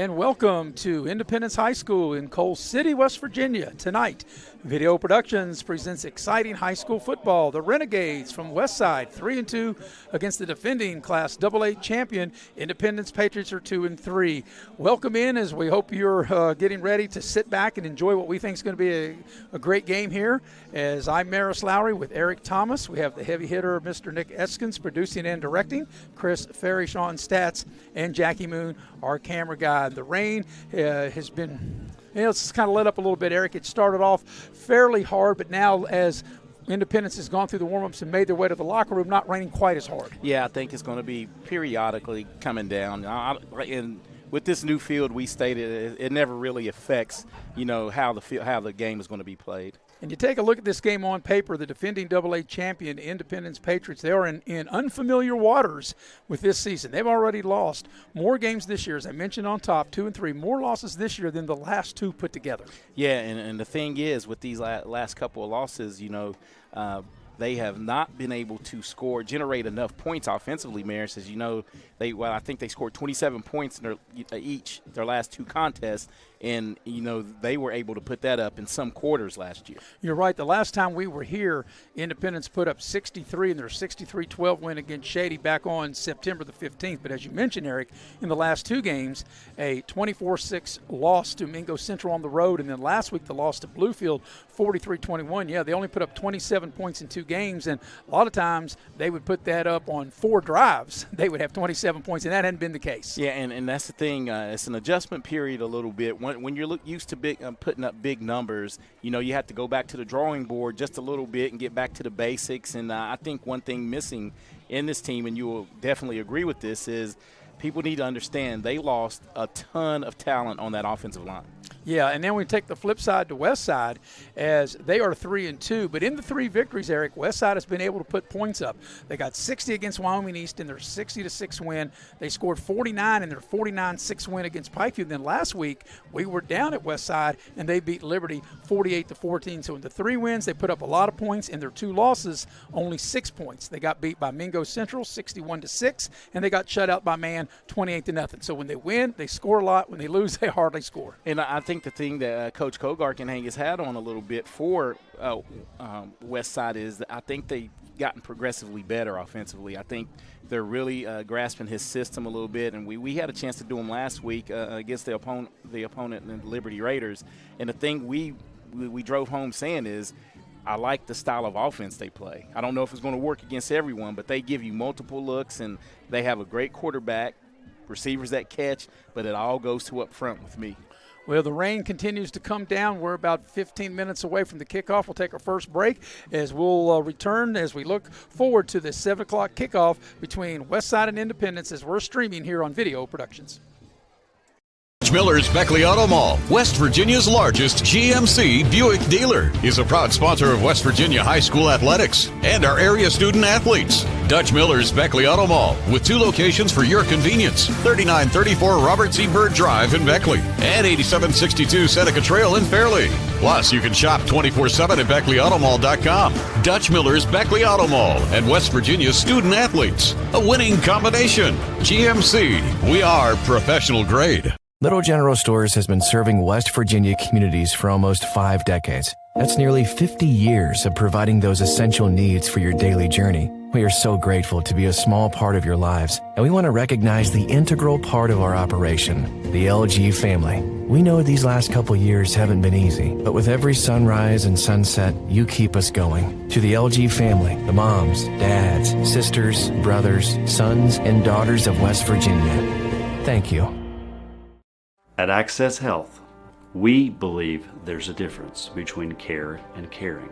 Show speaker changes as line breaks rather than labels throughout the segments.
and welcome to Independence High School in Coal City, West Virginia. Tonight, Video Productions presents exciting high school football. The Renegades from Westside, 3-2 against the defending Class AA champion Independence Patriots are 2-3. Welcome in as we hope you're getting ready to sit back and enjoy what we think is going to be a great game here. As I'm Maris Lowry with Eric Thomas, we have the heavy hitter Mr. Nick Eskins producing and directing, Chris Farish on stats, and Jackie Moon, our camera guy. The rain has been, it's kind of let up a little bit, Eric. It started off fairly hard, but now as Independence has gone through the warm-ups and made their way to the locker room, not raining quite as hard. Yeah,
I think it's going to be periodically coming down. And with this new field, we stated it never really affects, how the game is going to be played.
And you take a look at this game on paper, the defending AA champion Independence Patriots, they are in unfamiliar waters with this season. They've already lost more games this year, as I mentioned on top, 2-3, more losses this year than the last two put together.
Yeah, and the thing is, with these last couple of losses, they have not been able to generate enough points offensively, Maris. As you know, I think they scored 27 points in their last two contests, and, they were able to put that up in some quarters last year.
You're right. The last time we were here, Independence put up 63 in their 63-12 win against Shady back on September the 15th. But as you mentioned, Eric, in the last two games, a 24-6 loss to Mingo Central on the road, and then last week the loss to Bluefield, 43-21. Yeah, they only put up 27 points in two games, and a lot of times they would put that up on 4 drives. They would have 27 points, and that hadn't been the case.
Yeah, and that's the thing. It's an adjustment period a little bit. When you're used to putting up big numbers, you have to go back to the drawing board just a little bit and get back to the basics. And I think one thing missing in this team, and you will definitely agree with this, is people need to understand they lost a ton of talent on that offensive line.
Yeah, and then we take the flip side to Westside, as they are 3-2. But in the 3 victories, Eric, Westside has been able to put points up. They got 60 against Wyoming East in their 60-6 win. They scored 49 in their 49-6 win against Pikeview. Then last week, we were down at Westside, and they beat Liberty 48-14. So in the 3 wins, they put up a lot of points. In their 2 losses, only 6 points. They got beat by Mingo Central 61-6, and they got shut out by Man 28-0. So when they win, they score a lot. When they lose, they hardly score.
And I think the thing that Coach Kogar can hang his hat on a little bit for Westside is that I think they've gotten progressively better offensively. I think they're really grasping his system a little bit, and we had a chance to do them last week against the opponent, the Liberty Raiders. And the thing we drove home saying is, I like the style of offense they play. I don't know if it's going to work against everyone, but they give you multiple looks, and they have a great quarterback, receivers that catch, but it all goes to up front with me.
Well, the rain continues to come down. We're about 15 minutes away from the kickoff. We'll take our first break as we'll return as we look forward to the 7 o'clock kickoff between Westside and Independence as we're streaming here on Video Productions.
Miller's Beckley Auto Mall, West Virginia's largest GMC Buick dealer, is a proud sponsor of West Virginia high school athletics and our area student athletes. Dutch Miller's Beckley Auto Mall, with 2 locations for your convenience, 3934 Robert C. Byrd Drive in Beckley and 8762 Seneca Trail in Fairleigh. Plus, you can shop 24/7 at BeckleyAutomall.com. Dutch Miller's Beckley Auto Mall and West Virginia's student athletes. A winning combination. GMC, we are professional grade.
Little General Stores has been serving West Virginia communities for almost 5 decades. That's nearly 50 years of providing those essential needs for your daily journey. We are so grateful to be a small part of your lives, and we want to recognize the integral part of our operation, the LG family. We know these last couple years haven't been easy, but with every sunrise and sunset, you keep us going. To the LG family, the moms, dads, sisters, brothers, sons, and daughters of West Virginia, thank you.
At Access Health, we believe there's a difference between care and caring.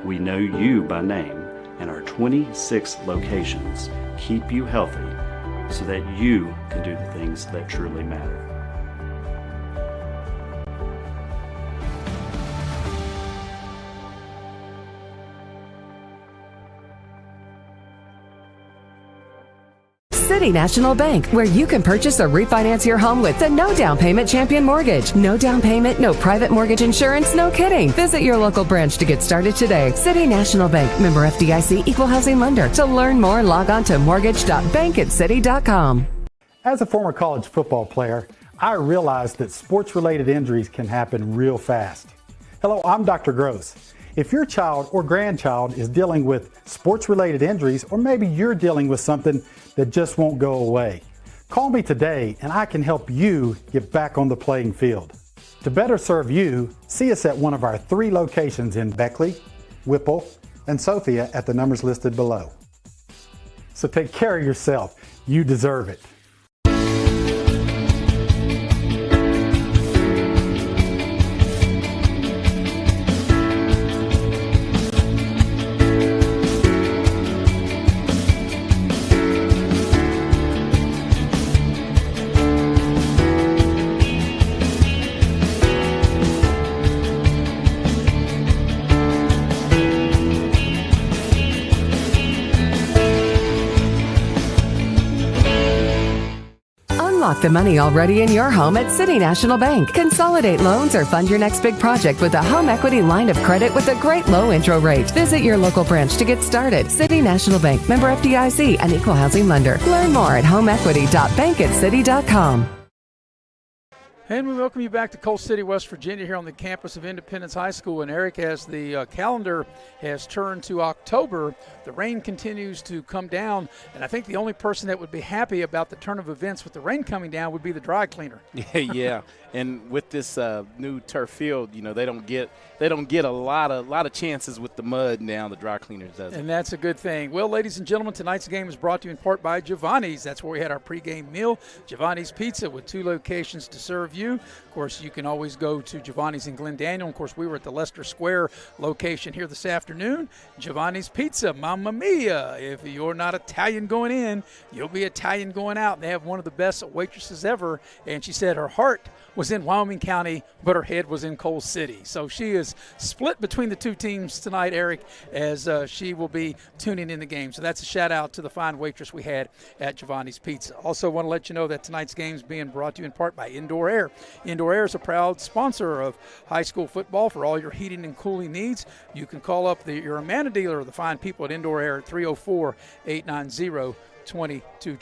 We know you by name, and our 26 locations keep you healthy so that you can do the things that truly matter.
City National Bank, where you can purchase or refinance your home with the no down payment Champion Mortgage. No down payment, no private mortgage insurance, no kidding. Visit your local branch to get started today. City National Bank, member FDIC, equal housing lender. To learn more, log on to mortgage.bankatcity.com.
As a former college football player, I realized that sports-related injuries can happen real fast. Hello, I'm Dr. Gross. If your child or grandchild is dealing with sports-related injuries, or maybe you're dealing with something that just won't go away, call me today and I can help you get back on the playing field. To better serve you, see us at one of our 3 locations in Beckley, Whipple, and Sophia at the numbers listed below. So take care of yourself. You deserve it.
Unlock the money already in your home at City National Bank. Consolidate loans or fund your next big project with a home equity line of credit with a great low intro rate. Visit your local branch to get started. City National Bank, member FDIC, and equal housing lender. Learn more at homeequity.bankatcity.com.
And we welcome you back to Coal City, West Virginia, here on the campus of Independence High School. And Eric, as the calendar has turned to October, the rain continues to come down. And I think the only person that would be happy about the turn of events with the rain coming down would be the dry cleaner.
Yeah. And with this new turf field, they don't get a lot of chances with the mud now. The dry cleaners does.
And that's a good thing. Well, ladies and gentlemen, tonight's game is brought to you in part by Giovanni's. That's where we had our pregame meal. Giovanni's Pizza with 2 locations to serve you. Of course, you can always go to Giovanni's in Glen Daniel. Of course, we were at the Leicester Square location here this afternoon. Giovanni's Pizza, mamma mia. If you're not Italian going in, you'll be Italian going out. They have one of the best waitresses ever. And she said her heart was in Wyoming County, but her head was in Coal City. So she is split between the 2 teams tonight, Eric, as she will be tuning in the game. So that's a shout-out to the fine waitress we had at Giovanni's Pizza. Also want to let you know that tonight's game is being brought to you in part by Indoor Air. Indoor Air is a proud sponsor of high school football. For all your heating and cooling needs, you can call up your Amana dealer or the fine people at Indoor Air at 304-890-2212.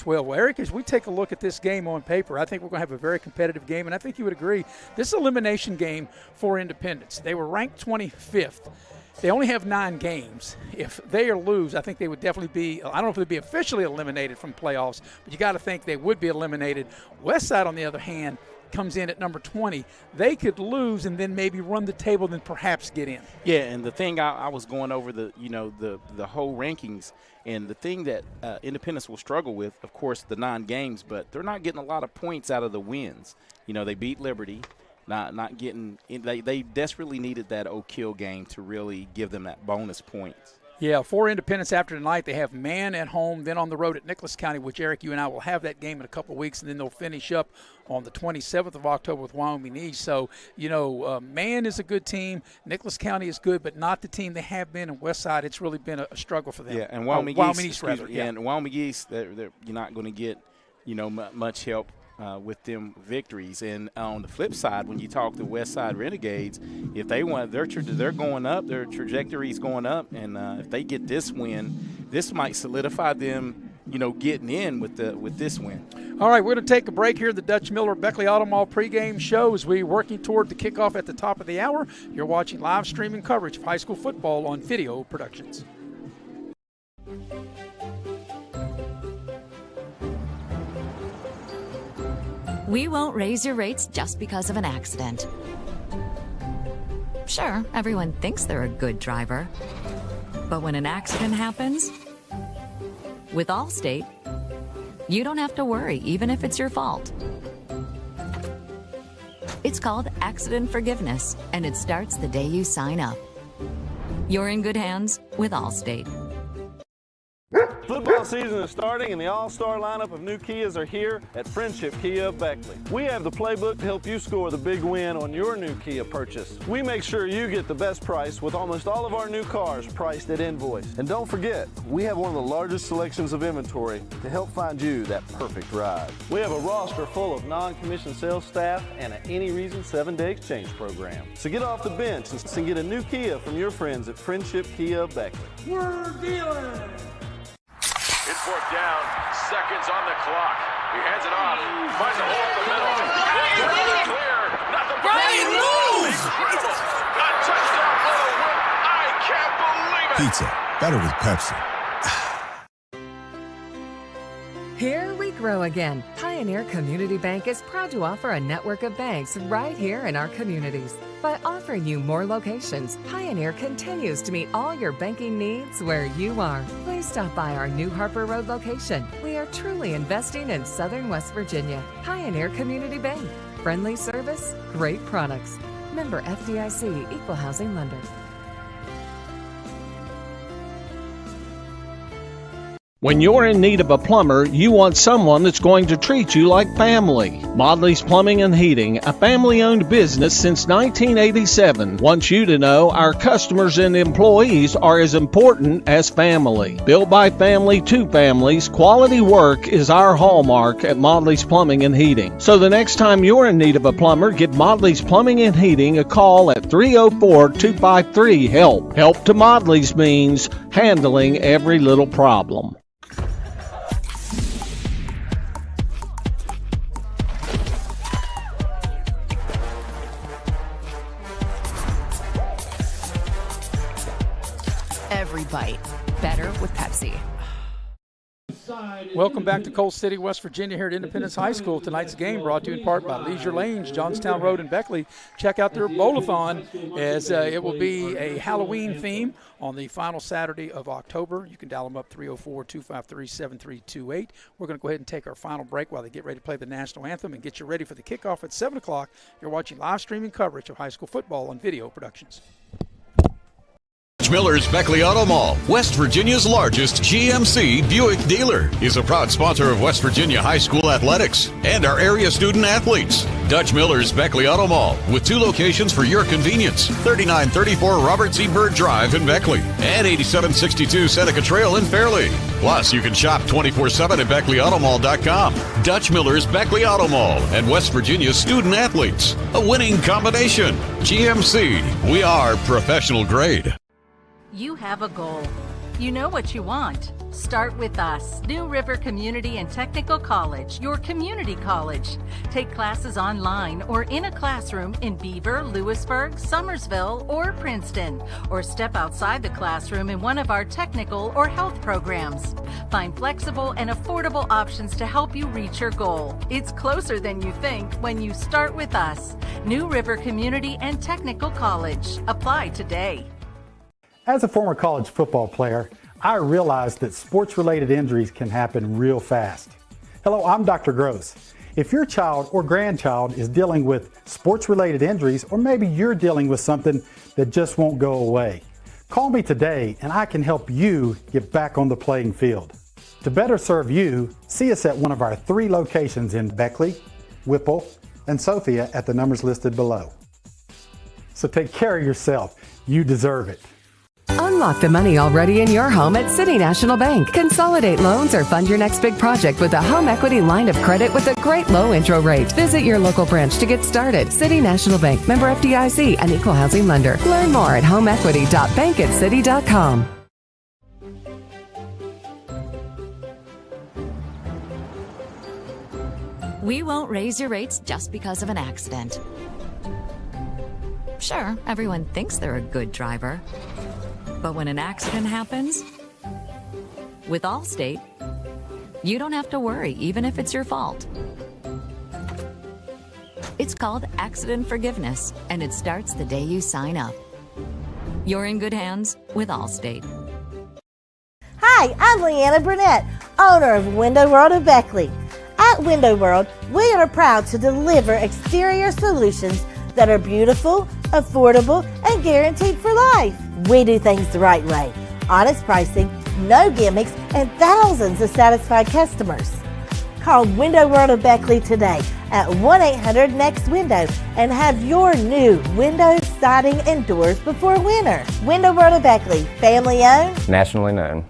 Well, Eric, as we take a look at this game on paper, I think we're going to have a very competitive game, and I think you would agree this is an elimination game for Independence. They were ranked 25th. They only have 9 games. If they lose, I think they would definitely be, I don't know if they'd be officially eliminated from playoffs, but you got to think they would be eliminated. Westside, on the other hand, comes in at number 20. They could lose and then maybe run the table, then perhaps get in.
Yeah, and the thing I was going over the whole rankings, and the thing that Independence will struggle with, of course, the 9 games, but they're not getting a lot of points out of the wins. They beat Liberty, not getting. They desperately needed that Oak Hill game to really give them that bonus points.
Yeah, for Independence after tonight, they have Man at home, then on the road at Nicholas County, which, Eric, you and I will have that game in a couple of weeks, and then they'll finish up on the 27th of October with Wyoming East. So, Man is a good team. Nicholas County is good, but not the team they have been in Westside. It's really been a struggle for them.
Yeah, and Wyoming East, and Wyoming East, you're not going to get, much help with them victories. And on the flip side, when you talk to Westside Renegades, if they want, they're going up, their trajectory is going up, and if they get this win, this might solidify them, getting in with this win.
All right, we're going to take a break here at the Dutch Miller Beckley Auto Mall pregame show as we're working toward the kickoff at the top of the hour. You're watching live streaming coverage of high school football on Video Productions.
We won't raise your rates just because of an accident. Sure, everyone thinks they're a good driver. But when an accident happens, with Allstate, you don't have to worry, even if it's your fault. It's called accident forgiveness, and it starts the day you sign up. You're in good hands with Allstate.
Football season is starting and the all-star lineup of new Kias are here at Friendship Kia of Beckley. We have the playbook to help you score the big win on your new Kia purchase. We make sure you get the best price with almost all of our new cars priced at invoice. And don't forget, we have one of the largest selections of inventory to help find you that perfect ride. We have a roster full of non-commissioned sales staff and an any reason 7-day exchange program. So get off the bench and get a new Kia from your friends at Friendship Kia of Beckley.
We're dealing.
It's fourth down, seconds on the clock. He hands it off, finds a hole in the middle. Clear, nothing but
Brian moves!
Incredible. Got touchdown for the win. I can't believe it.
Pizza, better with Pepsi.
Here we grow again. Pioneer Community Bank is proud to offer a network of banks right here in our communities. By offering you more locations, Pioneer continues to meet all your banking needs where you are. Please stop by our new Harper Road location. We are truly investing in Southern West Virginia. Pioneer Community Bank. Friendly service, great products. Member FDIC, Equal Housing Lender.
When you're in need of a plumber, you want someone that's going to treat you like family. Modley's Plumbing and Heating, a family-owned business since 1987, wants you to know our customers and employees are as important as family. Built by family to families, quality work is our hallmark at Modley's Plumbing and Heating. So the next time you're in need of a plumber, give Modley's Plumbing and Heating a call at 304-253-HELP. Help to Modley's means handling every little problem.
Every bite better with Pepsi.
Welcome back to Coal City, West Virginia, here at Independence High School. Tonight's game brought to you in part by Leisure Lanes, Johnstown Road, and Beckley. Check out their bowl-a-thon, as it will be a Halloween theme on the final Saturday of October. You can dial them up 304-253-7328. We're going to go ahead and take our final break while they get ready to play the national anthem and get you ready for the kickoff at 7 o'clock. You're watching live streaming coverage of high school football on Video Productions.
Miller's Beckley Auto Mall, West Virginia's largest GMC Buick dealer, is a proud sponsor of West Virginia high school athletics and our area student athletes. Dutch Miller's Beckley Auto Mall, with 2 locations for your convenience: 3934 Robert Z. Byrd Drive in Beckley and 8762 Seneca Trail in Fairleigh. Plus, you can shop 24/7 at BeckleyAutomall.com. Dutch Miller's Beckley Auto Mall and West Virginia's student athletes. A winning combination. GMC, we are professional grade.
You have a goal. You know what you want. Start with us, New River Community and Technical College, your community college. Take classes online or in a classroom in Beaver, Lewisburg, Summersville, or Princeton, or step outside the classroom in one of our technical or health programs. Find flexible and affordable options to help you reach your goal. It's closer than you think when you start with us, New River Community and Technical College. Apply today.
As a former college football player, I realized that sports-related injuries can happen real fast. Hello, I'm Dr. Gross. If your child or grandchild is dealing with sports-related injuries, or maybe you're dealing with something that just won't go away, call me today and I can help you get back on the playing field. To better serve you, see us at one of our 3 locations in Beckley, Whipple, and Sophia at the numbers listed below. So take care of yourself. You deserve it.
Unlock the money already in your home at City National Bank. Consolidate loans or fund your next big project with a home equity line of credit with a great low intro rate. Visit your local branch to get started. City National Bank, member FDIC, and equal housing lender. Learn more at homeequity.bankatcity.com.
We won't raise your rates just because of an accident. Sure, everyone thinks they're a good driver. But when an accident happens, with Allstate, you don't have to worry, even if it's your fault. It's called accident forgiveness, and it starts the day you sign up. You're in good hands with Allstate.
Hi, I'm Leanna Burnett, owner of Window World of Beckley. At Window World, we are proud to deliver exterior solutions that are beautiful, affordable, and guaranteed for life. We do things the right way. Honest pricing, no gimmicks, and thousands of satisfied customers. Call Window World of Beckley today at 1-800-NEXT-WINDOW and have your new windows, siding, and doors before winter. Window World of Beckley, family owned,
nationally known.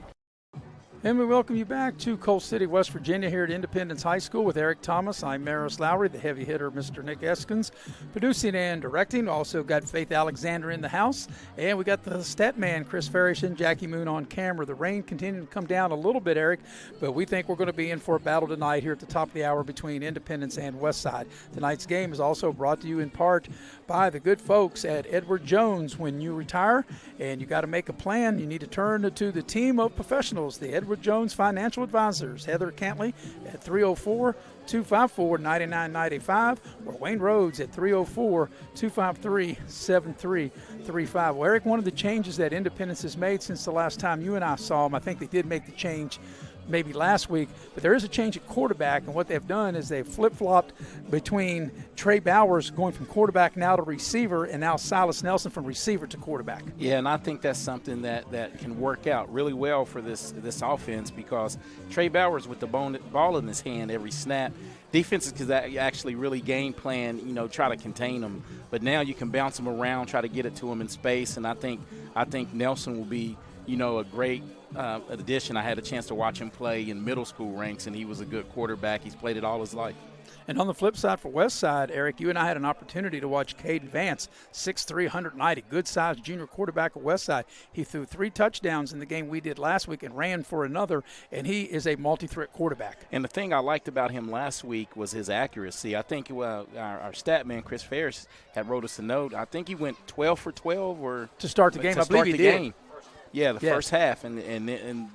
And we welcome you back to Coal City, West Virginia, here at Independence High School with Eric Thomas. I'm Maris Lowry, the heavy hitter, Mr. Nick Eskins, producing and directing. Also got Faith Alexander in the house. And we got the stat man, Chris Farish, and Jackie Moon on camera. The rain continued to come down a little bit, Eric, but we think we're going to be in for a battle tonight here at the top of the hour between Independence and Westside. Tonight's game is also brought to you in part by the good folks at Edward Jones. When you retire and you got to make a plan, you need to turn to the team of professionals, the Edward Jones Financial Advisors. Heather Cantley at 304-254-9995 or Wayne Rhodes at 304-253-7335. Well, Eric, one of the changes that Independence has made since the last time you and I saw them, I think they did make the change maybe last week, but there is a change at quarterback, and what they've done is they've flip-flopped between Trey Bowers going from quarterback now to receiver, and now Silas Nelson from receiver to quarterback.
Yeah, and I think that's something that can work out really well for this offense, because Trey Bowers with the ball in his hand every snap, defenses could actually really game plan, try to contain him. But now you can bounce him around, try to get it to him in space, and I think Nelson will be, a great addition. I had a chance to watch him play in middle school ranks, and he was a good quarterback. He's played it all his life.
And on the flip side for Westside, Eric, you and I had an opportunity to watch Caden Vance, 6'3", 190, good-sized junior quarterback at Westside. He threw 3 touchdowns in the game we did last week and ran for another, and he is a multi-threat quarterback.
And the thing I liked about him last week was his accuracy. I think our stat man, Chris Ferris, had wrote us a note. I think he went 12 for 12 or
to start the game. I believe he did.
Yeah, first half, and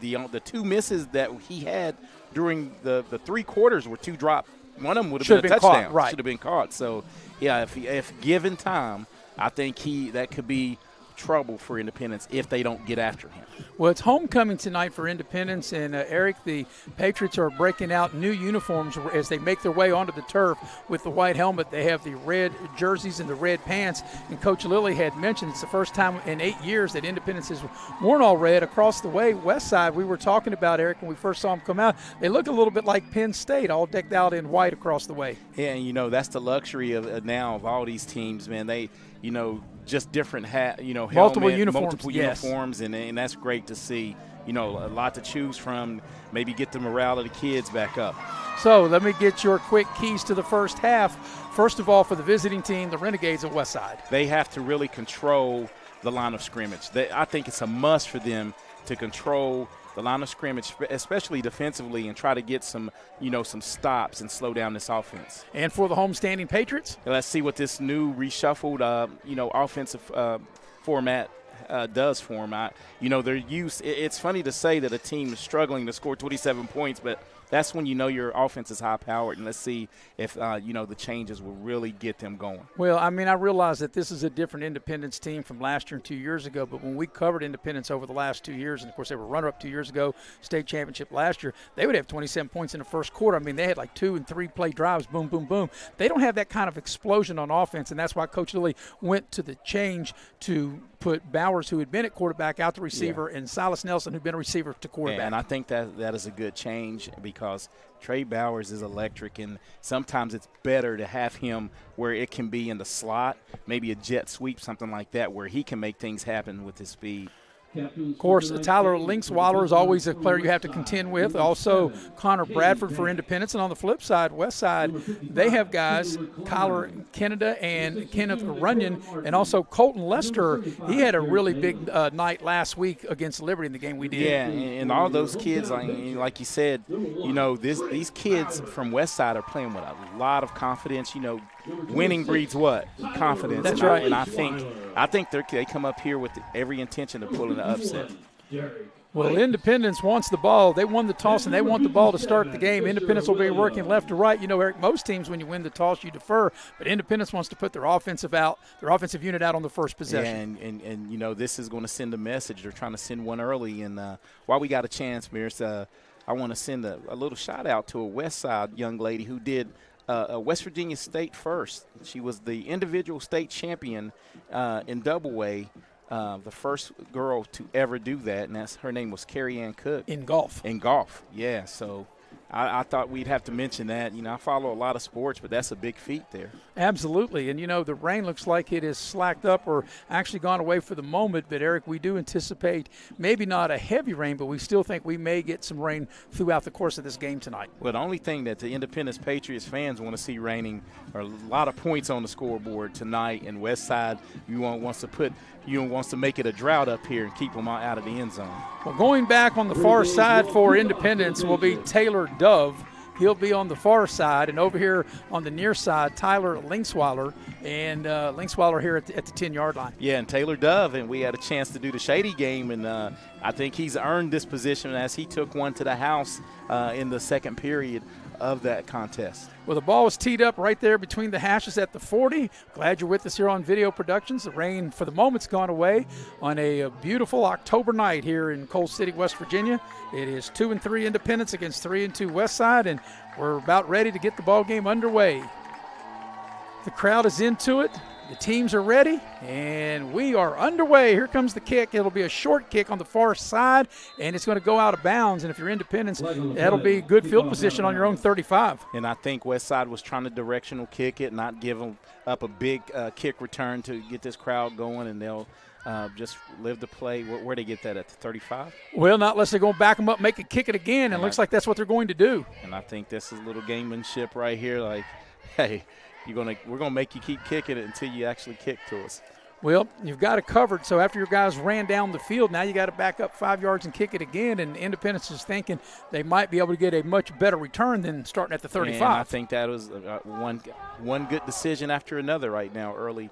the 2 misses that he had during the 3 quarters were 2 drop. One of them would have been a touchdown.
Caught, right.
Should have been caught. So, yeah, if given time, I think that could be trouble for Independence if they don't get after him.
Well, it's homecoming tonight for Independence, and Eric, the Patriots are breaking out new uniforms as they make their way onto the turf with the white helmet. They have the red jerseys and the red pants, and Coach Lilly had mentioned it's the first time in 8 years that Independence has worn all red. Across the way, Westside, we were talking about, Eric, when we first saw them come out, they look a little bit like Penn State, all decked out in white across the way.
Yeah, and that's the luxury of now of all these teams, man. They, just different
multiple
uniforms, and that's great to see. A lot to choose from. Maybe get the morale of the kids back up.
So let me get your quick keys to the first half. First of all, for the visiting team, the Renegades of Westside.
They have to really control the line of scrimmage. I think it's a must for them to control the line of scrimmage, especially defensively, and try to get some stops and slow down this offense.
And for the homestanding Patriots?
Let's see what this new reshuffled, offensive format does for them. It's funny to say that a team is struggling to score 27 points, but that's when your offense is high-powered, and let's see if, the changes will really get them going.
Well, I realize that this is a different Independence team from last year and 2 years ago, but when we covered Independence over the last 2 years, and, of course, they were runner-up 2 years ago, state championship last year, they would have 27 points in the first quarter. They had like 2 and 3 play drives, boom, boom, boom. They don't have that kind of explosion on offense, and that's why Coach Lilly went to the change to put Bowers, who had been at quarterback, out to receiver, and Silas Nelson, who'd been a receiver, to quarterback.
And I think that is a good change because Trey Bowers is electric, and sometimes it's better to have him where it can be in the slot, maybe a jet sweep, something like that, where he can make things happen with his speed.
Of course, Tyler Linkswaller is always a player you have to contend with. Also, Connor Bradford for Independence. And on the flip side, Westside, they have guys, Kyler Canada and Kenneth Runyon, and also Colton Lester. He had a really big night last week against Liberty in the game we did.
Yeah, and all those kids, like you said, these kids from Westside are playing with a lot of confidence. Winning breeds what? Confidence.
That's right.
And I think they come up here with every intention of pulling the upset.
Well, Independence wants the ball. They won the toss, and they want the ball to start the game. Independence will be working left to right. Eric, most teams, when you win the toss, you defer. But Independence wants to put their offensive unit out on the first possession.
Yeah, and this is going to send a message. They're trying to send one early. And while we got a chance, Mears, I want to send a little shout-out to a Westside young lady who did a West Virginia State first. She was the individual state champion in double A the first girl to ever do that, and her name was Carrie Ann Cook.
In golf.
In golf, yeah. So I thought we'd have to mention that. I follow a lot of sports, but that's a big feat there.
Absolutely. And, the rain looks like it has slacked up or actually gone away for the moment. But, Eric, we do anticipate maybe not a heavy rain, but we still think we may get some rain throughout the course of this game tonight.
Well, the only thing that the Independence Patriots fans want to see raining are a lot of points on the scoreboard tonight. And Westside wants to make it a drought up here and keep them out of the end zone.
Well, going back on the far side for Independence will be Taylor Dove. He'll be on the far side, and over here on the near side, Tyler Linksweiler, and Linksweiler here at the 10-yard line.
Yeah, and Taylor Dove, and we had a chance to do the Shady game, and I think he's earned this position as he took one to the house in the second period of that contest.
Well, the ball was teed up right there between the hashes at the 40. Glad you're with us here on Video Productions. The rain, for the moment's gone away on a beautiful October night here in Coal City, West Virginia. It is 2-3 Independence against 3-2 Westside, and we're about ready to get the ball game underway. The crowd is into it. The teams are ready, and we are underway. Here comes the kick. It'll be a short kick on the far side, and it's going to go out of bounds. And if you're Independence, that'll be good field position on your own 35.
And I think Westside was trying to directional kick it, not give them up a big kick return to get this crowd going, and they'll just live the play. Where they get that, at the 35?
Well, not unless they're going to back them up, make it kick it again, and it looks like that's what they're going to do.
And I think this is a little gamemanship right here, like, hey, we're gonna make you keep kicking it until you actually kick to us.
Well, you've got it covered. So after your guys ran down the field, now you got to back up 5 yards and kick it again. And Independence is thinking they might be able to get a much better return than starting at the 35.
And I think that was one good decision after another right now early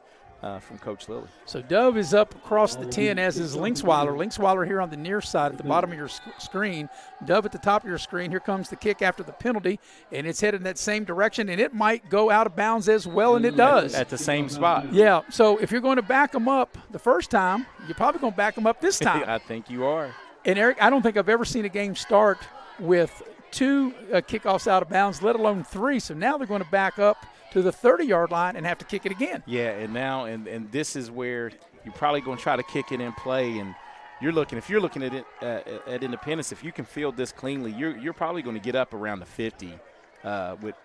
from Coach Lilly.
So Dove is up across the 10, as is Linksweiler. Linksweiler here on the near side at the bottom of your screen. Dove at the top of your screen. Here comes the kick after the penalty, and it's headed in that same direction, and it might go out of bounds as well, and it does.
At the same spot.
Yeah, so if you're going to back them up the first time, you're probably going to back them up this time.
I think you are.
And, Eric, I don't think I've ever seen a game start with 2 kickoffs out of bounds, let alone 3. So now they're going to back up to the 30-yard line and have to kick it again.
Yeah, and now and this is where you're probably going to try to kick it in play, and if you're looking at it at Independence, if you can field this cleanly, you're probably going to get up around the 50 with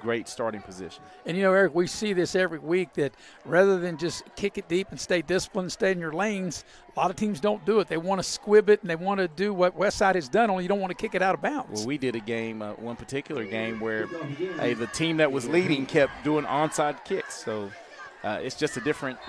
great starting position.
And, Eric, we see this every week, that rather than just kick it deep and stay disciplined, stay in your lanes, a lot of teams don't do it. They want to squib it, and they want to do what Westside has done, only you don't want to kick it out of bounds.
Well, we did a game, one particular game, where the team that was leading kept doing onside kicks. So it's just a different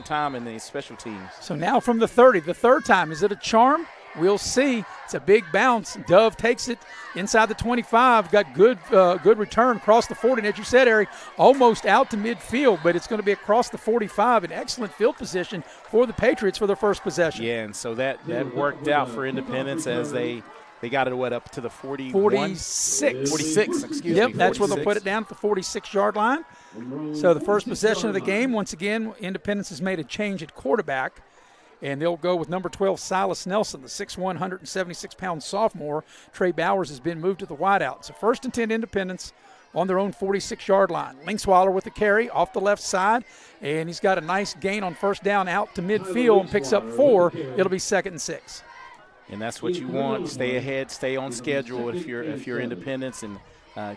time in the special teams.
So now from the 30, the third time, is it a charm? We'll see. It's a big bounce. Dove takes it inside the 25. Got good return across the 40. And as you said, Eric, almost out to midfield, but it's going to be across the 45. An excellent field position for the Patriots for their first possession.
Yeah, and so that worked out for Independence as they got it up to the 41?
46.
46, excuse me.
Yep, that's where they'll put it down at the 46-yard line. So the first possession of the game, once again, Independence has made a change at quarterback. And they'll go with number 12, Silas Nelson, the 6'1", 176-pound sophomore. Trey Bowers has been moved to the wideout. So 1st and 10 Independence on their own 46-yard line. Linksweiler with the carry off the left side, and he's got a nice gain on first down out to midfield and picks up 4. It'll be 2nd and 6.
And that's what you want. Stay ahead, stay on schedule if you're Independence, and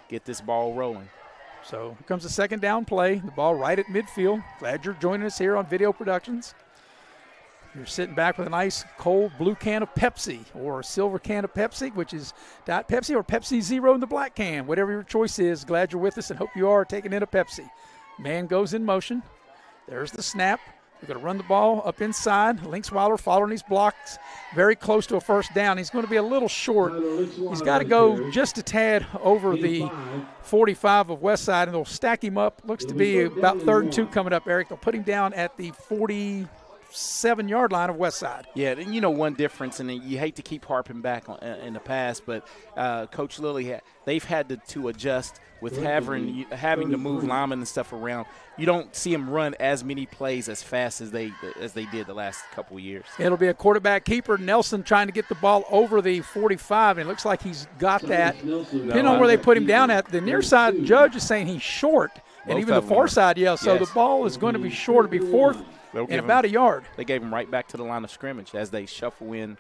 get this ball rolling.
So here comes the second down play. The ball right at midfield. Glad you're joining us here on Video Productions. You're sitting back with a nice cold blue can of Pepsi or a silver can of Pepsi, which is Diet Pepsi or Pepsi Zero in the black can. Whatever your choice is, glad you're with us and hope you are taking in a Pepsi. Man goes in motion. There's the snap. We're going to run the ball up inside. Linksweiler following these blocks very close to a first down. He's going to be a little short. He's got to go just a tad over the 45 of Westside, and they'll stack him up. Looks to be about 3rd and 2 coming up, Eric. They'll put him down at the 47-yard line of Westside.
Yeah, and one difference, and you hate to keep harping back on, in the past, but Coach Lilly, they've had to adjust with having to move linemen and stuff around. You don't see them run as many plays as fast as they did the last couple of years.
It'll be a quarterback keeper, Nelson, trying to get the ball over the 45, and it looks like he's got that. Depending on where they put him down at, the near side judge is saying he's short, and even the far side, so the ball is going to be short. It'll be 4th and about a yard.
They gave him right back to the line of scrimmage as they shuffle in.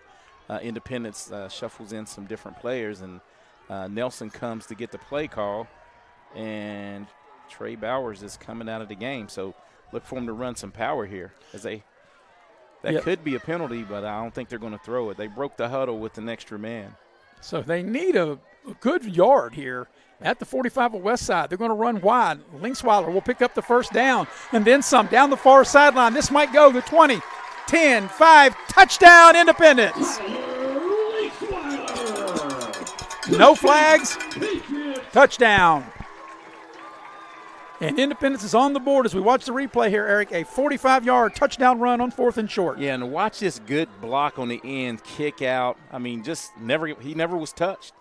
Independence shuffles in some different players, and Nelson comes to get the play call, and Trey Bowers is coming out of the game. So look for him to run some power here as that could be a penalty, but I don't think they're going to throw it. They broke the huddle with an extra man.
So they need a good yard here at the 45 of Westside. They're going to run wide. Linksweiler will pick up the first down and then some down the far sideline. This might go the 20, 10, 5, touchdown Independence. No flags, touchdown. And Independence is on the board as we watch the replay here, Eric. A 45-yard touchdown run on 4th and short.
Yeah, and watch this good block on the end, kick out. I mean, he never was touched.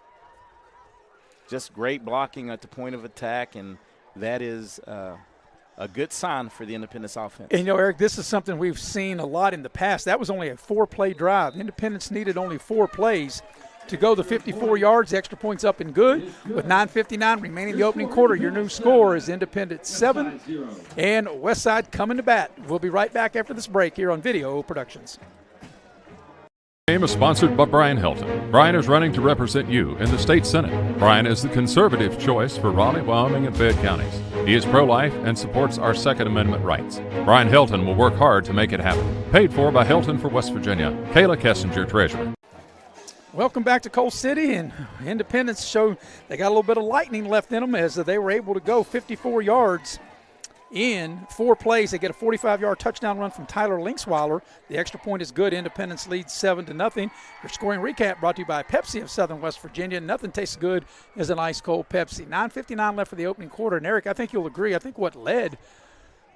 Just great blocking at the point of attack, and that is a good sign for the Independence offense.
And, Eric, this is something we've seen a lot in the past. That was only a 4-play drive. Independence needed only 4 plays to go the 54 yards. The extra points up and good. With 9:59 remaining in the opening quarter, your new score is Independence 7 and Westside coming to bat. We'll be right back after this break here on Video Productions.
Game is sponsored by Brian Helton. Brian is running to represent you in the state senate. Brian is the conservative choice for Raleigh, Wyoming, and Fayette counties. He is pro-life and supports our Second Amendment rights. Brian Helton will work hard to make it happen. Paid for by Helton for West Virginia. Kayla Kessinger, treasurer.
Welcome back to Coal City, and Independence showed they got a little bit of lightning left in them as they were able to go 54 yards in 4 plays. They get a 45-yard touchdown run from Tyler Linksweiler. The extra point is good. Independence leads 7-0. Your scoring recap brought to you by Pepsi of Southern West Virginia. Nothing tastes good as an ice cold Pepsi. 9:59 left for the opening quarter, and Eric, I think you'll agree. I think what led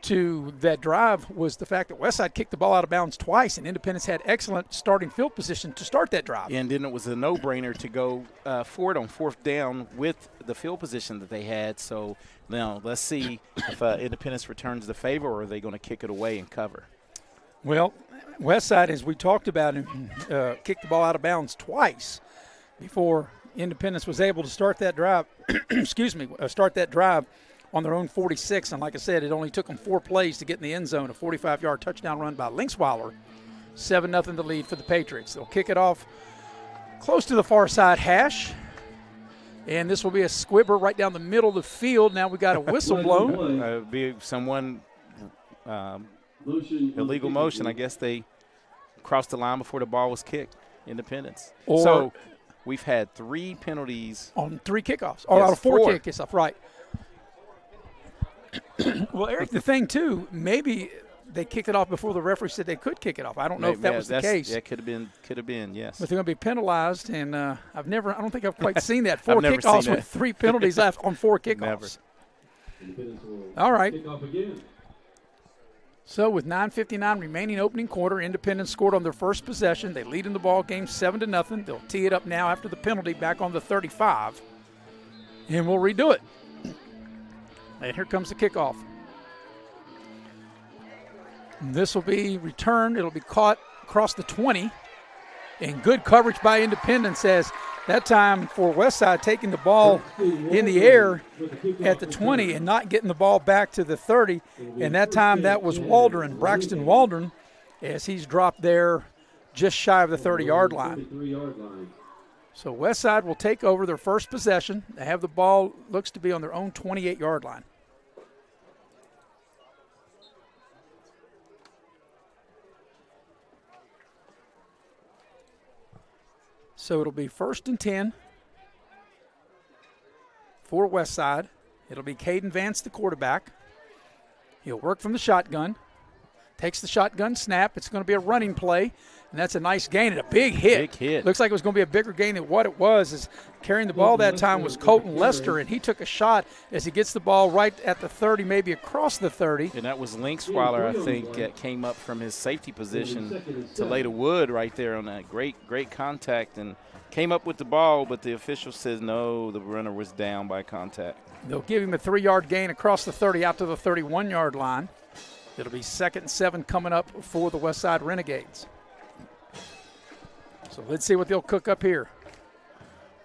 to that drive was the fact that Westside kicked the ball out of bounds twice, and Independence had excellent starting field position to start that drive.
And then it was a no-brainer to go for it on 4th down with the field position that they had. So now let's see if Independence returns the favor, or are they going to kick it away and cover?
Well, Westside, as we talked about, kicked the ball out of bounds twice before Independence was able to start that drive. Start that drive on their own 46, and like I said, it only took them 4 plays to get in the end zone. A 45-yard touchdown run by Linksweiler. 7-0 the lead for the Patriots. They'll kick it off close to the far side hash, and this will be a squibber right down the middle of the field. Now we got a whistle blown.
Be someone illegal motion. I guess they crossed the line before the ball was kicked. Independence. So we've had 3 penalties
on 3 kickoffs, or out of 4 kickoffs. Right. Well, Eric, the thing, too, maybe they kicked it off before the referee said they could kick it off. I don't know if that was the case.
Yeah, could have been, yes.
But they're going to be penalized, and I don't think I've quite seen that. 4 kickoffs with 3 penalties left on 4 kickoffs.
Never.
All right. So with 9:59 remaining opening quarter, Independence scored on their first possession. They lead in the ball game 7-0. They'll tee it up now after the penalty back on the 35, and we'll redo it. And here comes the kickoff. This will be returned. It'll be caught across the 20. And good coverage by Independence as that time for Westside taking the ball in the air at the 20 and not getting the ball back to the 30. And that time that was Braxton Waldron, as he's dropped there just shy of the 30-yard line. So Westside will take over their first possession. They have the ball, looks to be on their own 28-yard line. So it'll be 1st and 10 for Westside. It'll be Caden Vance, the quarterback. He'll work from the shotgun. Takes the shotgun snap. It's going to be a running play, and that's a nice gain and a big hit.
Big hit.
Looks like it was going to be a bigger gain than what it was. As carrying the ball that time was Colton Lester, and he took a shot as he gets the ball right at the 30, maybe across the 30.
And that was Linksweiler, I think, came up from his safety position to lay the wood right there on that great contact and came up with the ball, but the official says no, the runner was down by contact.
They'll give him a 3-yard gain across the 30 out to the 31-yard line. It'll be 2nd and 7 coming up for the Westside Renegades. So let's see what they'll cook up here.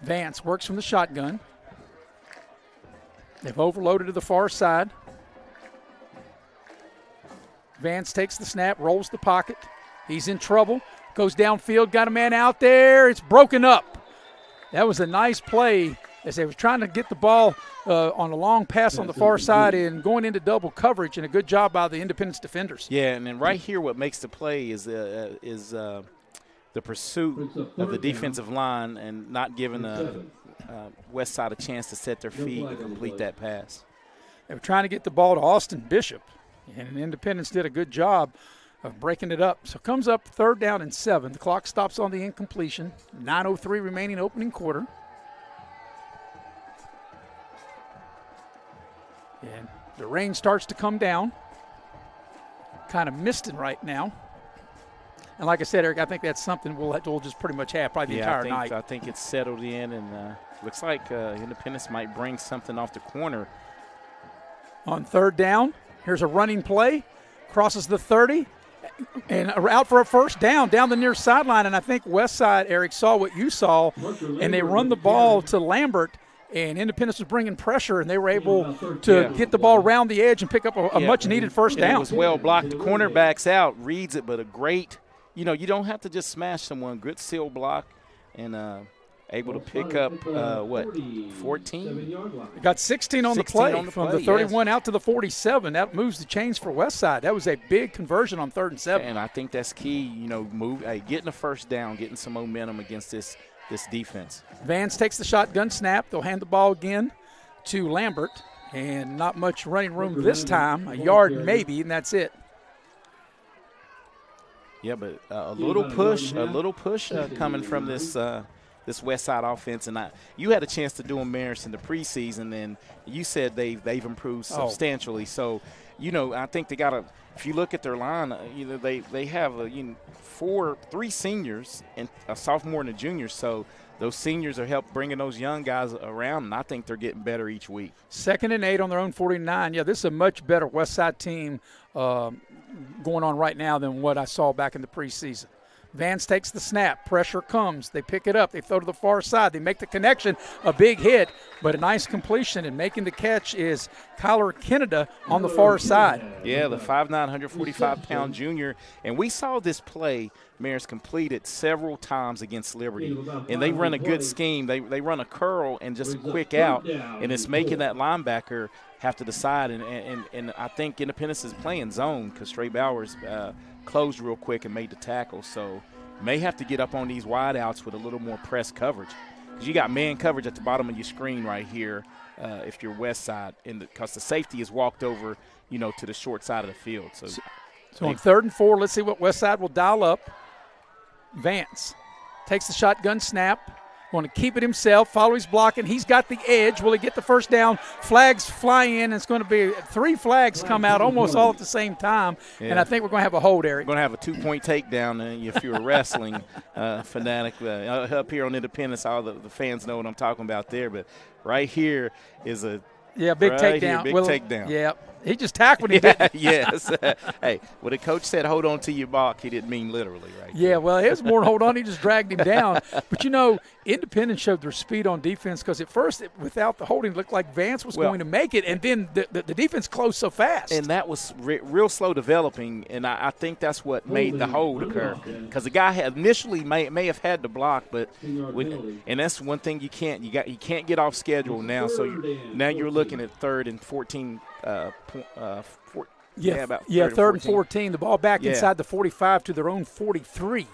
Vance works from the shotgun. They've overloaded to the far side. Vance takes the snap, rolls the pocket. He's in trouble, goes downfield, got a man out there. It's broken up. That was a nice play as they were trying to get the ball on a long pass on the far side and going into double coverage, and a good job by the Independence defenders.
Yeah, and then right here what makes the play is the pursuit of the defensive line and not giving Westside a chance to set their feet and complete that pass.
They were trying to get the ball to Austin Bishop, and Independence did a good job of breaking it up. So comes up 3rd down and 7. The clock stops on the incompletion. 9:03 remaining opening quarter. And the rain starts to come down. Kind of misting right now. And like I said, Eric, I think that's something we'll just pretty much have probably the entire night.
I think it's settled in, and looks like Independence might bring something off the corner.
On 3rd down, here's a running play. Crosses the 30. And out for a first down the near sideline. And I think Westside, Eric, saw what you saw, and they run the ball to Lambert. And Independence was bringing pressure, and they were able to get the ball around the edge and pick up a much-needed first down.
It was well blocked. The cornerback's out, reads it, but a great – you don't have to just smash someone. Good seal block and able to pick up, 14?
Got 16 on the play from the 31 out to the 47. That moves the chains for Westside. That was a big conversion on 3rd and 7.
And I think that's key, getting a first down, getting some momentum against this defense.
Vance takes the shotgun snap. They'll hand the ball again to Lambert, and not much running room this time. A yard maybe, and that's it.
Yeah, but a little push coming from this Westside offense, and you had a chance to do them, Maris, in the preseason, and you said they've improved substantially. So, I think they got to. If you look at their line, they have three seniors and a sophomore and a junior. So those seniors are helping bringing those young guys around, and I think they're getting better each week.
2nd and 8 on their own 49. Yeah, this is a much better Westside team going on right now than what I saw back in the preseason. Vance takes the snap. Pressure comes. They pick it up. They throw to the far side. They make the connection. A big hit, but a nice completion. And making the catch is Kyler Kennedy on the far side.
Yeah, the 5'9", 145-pound junior. And we saw this play, Maris, completed several times against Liberty. And they run a good scheme. They run a curl and just a quick out. And it's making that linebacker have to decide. And I think Independence is playing zone because Trey Bowers closed real quick and made the tackle. So may have to get up on these wide outs with a little more press coverage. Because you got man coverage at the bottom of your screen right here if you're Westside. Because the safety is walked over, to the short side of the field. So
on 3rd and 4, let's see what Westside will dial up. Vance takes the shotgun snap. Want to keep it himself. Follow his blocking. He's got the edge. Will he get the first down? Flags fly in. It's going to be 3 flags come out almost all at the same time. Yeah. And I think we're going to have a hold, Eric.
We're going to have a 2-point takedown if you're a wrestling fanatic. Up here on Independence, all the fans know what I'm talking about there. But right here is a
big takedown.
Big takedown.
Yeah. He just tackled him.
Yes. Hey, when the coach said hold on to your block, he didn't mean literally, right?
Yeah, well, it was more hold on. He just dragged him down. But, Independence showed their speed on defense because at first, without the holding, it looked like Vance was going to make it, and then the defense closed so fast.
And that was real slow developing, and I think that's what made the hold occur. Because the guy initially may have had to block, but and that's one thing you can't get off schedule now. So now you're looking at 3rd and 14.
3rd and 14. The ball back inside the 45 to their own 43.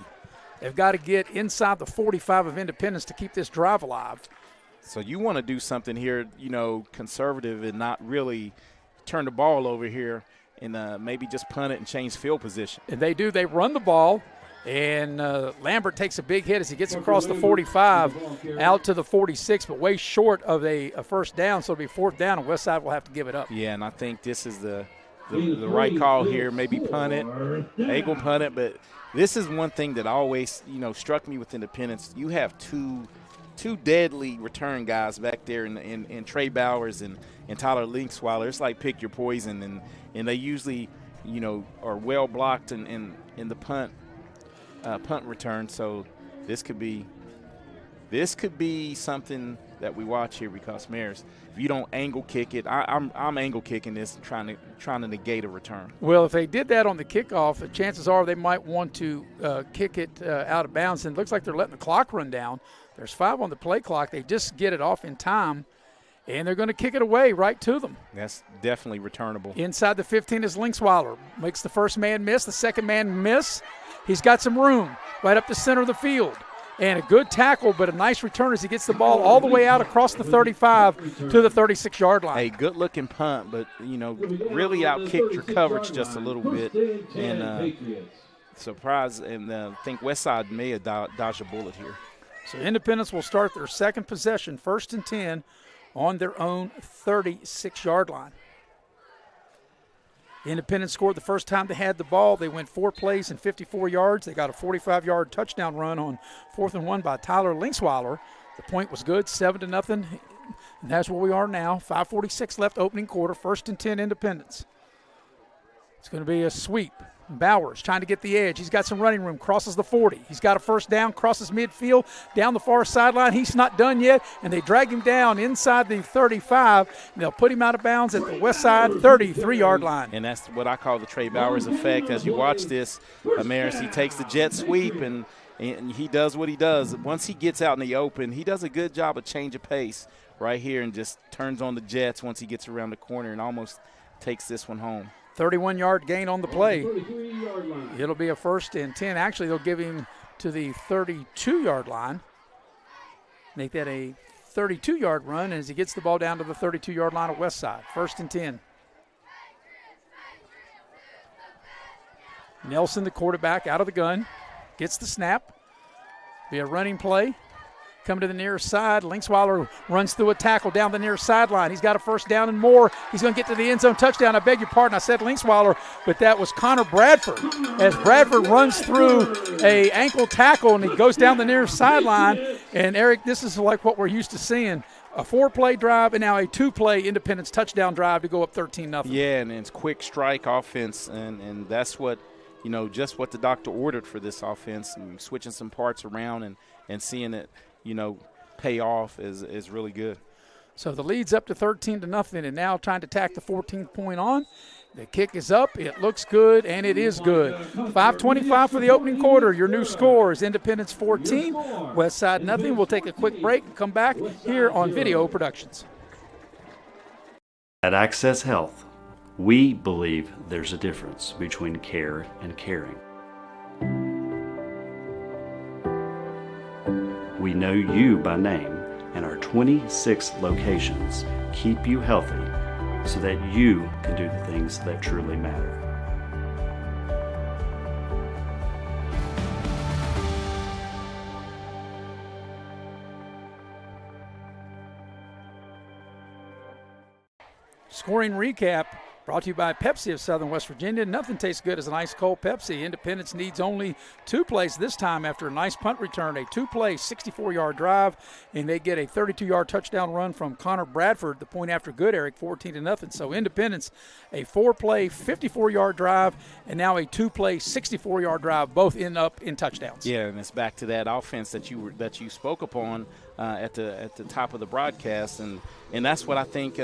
They've got to get inside the 45 of Independence to keep this drive alive.
So you want to do something here, conservative and not really turn the ball over here and maybe just punt it and change field position.
And they do. They run the ball, and Lambert takes a big hit as he gets across the 45 out to the 46, but way short of a first down. So it'll be 4th down, and Westside will have to give it up.
Yeah, and I think this is the right call here. Maybe punt it. They gonna punt it, but this is one thing that always, struck me with Independence. You have two deadly return guys back there in Trey Bowers and Tyler Linksweiler. It's like pick your poison, and they usually, are well blocked in the punt return. So this could be this could be something that we watch here because, Maris, if you don't angle kick it, I'm angle kicking this and trying to negate a return.
Well, if they did that on the kickoff, chances are they might want to kick it out of bounds. And it looks like they're letting the clock run down. There's 5 on the play clock. They just get it off in time, and they're going to kick it away right to them.
That's definitely returnable.
Inside the 15 is Linksweiler. Makes the first man miss, the second man miss. He's got some room right up the center of the field. And a good tackle, but a nice return as he gets the ball all the way out across the 35 to the 36-yard line.
A good-looking punt, but, really out-kicked your coverage just a little bit. And surprise, and I think Westside may have dodged a bullet here.
So Independence will start their second possession, 1st and 10, on their own 36-yard line. Independence scored the first time they had the ball. They went 4 plays and 54 yards. They got a 45-yard touchdown run on 4th and 1 by Tyler Linksweiler. The point was good, 7-0, and that's where we are now. 5:46 left, opening quarter, 1st and 10 Independence. It's going to be a sweep. Bowers trying to get the edge. He's got some running room, crosses the 40. He's got a first down, crosses midfield, down the far sideline. He's not done yet, and they drag him down inside the 35. And they'll put him out of bounds at the Westside 33-yard line.
And that's what I call the Trey Bowers effect. As you watch this, Maris, he takes the jet sweep, and he does what he does. Once he gets out in the open, he does a good job of change of pace right here and just turns on the jets once he gets around the corner and almost takes this one home.
31-yard gain on the play. It'll be a 1st and 10. Actually, they'll give him to the 32-yard line. Make that a 32-yard run as he gets the ball down to the 32-yard line at Westside. 1st and 10. Nelson, the quarterback, out of the gun. Gets the snap. Be a running play. Coming to the near side. Linksweiler runs through a tackle down the near sideline. He's got a first down and more. He's going to get to the end zone touchdown. I beg your pardon. I said Linksweiler, but that was Connor Bradford. As Bradford runs through a ankle tackle and he goes down the near sideline. And, Eric, this is like what we're used to seeing. A 4-play drive and now a 2-play Independence touchdown drive to go up 13-0.
Yeah, and it's quick strike offense, and that's what, just what the doctor ordered for this offense. And switching some parts around and seeing it, pay off is really good.
So the lead's up to 13-0, and now trying to tack the 14th point on. The kick is up. It looks good, and it is good. 5:25 for the opening quarter. Your new score is Independence 14, Westside nothing. We'll take a quick break and come back here on Video Productions.
At Access Health, we believe there's a difference between care and caring. We know you by name, and our 26 locations keep you healthy so that you can do the things that truly matter.
Scoring recap brought to you by Pepsi of Southern West Virginia. Nothing tastes good as an ice cold Pepsi. Independence needs only 2 plays this time after a nice punt return, a 2-play 64-yard drive, and they get a 32-yard touchdown run from Connor Bradford. The point after good, Eric, 14-0. So Independence, a 4-play 54-yard drive, and now a 2-play 64-yard drive, both end up in touchdowns.
Yeah, and it's back to that offense that you spoke upon at the top of the broadcast, and that's what I think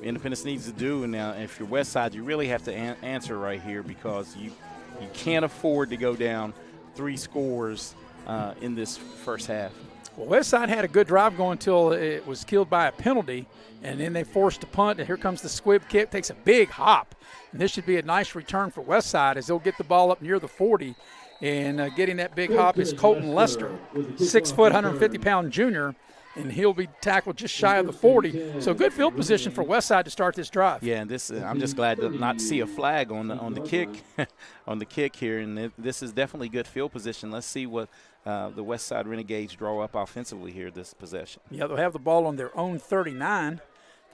Independence needs to do. And now, if you're Westside, you really have to answer right here because you can't afford to go down 3 scores in this first half.
Well, Westside had a good drive going until it was killed by a penalty, and then they forced a punt, and here comes the squib kick. Takes a big hop, and this should be a nice return for Westside as they'll get the ball up near the 40. And getting that big hop is Colton Lester, 6 foot, 150-pound junior, and he'll be tackled just shy of the 40. So good field position for Westside to start this drive.
Yeah, and this I'm just glad to not see a flag on the kick on the kick here, and this is definitely good field position. Let's see what the Westside Renegades draw up offensively here this possession.
Yeah, they'll have the ball on their own 39.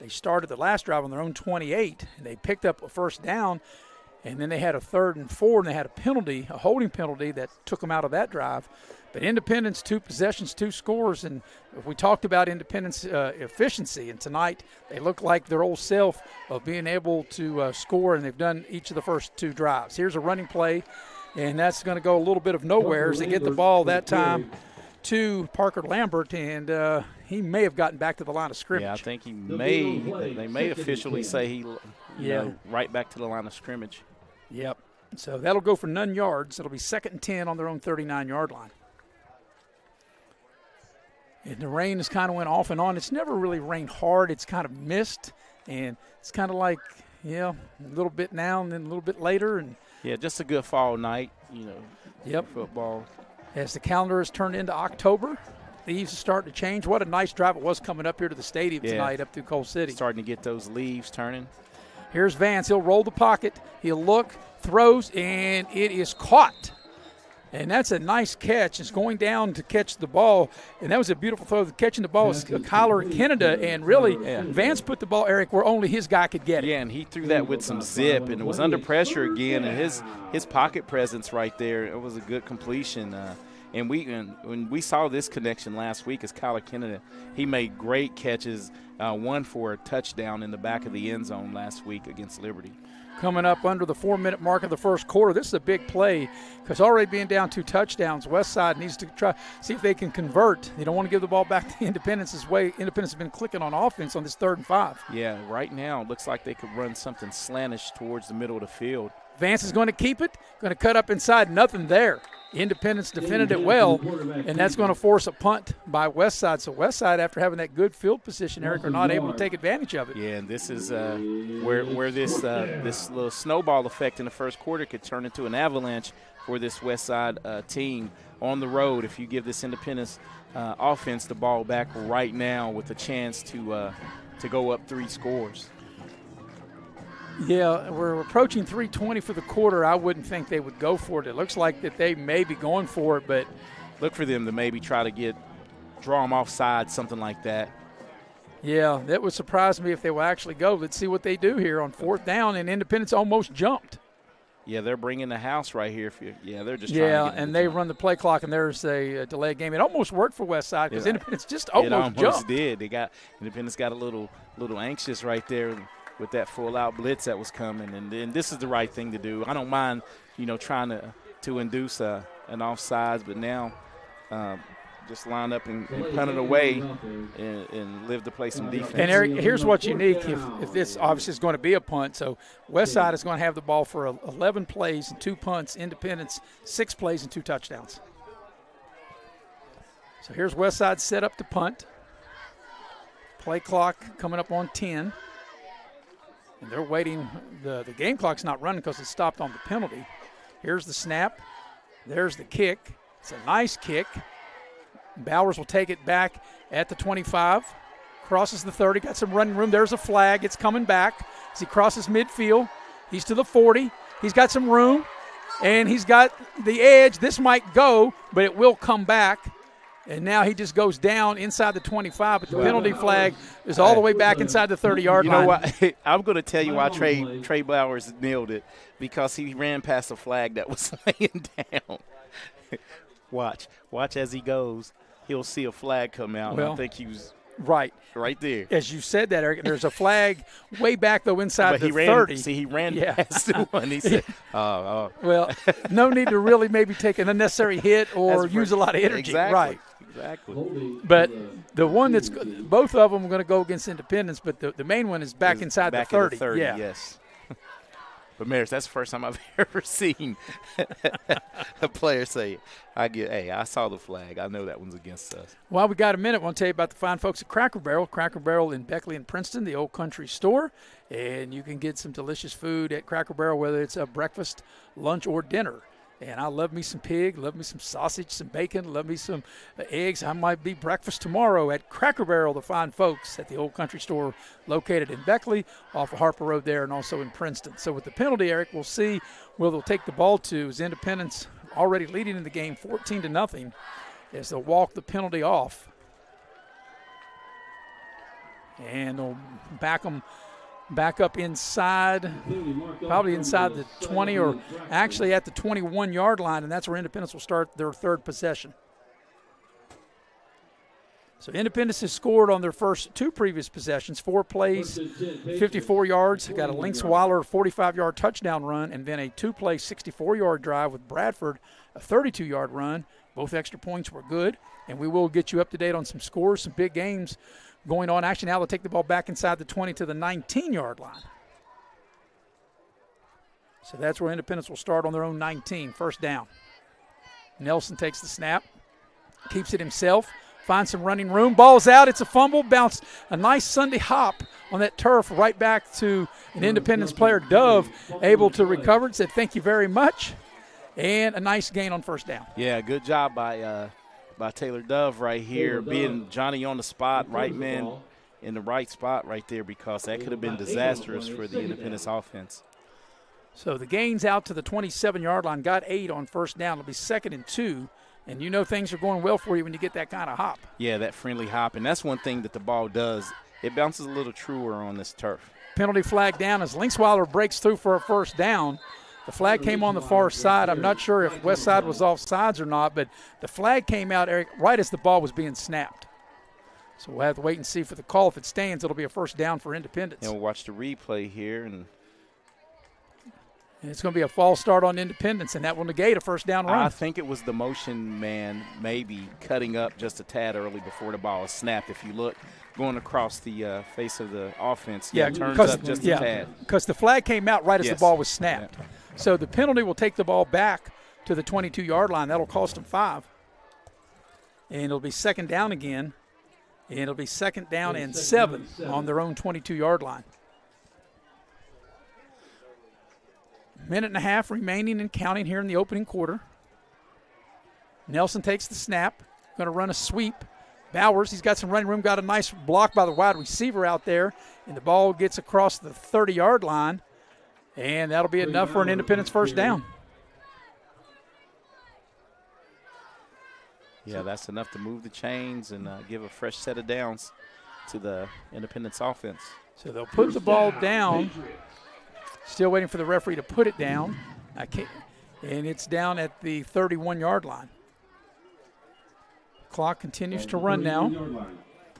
They started the last drive on their own 28, and they picked up a first down. And then they had a 3rd and 4, and they had a penalty, a holding penalty that took them out of that drive. But Independence, 2 possessions, 2 scores. And we talked about Independence efficiency, and tonight they look like their old self of being able to score, and they've done each of the first 2 drives. Here's a running play, and that's going to go a little bit of nowhere as they get the ball that time to Parker Lambert, and he may have gotten back to the line of scrimmage.
Yeah, I think he may. They may officially say he, right back to the line of scrimmage.
Yep. So that'll go for none yards. It'll be 2nd and 10 on their own 39-yard line. And the rain has kind of went off and on. It's never really rained hard. It's kind of mist, and it's kind of like, a little bit now and then a little bit later. And
yeah, just a good fall night,
Yep.
Football.
As the calendar has turned into October, leaves are starting to change. What a nice drive it was coming up here to the stadium tonight up through Coal City.
Starting to get those leaves turning.
Here's Vance. He'll roll the pocket. He'll look, throws, and it is caught. And that's a nice catch. It's going down to catch the ball, and that was a beautiful throw. Catching the ball is Kyler Canada, and really Vance put the ball, Eric, where only his guy could get it.
Yeah, and he threw that with some zip, and it was under pressure again, and his pocket presence right there, it was a good completion. And when we saw this connection last week as Kyler Canada, he made great catches, one for a touchdown in the back of the end zone last week against Liberty.
Coming up under the 4-minute mark of the first quarter. This is a big play because already being down 2 touchdowns, Westside needs to try see if they can convert. They don't want to give the ball back to Independence's way. Independence has been clicking on offense on this 3rd and 5.
Yeah, right now it looks like they could run something slantish towards the middle of the field.
Vance is going to keep it, going to cut up inside, nothing there. Independence defended it well, and that's going to force a punt by Westside. So Westside, after having that good field position, Eric, are not able to take advantage of it.
Yeah, and this is where this little snowball effect in the first quarter could turn into an avalanche for this Westside team on the road if you give this Independence offense the ball back right now with a chance to go up 3 scores.
Yeah, we're approaching 3:20 for the quarter. I wouldn't think they would go for it. It looks like that they may be going for it, but
look for them to maybe try to draw them offside, something like that.
Yeah, that would surprise me if they will actually go. Let's see what they do here on 4th down, and Independence almost jumped.
Yeah, they're bringing the house right here. They're just trying to get
and they run the play clock, and there's a delayed game. It almost worked for Westside because Independence just almost jumped.
Did. Independence got a little anxious right there with that full-out blitz that was coming, and this is the right thing to do. I don't mind, trying to induce an offsides, but now just line up and punt it away and live to play some defense.
And, Eric, here's what's unique. If this obviously is going to be a punt, so Westside is going to have the ball for 11 plays and 2 punts. Independence, 6 plays and 2 touchdowns. So here's Westside set up to punt. Play clock coming up on 10. And they're waiting. The game clock's not running because it stopped on the penalty. Here's the snap. There's the kick. It's a nice kick. Bowers will take it back at the 25. Crosses the 30. Got some running room. There's a flag. It's coming back as he crosses midfield. He's to the 40. He's got some room. And he's got the edge. This might go, but it will come back. And now he just goes down inside the 25, but the penalty flag is all the way back inside the 30-yard line.
You know what? I'm going to tell you why Trey Bowers nailed it, because he ran past a flag that was laying down. Watch as he goes. He'll see a flag come out.
Well,
I think he was
right
there.
As you said that, Eric, there's a flag way back, though, inside the 30.
See, he ran past the one. He said,
Well, no need to really maybe take an unnecessary hit or use a lot of energy.
Exactly.
Right.
Exactly.
But the one that's – both of them are going to go against Independence, but the main one is back inside the 30.
Yeah. Yes. But, Maris, that's the first time I've ever seen a player say, I saw the flag. I know that one's against us.
Well, we got a minute. I want to tell you about the fine folks at Cracker Barrel. Cracker Barrel in Beckley and Princeton, the old country store. And you can get some delicious food at Cracker Barrel, whether it's a breakfast, lunch, or dinner. And I love me some pig, love me some sausage, some bacon, love me some eggs. I might be breakfast tomorrow at Cracker Barrel, the fine folks at the Old Country Store located in Beckley off of Harper Road there and also in Princeton. So with the penalty, Eric, we'll see where they'll take the ball to as Independence already leading in the game 14-0 as they'll walk the penalty off. And they'll back up inside, probably inside the 20 or actually at the 21-yard line, and that's where Independence will start their 3rd possession. So Independence has scored on their first 2 previous possessions, 4 plays, 54 yards, got a Linksweiler 45-yard touchdown run, and then a 2-play 64-yard drive with Bradford, a 32-yard run. Both extra points were good, and we will get you up to date on some scores, some big games going on. Actually, now they'll take the ball back inside the 20 to the 19-yard line. So that's where Independence will start on their own 19, first down. Nelson takes the snap, keeps it himself, finds some running room, ball's out, it's a fumble, bounced a nice Sunday hop on that turf right back to an Independence player, Dove, able to recover it, said thank you very much, and a nice gain on first down.
Yeah, good job by Taylor Dove right here, being Johnny on the spot, right man in the right spot right there, because that could have been disastrous for the Independence offense.
So the gains out to the 27-yard line, got 8 on first down. It'll be 2nd and 2, and you know things are going well for you when you get that kind of hop.
Yeah, that friendly hop, and that's one thing that the ball does. It bounces a little truer on this turf.
Penalty flag down as Linksweiler breaks through for a first down. The flag came on the far side. I'm not sure if Westside was off sides or not, but the flag came out, Eric, right as the ball was being snapped. So we'll have to wait and see for the call. If it stands, it'll be a first down for Independence.
And we'll watch the replay here, and
it's going to be a false start on Independence, and that will negate a first down run.
I think it was the motion man maybe cutting up just a tad early before the ball was snapped. If you look, going across the face of the offense, it turns up just a tad.
Because the flag came out right as the ball was snapped. Yeah. So the penalty will take the ball back to the 22-yard line. That'll cost them 5. And it'll be 2nd down again, and it'll be 2nd down and 7 on their own 22-yard line. Minute and a half remaining and counting here in the opening quarter. Nelson takes the snap, going to run a sweep. Bowers, he's got some running room, got a nice block by the wide receiver out there, and the ball gets across the 30-yard line, and that'll be enough for an Independence first down.
Yeah, that's enough to move the chains and give a fresh set of downs to the Independence offense.
So they'll put the ball down. Still waiting for the referee to put it down. And it's down at the 31-yard line. Clock continues to run now.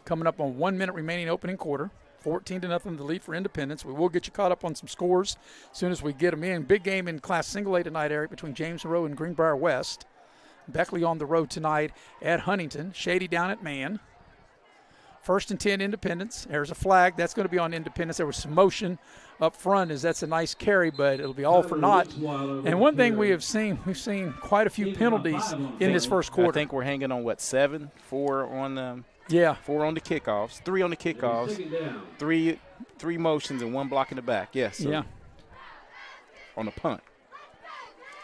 Coming up on 1 minute remaining opening quarter. 14-0 the lead for Independence. We will get you caught up on some scores as soon as we get them in. Big game in Class Single A tonight, Eric, between James Monroe and Greenbrier West. Beckley on the road tonight at Huntington. Shady down at Mann. 1st and 10 Independence. There's a flag. That's going to be on Independence. There was some motion up front as that's a nice carry, but it'll be all for naught. And one thing we've seen quite a few penalties in this first quarter.
I think we're hanging on, 7? 4 on 4 on the kickoffs, 3 on the kickoffs, three motions and 1 block in the back. Yes. Yeah. On the punt.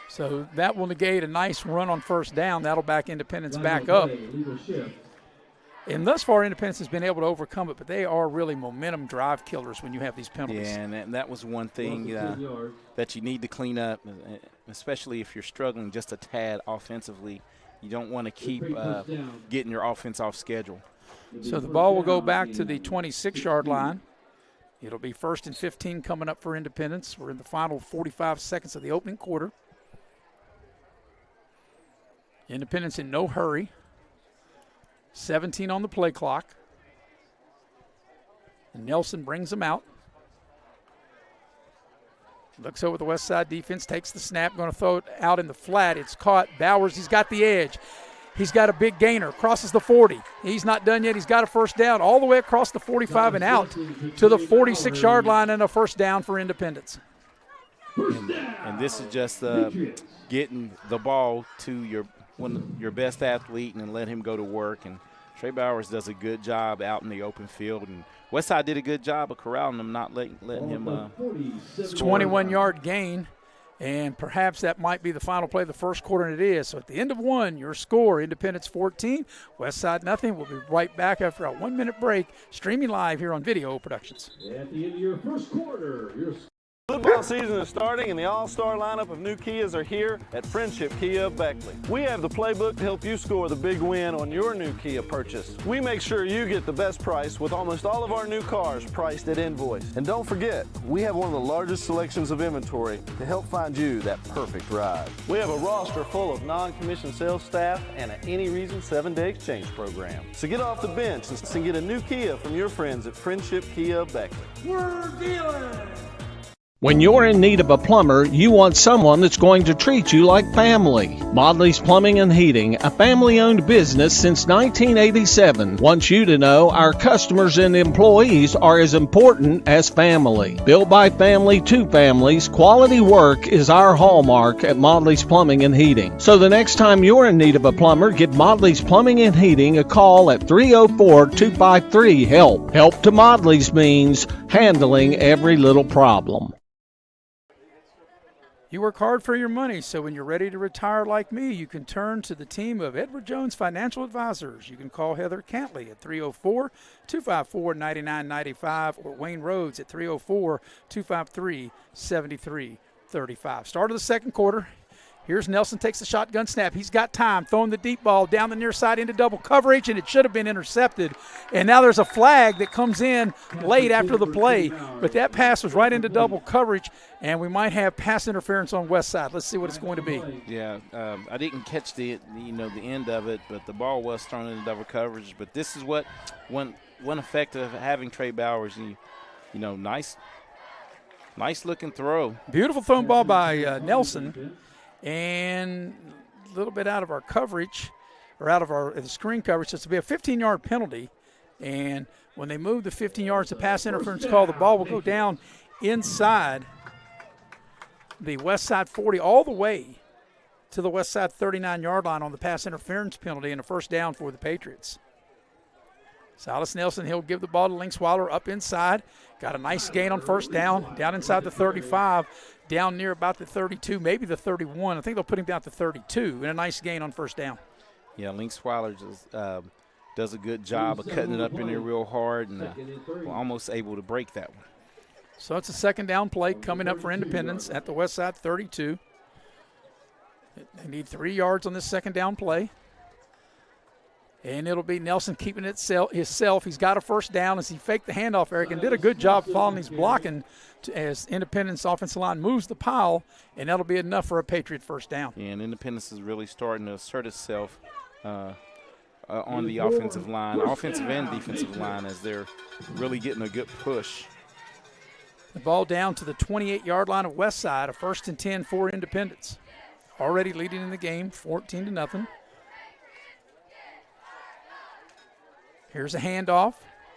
So that will negate a nice run on first down. That'll back Independence back up. And thus far, Independence has been able to overcome it, but they are really momentum drive killers when you have these penalties.
Yeah, and that was one thing that you need to clean up, especially if you're struggling just a tad offensively. You don't want to keep getting your offense off schedule.
So the ball will go back to the 26-yard line. It'll be 1st and 15 coming up for Independence. We're in the final 45 seconds of the opening quarter. Independence in no hurry. 17 on the play clock. And Nelson brings them out. Looks over the West Side defense, takes the snap, going to throw it out in the flat. It's caught. Bowers, he's got the edge. He's got a big gainer, crosses the 40. He's not done yet. He's got a first down all the way across the 45 and out to the 46-yard line, and a first down for Independence.
And this is just getting the ball to your best athlete and let him go to work. And Trey Bowers does a good job out in the open field. And Westside did a good job of corralling him, not letting him
21-yard gain. And perhaps that might be the final play of the first quarter, and it is. So at the end of 1, your score, Independence 14, Westside nothing. We'll be right back after a 1-minute break, streaming live here on Video Productions.
At the end of your first quarter, your
Football season is starting and the all-star lineup of new Kias are here at Friendship Kia of Beckley. We have the playbook to help you score the big win on your new Kia purchase. We make sure you get the best price with almost all of our new cars priced at invoice. And don't forget, we have one of the largest selections of inventory to help find you that perfect ride. We have a roster full of non-commissioned sales staff and an any reason 7-day exchange program. So get off the bench and get a new Kia from your friends at Friendship Kia of Beckley.
We're dealing!
When you're in need of a plumber, you want someone that's going to treat you like family. Modley's Plumbing and Heating, a family-owned business since 1987, wants you to know our customers and employees are as important as family. Built by family to families, quality work is our hallmark at Modley's Plumbing and Heating. So the next time you're in need of a plumber, give Modley's Plumbing and Heating a call at 304-253-HELP. Help to Modley's means handling every little problem.
You work hard for your money, so when you're ready to retire like me, you can turn to the team of Edward Jones Financial Advisors. You can call Heather Cantley at 304-254-9995 or Wayne Rhodes at 304-253-7335. Start of the second quarter. Here's Nelson, takes the shotgun snap. He's got time, throwing the deep ball down the near side into double coverage, and it should have been intercepted. And now there's a flag that comes in late after the play, but that pass was right into double coverage, and we might have pass interference on Westside. Let's see what it's going to be.
Yeah, I didn't catch the end of it, but the ball was thrown into double coverage. But this is what one effect of having Trey Bowers. Nice looking throw.
Beautiful thrown ball by Nelson. And a little bit out of our coverage, or out of our screen coverage. So it's to be a 15-yard penalty. And when they move the 15 yards, the pass interference call, the ball will go down inside the Westside 40 all the way to the Westside 39-yard line on the pass interference penalty, and a first down for the Patriots. Silas Nelson, he'll give the ball to Linksweiler up inside. Got a nice gain on first down inside the 35, down near about the 32, maybe the 31. I think they'll put him down to 32, and a nice gain on first down.
Yeah, Linksweiler does a good job of cutting it up in there real hard, and almost able to break that one.
So it's a second down play coming up for Independence at the Westside 32. They need 3 yards on this second down play. And it'll be Nelson keeping it himself. He's got a first down as he faked the handoff, Eric, and did a good job following his blocking as Independence offensive line moves the pile, and that'll be enough for a Patriot first down.
Yeah, and Independence is really starting to assert itself on the offensive line, offensive and defensive line, as they're really getting a good push.
The ball down to the 28-yard line of Westside, a 1st and 10 for Independence. Already leading in the game, 14-0. Here's a handoff.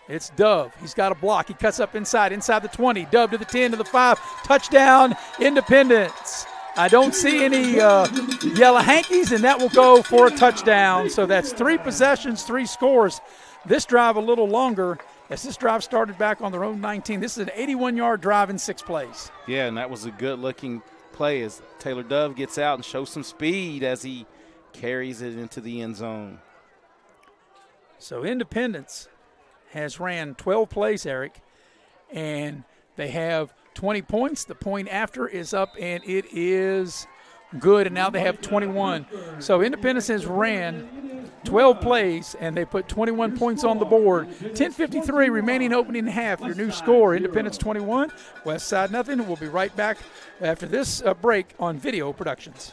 It's Dove. He's got a block. He cuts up inside the 20. Dove to the 10, to the 5. Touchdown, Independence. I don't see any yellow hankies, and that will go for a touchdown. So that's 3 possessions, 3 scores. This drive a little longer, as this drive started back on their own 19. This is an 81-yard drive in 6 plays.
Yeah, and that was a good-looking play as Taylor Dove gets out and shows some speed as he carries it into the end zone.
So Independence has ran 12 plays, Eric, and they have 20 points. The point after is up, and it is good, and now they have 21. So Independence has ran 12 plays, and they put 21 points on the board. 10:53 remaining opening half. Your new score, Independence 21, Westside nothing. We'll be right back after this break on Video Productions.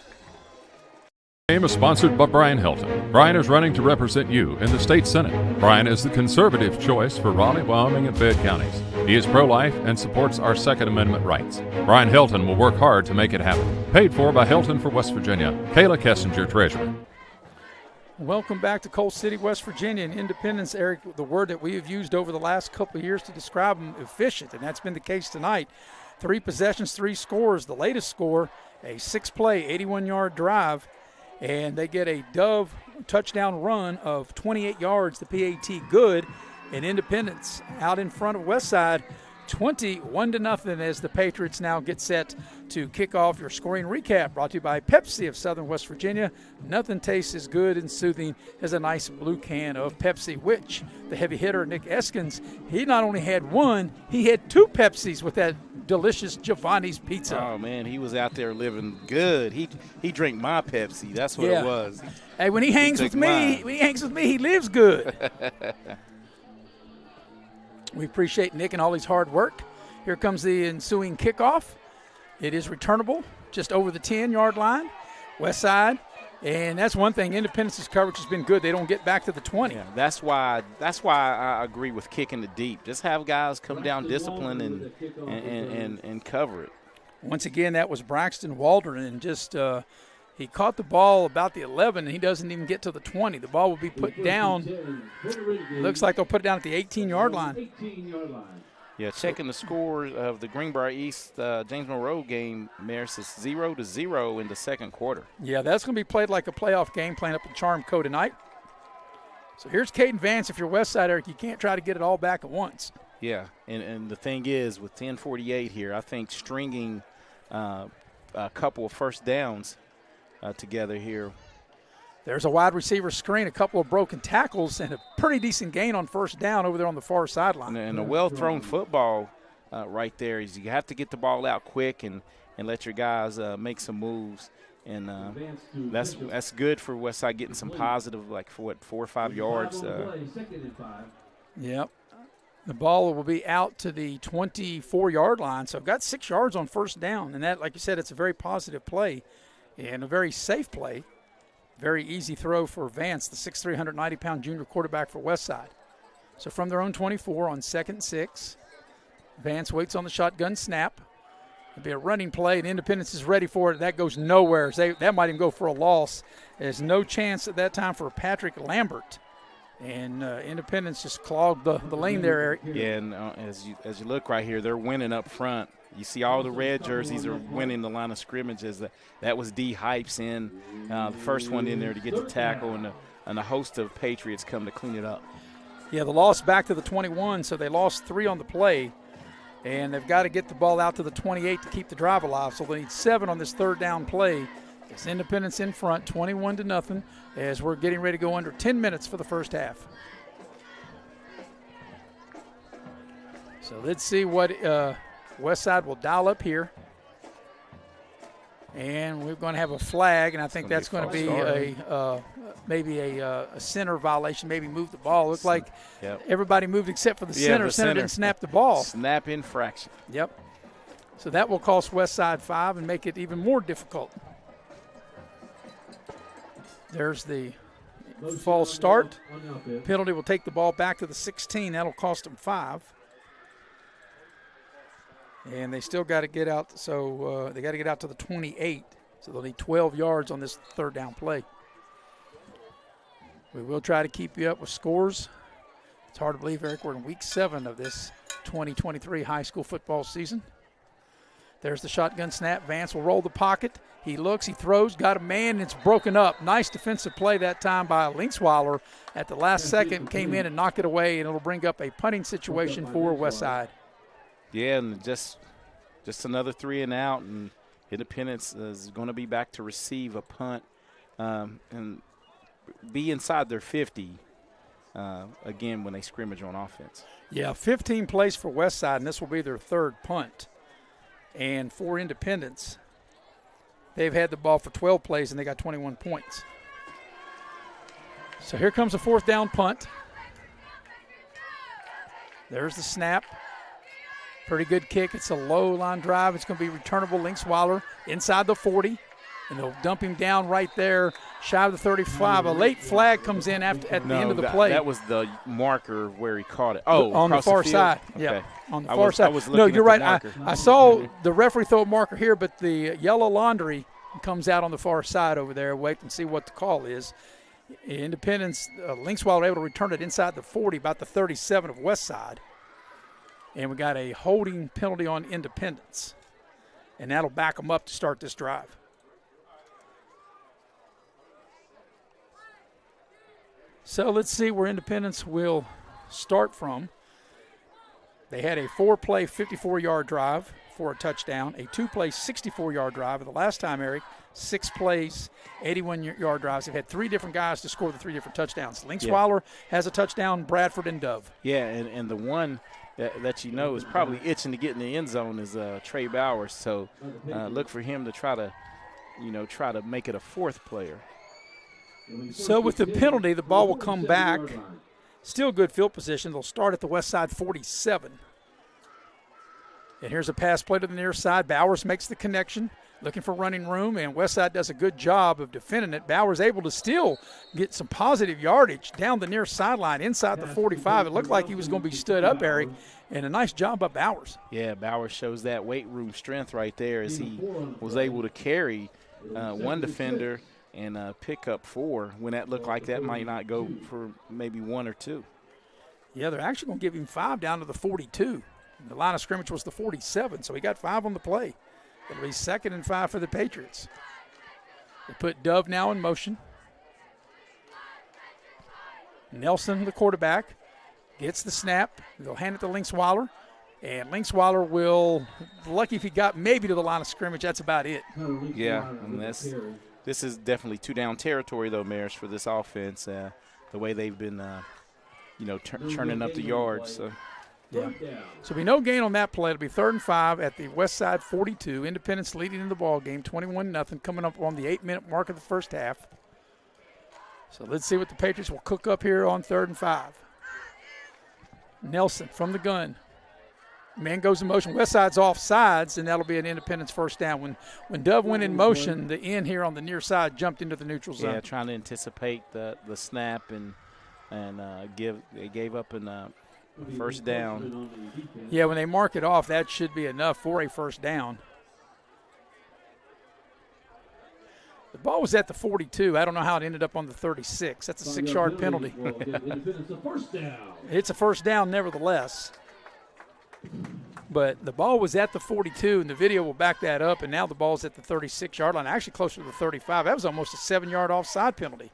Game is sponsored by Brian Helton. Brian is running to represent you in the state senate. Brian is the conservative choice for Raleigh, Wyoming, and Fayette counties. He is pro-life and supports our Second Amendment rights. Brian Helton will work hard to make it happen. Paid for by Helton for West Virginia. Kayla Kessinger, Treasurer.
Welcome back to Coal City, West Virginia, and Independence, Eric, the word that we have used over the last couple of years to describe them, efficient, and that's been the case tonight. 3 possessions, 3 scores. The latest score, a 6-play, 81-yard drive. And they get a Dove touchdown run of 28 yards, the PAT good, and Independence out in front of Westside 21-0 as the Patriots now get set to kick off your scoring recap, brought to you by Pepsi of Southern West Virginia. Nothing tastes as good and soothing as a nice blue can of Pepsi, which the heavy hitter Nick Eskins, he not only had one, he had 2 Pepsis with that delicious Giovanni's pizza.
Oh man, he was out there living good. He drank my Pepsi. That's what it was.
Hey, when he hangs with me, he lives good. We appreciate Nick and all his hard work. Here comes the ensuing kickoff. It is returnable just over the 10-yard line, Westside. And that's one thing. Independence's coverage has been good. They don't get back to the 20.
Yeah, that's why I agree with kicking the deep. Just have guys come down disciplined and cover it.
Once again, that was Braxton Waldron, and just he caught the ball about the 11, and he doesn't even get to the 20. The ball will be put down. Looks like they'll put it down at the 18-yard line.
Yeah, checking the score of the Greenbrier East James Monroe game, Mayor, says 0-0 in the second quarter.
Yeah, that's going to be played like a playoff game, playing up in Charmco tonight. So here's Caden Vance. If you're Westside, Eric, you can't try to get it all back at once.
Yeah, and the thing is, with 10:48 here, I think stringing a couple of first downs together here.
There's a wide receiver screen, a couple of broken tackles, and a pretty decent gain on first down over there on the far sideline.
And a well-thrown football right there is you have to get the ball out quick and let your guys make some moves. And that's good for Westside, getting some positive, like for 4 or 5 yards.
Yep. The ball will be out to the 24-yard line. So I've got 6 yards on first down. And that, like you said, it's a very positive play and a very safe play. Very easy throw for Vance, the 6'3", 190-pound junior quarterback for Westside. So from their own 24 on 2nd and 6, Vance waits on the shotgun snap. It'll be a running play, and Independence is ready for it. That goes nowhere. That might even go for a loss. There's no chance at that time for Patrick Lambert. And Independence just clogged the lane there, Eric.
Yeah, and as you look right here, they're winning up front. You see all the red jerseys are winning the line of scrimmages. That was D. Hypes in, the first one in there to get the tackle, and a host of Patriots come to clean it up.
Yeah, the loss back to the 21, so they lost 3 on the play. And they've got to get the ball out to the 28 to keep the drive alive. So they need 7 on this third down play. It's Independence in front, 21-0, as we're getting ready to go under 10 minutes for the first half. So let's see what Westside will dial up here. And we're going to have a flag, and I think that's going to be maybe a center violation, maybe move the ball. Looked like everybody moved except for the center.
The
center didn't snap the ball.
Snap infraction.
Yep. So that will cost Westside 5 and make it even more difficult. There's the false start. Penalty will take the ball back to the 16. That'll cost them 5. And they still got to get out, so they got to get out to the 28. So they'll need 12 yards on this third down play. We will try to keep you up with scores. It's hard to believe, Eric, we're in week 7 of this 2023 high school football season. There's the shotgun snap. Vance will roll the pocket. He looks, he throws, got a man, and it's broken up. Nice defensive play that time by Linksweiler at the last second, came in and knocked it away, and it'll bring up a punting situation for Westside.
Yeah, and just another 3 and out, and Independence is going to be back to receive a punt and be inside their 50 again when they scrimmage on offense.
Yeah, 15 plays for Westside, and this will be their third punt. And for Independence, they've had the ball for 12 plays, and they got 21 points. So here comes a fourth down punt. There's the snap. Pretty good kick. It's a low line drive. It's going to be returnable. Linksweiler inside the 40. And they'll dump him down right there, shy of the 35. A late flag comes in at the end of the play.
That was the marker where he caught it. Oh,
on the far side.
Okay.
Yeah, on the far side. No, you're right. I saw the referee throw a marker here, but the yellow laundry comes out on the far side over there. Wait and see what the call is. Independence, Linksweiler able to return it inside the 40, about the 37 of Westside. And we got a holding penalty on Independence. And that'll back them up to start this drive. So let's see where Independence will start from. They had a 4-play 54-yard drive for a touchdown, a 2-play 64-yard drive. And the last time, Eric, 6 plays, 81-yard drives. They've had 3 different guys to score the 3 different touchdowns. Linksweiler has a touchdown, Bradford and Dove.
Yeah, and the one that you know is probably itching to get in the end zone is Trey Bowers. So look for him to try to make it a 4th player.
So with the penalty, the ball will come back. Still good field position. They'll start at the Westside 47. And here's a pass play to the near side. Bowers makes the connection, looking for running room, and Westside does a good job of defending it. Bowers able to still get some positive yardage down the near sideline inside the 45. It looked like he was going to be stood up, Eric, and a nice job by Bowers.
Yeah, Bowers shows that weight room strength right there as he was able to carry one defender and pick up 4 when that looked like that might not go for maybe 1 or 2.
Yeah, they're actually going to give him 5 down to the 42. The line of scrimmage was the 47, so he got 5 on the play. It'll be 2nd and 5 for the Patriots. They put Dove now in motion. Nelson, the quarterback, gets the snap. They'll hand it to Linksweiler. And Linksweiler will, lucky if he got maybe to the line of scrimmage, that's about it.
Yeah, and this is definitely 2-down territory, though, Maris, for this offense. The way they've been, churning up the yards. So.
Yeah. So be no gain on that play. It'll be 3rd and 5 at the Westside 42. Independence leading in the ball game, 21-0, coming up on the 8-minute mark of the first half. So let's see what the Patriots will cook up here on 3rd and 5. Nelson from the gun. Man goes in motion. Westside's off sides, and that'll be an Independence first down. When Dove went in motion, the end here on the near side jumped into the neutral zone.
Yeah, trying to anticipate the snap and gave up an first down.
Yeah, when they mark it off, that should be enough for a first down. The ball was at the 42. I don't know how it ended up on the 36. That's a 6-yard penalty. It's a first down nevertheless. But the ball was at the 42, and the video will back that up, and now the ball's at the 36-yard line, actually closer to the 35. That was almost a 7-yard offside penalty.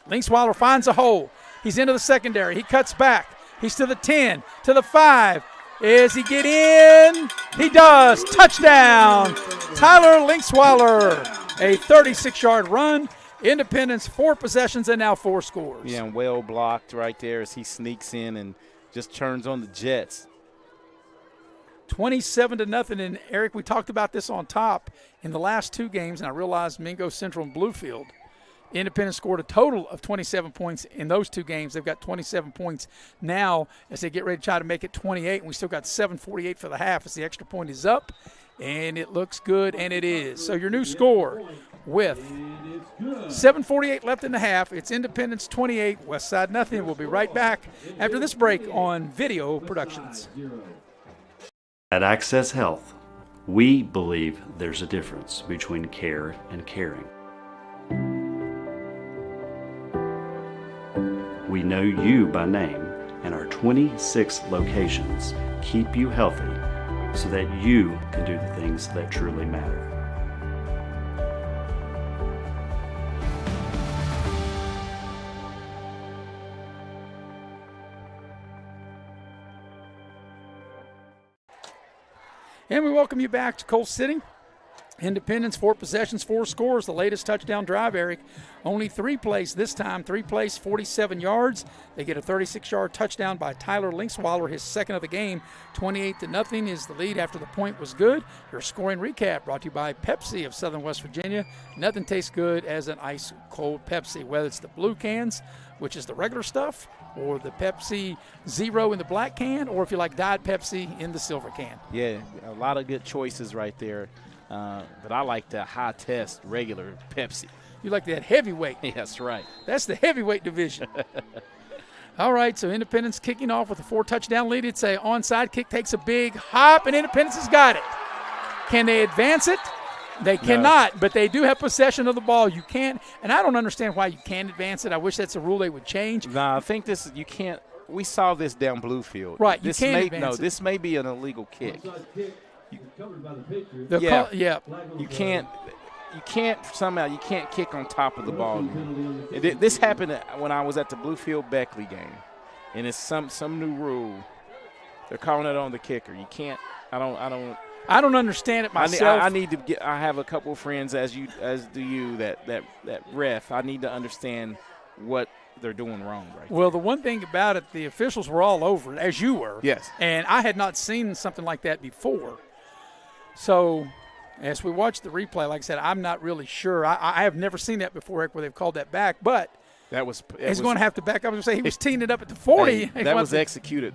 Linksweiler finds a hole. He's into the secondary. He cuts back. He's to the 10, to the 5. Is he get in? He does. Touchdown. Tyler Linksweiler, a 36-yard run. Independence, 4 possessions and now 4 scores.
Yeah, and well blocked right there as he sneaks in and just turns on the Jets.
27-0, and Eric, we talked about this on top in the last 2 games, and I realized Mingo Central and Bluefield. Independence scored a total of 27 points in those 2 games. They've got 27 points now as they get ready to try to make it 28, and we still got 7:48 for the half as the extra point is up, and it looks good, and it is. So your new score with 7:48 left in the half, it's Independence 28, Westside nothing. We'll be right back after this break on Video Productions.
At Access Health, we believe there's a difference between care and caring. We know you by name, and our 26 locations keep you healthy so that you can do the things that truly matter.
And we welcome you back to Coal City. Independence, 4 possessions, 4 scores. The latest touchdown drive, Eric. Only 3 plays this time. 3 plays, 47 yards. They get a 36-yard touchdown by Tyler Linksweiler, his 2nd of the game. 28-0 is the lead after the point was good. Your scoring recap brought to you by Pepsi of Southern West Virginia. Nothing tastes good as an ice-cold Pepsi, whether it's the blue cans, which is the regular stuff, or the Pepsi Zero in the black can, or if you like Diet Pepsi in the silver can.
Yeah, a lot of good choices right there. But I like the high-test regular Pepsi.
You like that heavyweight.
Yeah, that's right.
That's the heavyweight division. All right, so Independence kicking off with a 4-touchdown lead. It's a onside kick, takes a big hop, and Independence has got it. Can they advance it? They cannot, but they do have possession of the ball. You can't, and I don't understand why you can't advance it. I wish that's a rule they would change.
No, I think you can't. We saw this down Bluefield.
Right, you can't advance it.
This may be an illegal kick. You can't kick on top of the ball. This happened when I was at the Bluefield Beckley game, and it's some new rule They're calling it on the kicker. You can't. I
don't understand it myself.
I need to get. I have a couple of friends, as do you, that ref. I need to understand what they're doing wrong right
Well, the one thing about it, the officials were all over it, as you were.
Yes.
And I had not seen something like that before. So as we watch the replay, like I said, I'm not really sure. I have never seen that before, Eric, where they've called that back. But he's going to have to back up and say he was teeing it up at the 40.
Hey, that was executed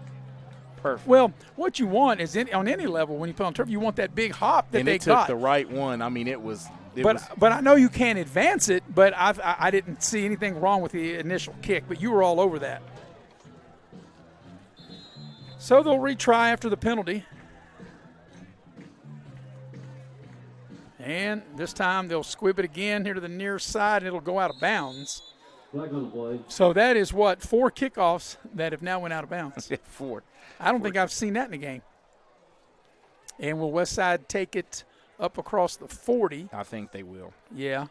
perfect.
Well, what you want is on any level when you play on turf, you want that big hop that they got.
And it took the right one. I mean, it was.
But I know you can't advance it, but I didn't see anything wrong with the initial kick, but you were all over that. So they'll retry after the penalty. And this time they'll squib it again here to the near side, and it'll go out of bounds. So that is 4 kickoffs that have now went out of bounds.
4.
I don't think I've seen that in a game. And will Westside take it up across the 40?
I think they will.
Yeah.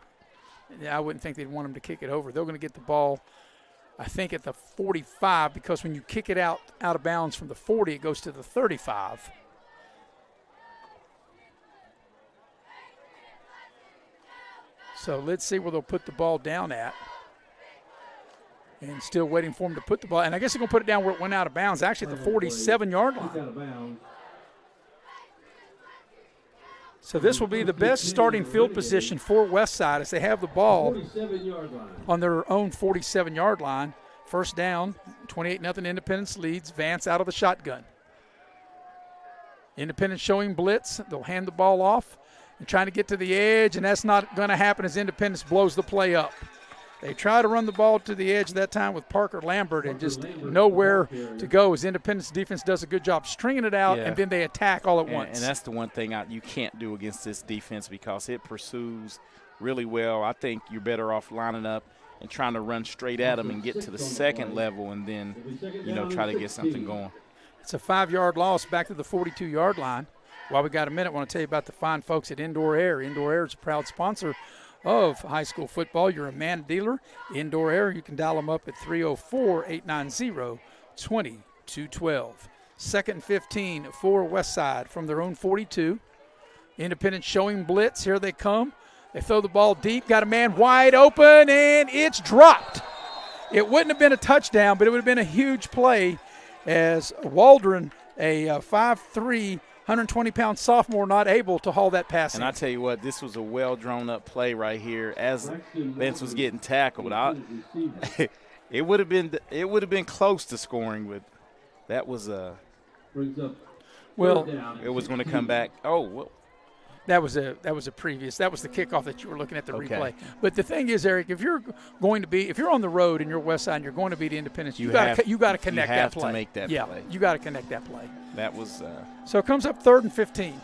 I wouldn't think they'd want them to kick it over. They're going to get the ball, I think, at the 45, because when you kick it out of bounds from the 40, it goes to the 35. So let's see where they'll put the ball down at. And still waiting for him to put the ball. And I guess they're going to put it down where it went out of bounds, actually at the 47-yard line. So this will be the best starting field position for Westside as they have the ball on their own 47-yard line. First down, 28-0 Independence leads. Vance out of the shotgun. Independence showing blitz. They'll hand the ball off and trying to get to the edge, and that's not going to happen as Independence blows the play up. They try to run the ball to the edge that time with Parker Lambert and just nowhere to go as Independence defense does a good job stringing it out, and then they attack all at once.
And that's the one thing you can't do against this defense because it pursues really well. I think you're better off lining up and trying to run straight at them and get to the second level and then, try to get something going.
It's a 5-yard loss back to the 42-yard line. While we got a minute, I want to tell you about the fine folks at Indoor Air. Indoor Air is a proud sponsor of high school football. You're a man dealer. Indoor Air, you can dial them up at 304-890-2212. Second and 15 for Westside from their own 42. Independence showing blitz. Here they come. They throw the ball deep, got a man wide open, and it's dropped. It wouldn't have been a touchdown, but it would have been a huge play as Waldron, a 5'3", 120-pound sophomore, not able to haul that pass in.
And I tell you what, this was a well-drawn-up play right here as Vince was getting tackled. It would have been close to scoring, but that was it was going to come back. Oh, well.
That was a previous. That was the kickoff that you were looking at the replay. But the thing is, Eric, if you're on the road and you're Westside and you're going to beat Independence, you got to connect that play.
You have to make that play.
You got to connect that play.
That was.
So it comes up 3rd and 15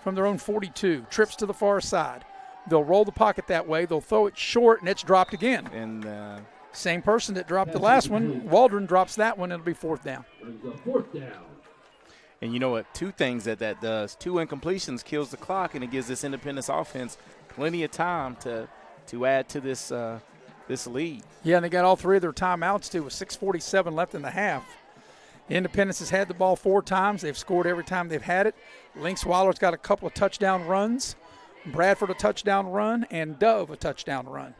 from their own 42. Trips to the far side. They'll roll the pocket that way. They'll throw it short, and it's dropped again.
And
same person that dropped the last one, Waldron drops that one. It'll be 4th down.
And you know what? 2 things that does. 2 incompletions kills the clock, and it gives this Independence offense plenty of time to add to this lead.
Yeah, and they got all 3 of their timeouts, too, with 6:47 left in the half. Independence has had the ball 4 times. They've scored every time they've had it. Lynx Waller's got a couple of touchdown runs. Bradford a touchdown run, and Dove a touchdown run.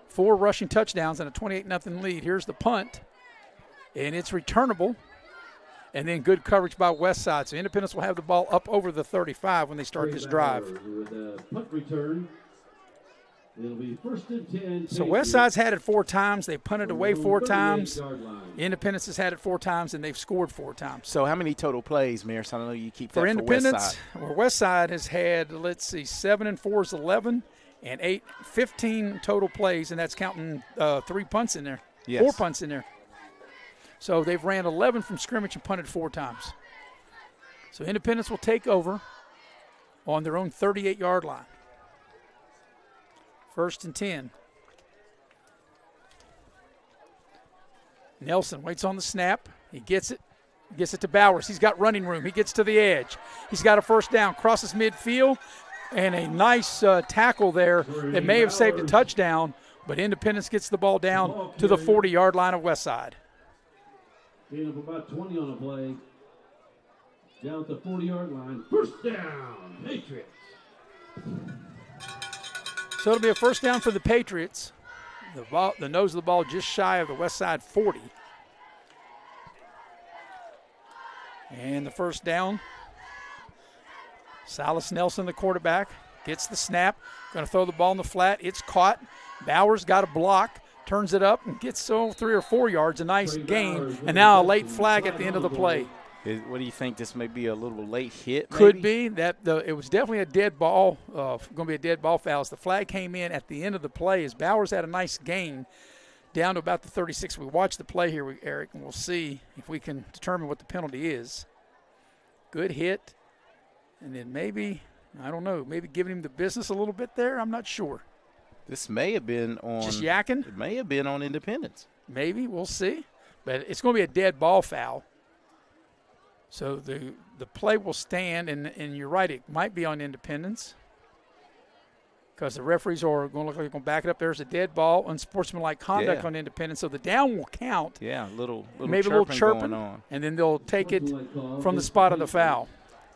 4 rushing touchdowns and a 28-0 lead. Here's the punt, and it's returnable. And then good coverage by Westside. So Independence will have the ball up over the 35 when they start this drive.
Punt return. It'll be 1st and 10.
So Westside's had it 4 times. They punted away 4 times. Independence has had it 4 times, and they've scored 4 times.
So how many total plays, Maris? I know you keep that
for Independence.
Westside.
Westside has had, 7 and 4 is 11, and 15 total plays, and that's counting 3 punts in there.
Yes.
4 punts in there. So they've ran 11 from scrimmage and punted 4 times. So Independence will take over on their own 38-yard line. 1st and 10. Nelson waits on the snap. He gets it. He gets it to Bowers. He's got running room. He gets to the edge. He's got a 1st down. Crosses midfield. And a nice tackle there that may have saved a touchdown. But Independence gets the ball down to the 40-yard line of Westside.
Gain of about 20 on the play. Down at the 40-yard line. First down, Patriots.
So it'll be a first down for the Patriots. The nose of the ball just shy of the Westside 40. And the first down. Silas Nelson, the quarterback, gets the snap. Going to throw the ball in the flat. It's caught. Bowers got a block. Turns it up and gets 3 or 4 yards. A nice gain. And now a late flag at the end of the play.
What do you think? This may be a little late hit? Maybe?
Could be. It was definitely a dead ball. Going to be a dead ball foul. As the flag came in at the end of the play, as Bowers had a nice gain down to about the 36. We watch the play here, Eric, and we'll see if we can determine what the penalty is. Good hit. And then maybe, I don't know, maybe giving him the business a little bit there. I'm not sure.
This may have been on.
Just yakking?
It may have been on Independence.
Maybe. We'll see. But it's going to be a dead ball foul. So the play will stand, and you're right, it might be on Independence because the referees are going to look like they're going to back it up. There's a dead ball, unsportsmanlike conduct on Independence, so the down will count.
Yeah,
maybe a little chirping going on. And then they'll take it from the spot of the foul.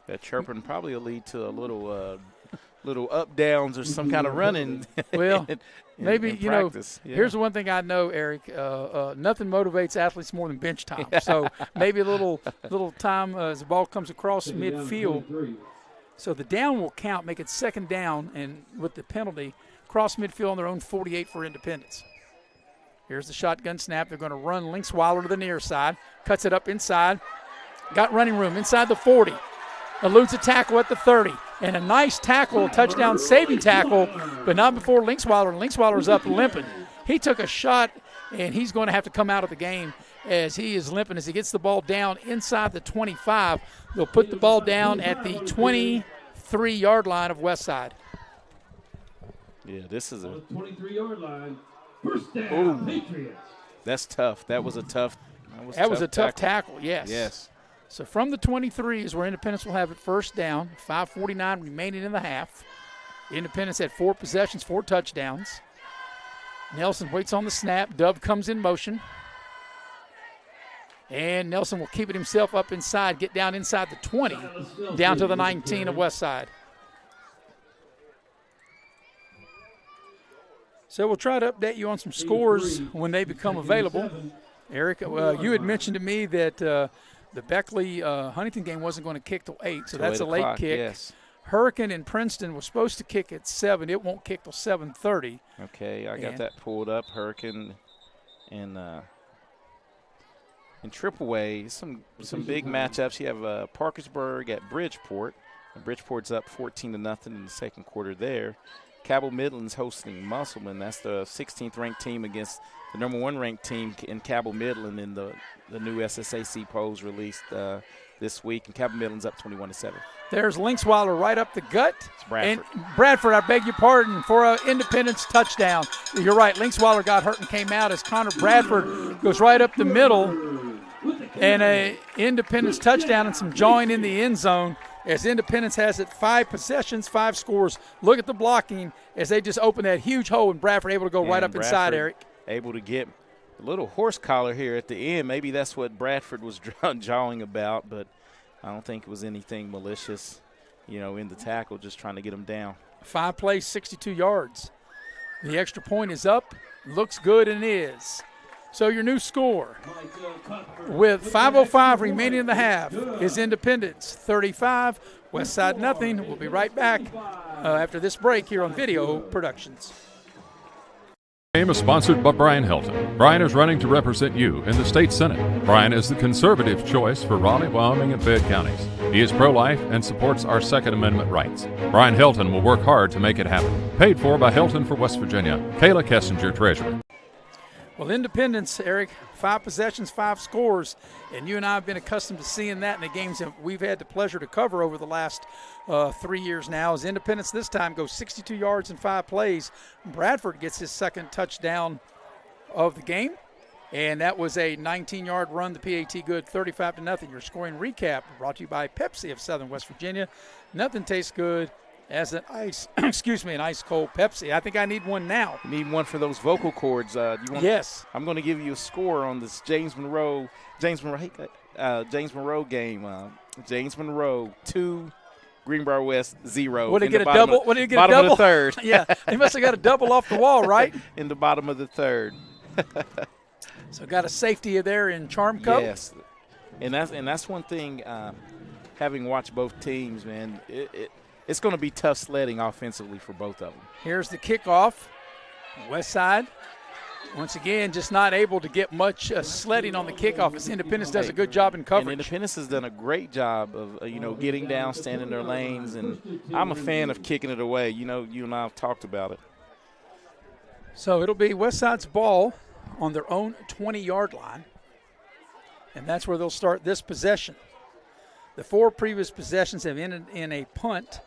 That chirping probably will lead to a little up downs or some kind of running.
Well, maybe,
practice.
Here's the one thing I know, Eric. Nothing motivates athletes more than bench time. So maybe a little time as the ball comes across midfield. So the down will count, make it second down, and with the penalty, cross midfield on their own 48 for Independence. Here's the shotgun snap. They're going to run Linksweiler to the near side. Cuts it up inside. Got running room inside the 40. Eludes a tackle at the 30. And a nice tackle, a touchdown saving tackle, but not before Linksweiler. Linksweiler's up limping. He took a shot, and he's going to have to come out of the game as he is limping. As he gets the ball down inside the 25, they'll put the ball down at the 23-yard line of Westside.
Yeah, this is a
23-yard line. First down, Patriots.
That's tough. That was a tough
tackle, yes.
Yes.
So from the 23 is where Independence will have it first down. 5:49 remaining in the half. Independence had 4 possessions, 4 touchdowns. Nelson waits on the snap. Dove comes in motion. And Nelson will keep it himself up inside, get down inside the 20, down to the 19 of Westside. So we'll try to update you on some scores when they become available. Eric, you had mentioned to me that the Beckley-Huntington game wasn't going to kick till 8, so that's a late kick.
Yes.
Hurricane and Princeton was supposed to kick at 7. It won't kick till 7:30.
Okay, I got that pulled up. Hurricane and Triple A, some big matchups. You have Parkersburg at Bridgeport. And Bridgeport's up 14-0 in the second quarter there. Cabell Midland's hosting Musselman. That's the 16th ranked team against the number 1 ranked team in Cabell Midland in the new SSAC polls released this week, and Cabell Midland's up 21-7.
There's Linksweiler right up the gut.
It's Bradford.
And Bradford, I beg your pardon, for an Independence touchdown. You're right, Linksweiler got hurt and came out as Connor Bradford goes right up the middle, and a Independence touchdown and some jawing in the end zone as Independence has it 5 possessions, 5 scores. Look at the blocking as they just open that huge hole, and Bradford able to go right up inside, Eric.
Able to get a little horse collar here at the end. Maybe that's what Bradford was jawing about, but I don't think it was anything malicious, in the tackle, just trying to get him down.
5 plays, 62 yards. The extra point is up. Looks good and is. So your new score with 5:05 remaining in the half is Independence 35, Westside nothing. We'll be right back after this break here on Video Productions.
Game is sponsored by Brian Helton. Brian is running to represent you in the state senate. Brian is the conservative choice for Raleigh, Wyoming, and Fayette counties. He is pro-life and supports our Second Amendment rights. Brian Helton will work hard to make it happen. Paid for by Helton for West Virginia. Kayla Kessinger, Treasurer.
Well, Independence, Eric, 5 possessions, 5 scores, and you and I have been accustomed to seeing that in the games that we've had the pleasure to cover over the last 3 years now. As Independence this time goes 62 yards in 5 plays. Bradford gets his second touchdown of the game, and that was a 19-yard run. The PAT good, 35-0. Your scoring recap brought to you by Pepsi of Southern West Virginia. Nothing tastes good as an ice, excuse me, an ice cold Pepsi. I think I need one now.
You need one for those vocal cords.
Yes.
I'm going to give you a score on this James Monroe game. James Monroe 2, Greenbrier West 0.
What did he get a double? What did he get a double?
Bottom of the third.
Yeah, he must have got a double off the wall, right?
In the bottom of the third.
So got a safety there in Charm Cup.
Yes, and that's one thing. Having watched both teams, man, it's going to be tough sledding offensively for both of them.
Here's the kickoff. Westside, once again, just not able to get much sledding on the kickoff as Independence does a good job in coverage.
And Independence has done a great job of, getting down, standing in their lanes, and I'm a fan of kicking it away. You and I have talked about it.
So it'll be Westside's ball on their own 20-yard line, and that's where they'll start this possession. The 4 previous possessions have ended in a punt,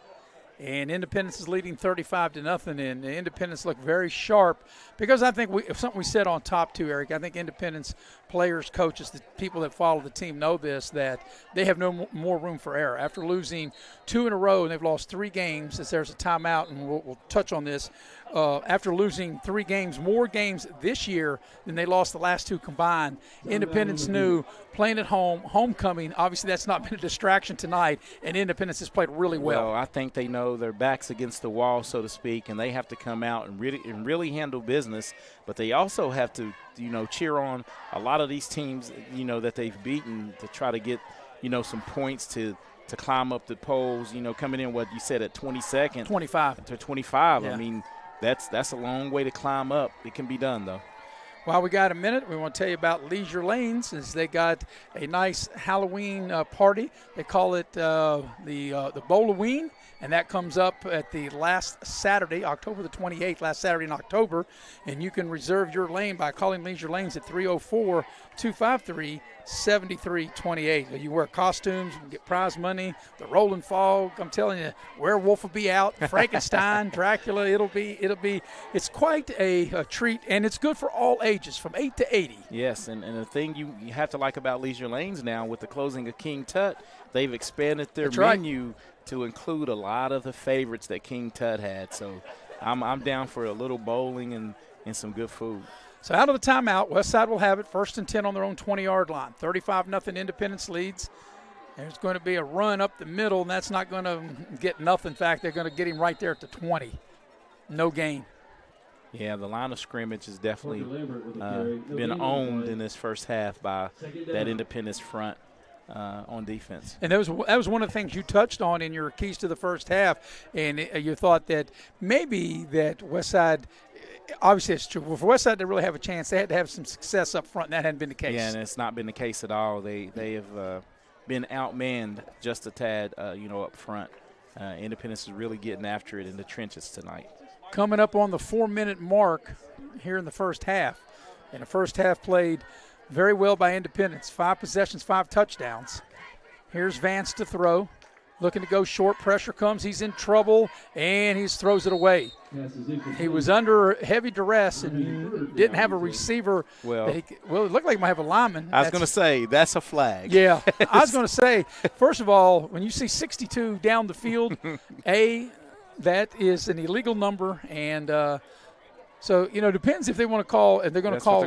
and Independence is leading 35-0, and Independence look very sharp because I think something we said on top too, Eric. I think Independence players, coaches, the people that follow the team know this, that they have no more room for error. After losing 2 in a row, and they've lost 3 games, as there's a timeout, and we'll touch on this. After losing 3 games, more games this year than they lost the last 2 combined, Independence knew playing at home, homecoming, obviously that's not been a distraction tonight, and Independence has played really well.
Well, I think they know their back's against the wall, so to speak, and they have to come out and really handle business, but they also have to, cheer on a lot of these teams, that they've beaten to try to get, some points to climb up the polls, coming in, what you said, at 22nd.
25.
To 25.
Yeah.
I mean, that's a long way to climb up. It can be done, though.
While we got a minute, we want to tell you about Leisure Lanes, as they got a nice Halloween party. They call it the Bowloween, and that comes up at the last Saturday, October the 28th, last Saturday in October. And you can reserve your lane by calling Leisure Lanes at 304-253-7328. You wear costumes, you get prize money, the Rolling Fog. I'm telling you, Werewolf will be out, Frankenstein, Dracula. It's quite a treat, and it's good for all ages, from 8 to 80.
Yes, and the thing you have to like about Leisure Lanes now, with the closing of King Tut, they've expanded their menu to include a lot of the favorites that King Tut had. So I'm down for a little bowling and some good food.
So out of the timeout, Westside will have it, 1st and 10 on their own 20-yard line. 35-0 Independence leads. There's going to be a run up the middle, and that's not going to get nothing. In fact, they're going to get him right there at the 20. No gain.
Yeah, the line of scrimmage has definitely been owned in this first half by that Independence front on defense.
And that was one of the things you touched on in your keys to the first half, and you thought that maybe that Westside – obviously it's true. Well, for Westside to really have a chance, they had to have some success up front, and that hadn't been the case.
Yeah, and it's not been the case at all. They have been outmanned just a tad, up front. Independence is really getting after it in the trenches tonight.
Coming up on the 4-minute mark here in the first half. And the first half played very well by Independence. 5 possessions, 5 touchdowns. Here's Vance to throw. Looking to go short. Pressure comes. He's in trouble, and he throws it away. He was under heavy duress and didn't have a receiver.
Well,
it looked like he might have a lineman.
I was going to say, that's a flag.
Yeah. I was going to say, first of all, when you see 62 down the field, that is an illegal number, and so, depends if they want to call, and they're going to call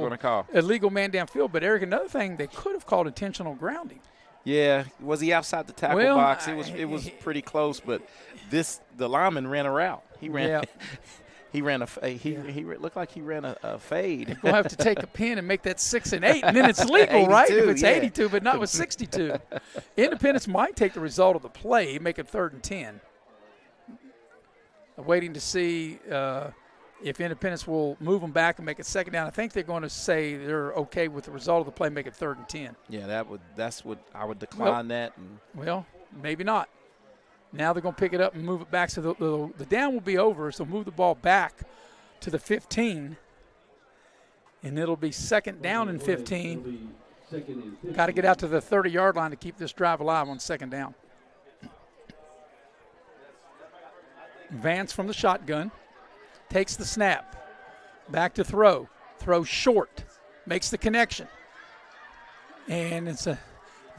illegal man downfield. But, Eric, another thing, they could have called intentional grounding.
Yeah, was he outside the tackle box? It was pretty close, but the lineman ran a route. He ran. Yeah. He looked like he ran a fade.
We'll have to take a pin and make that 6 and 8, and then it's legal, right? If it's 82, but not with 62. Independence might take the result of the play, make it 3rd and 10. Waiting to see if Independence will move them back and make it 2nd down. I think they're going to say they're okay with the result of the play, make it 3rd and 10.
Yeah, that's what I would decline that.
Well, maybe not. Now they're going to pick it up and move it back. So the down will be over, so move the ball back to the 15. And it'll be 2nd down and 15. Got to get out to the 30-yard line to keep this drive alive on 2nd down. Vance from the shotgun. Takes the snap. Back to throw. Throws short. Makes the connection. And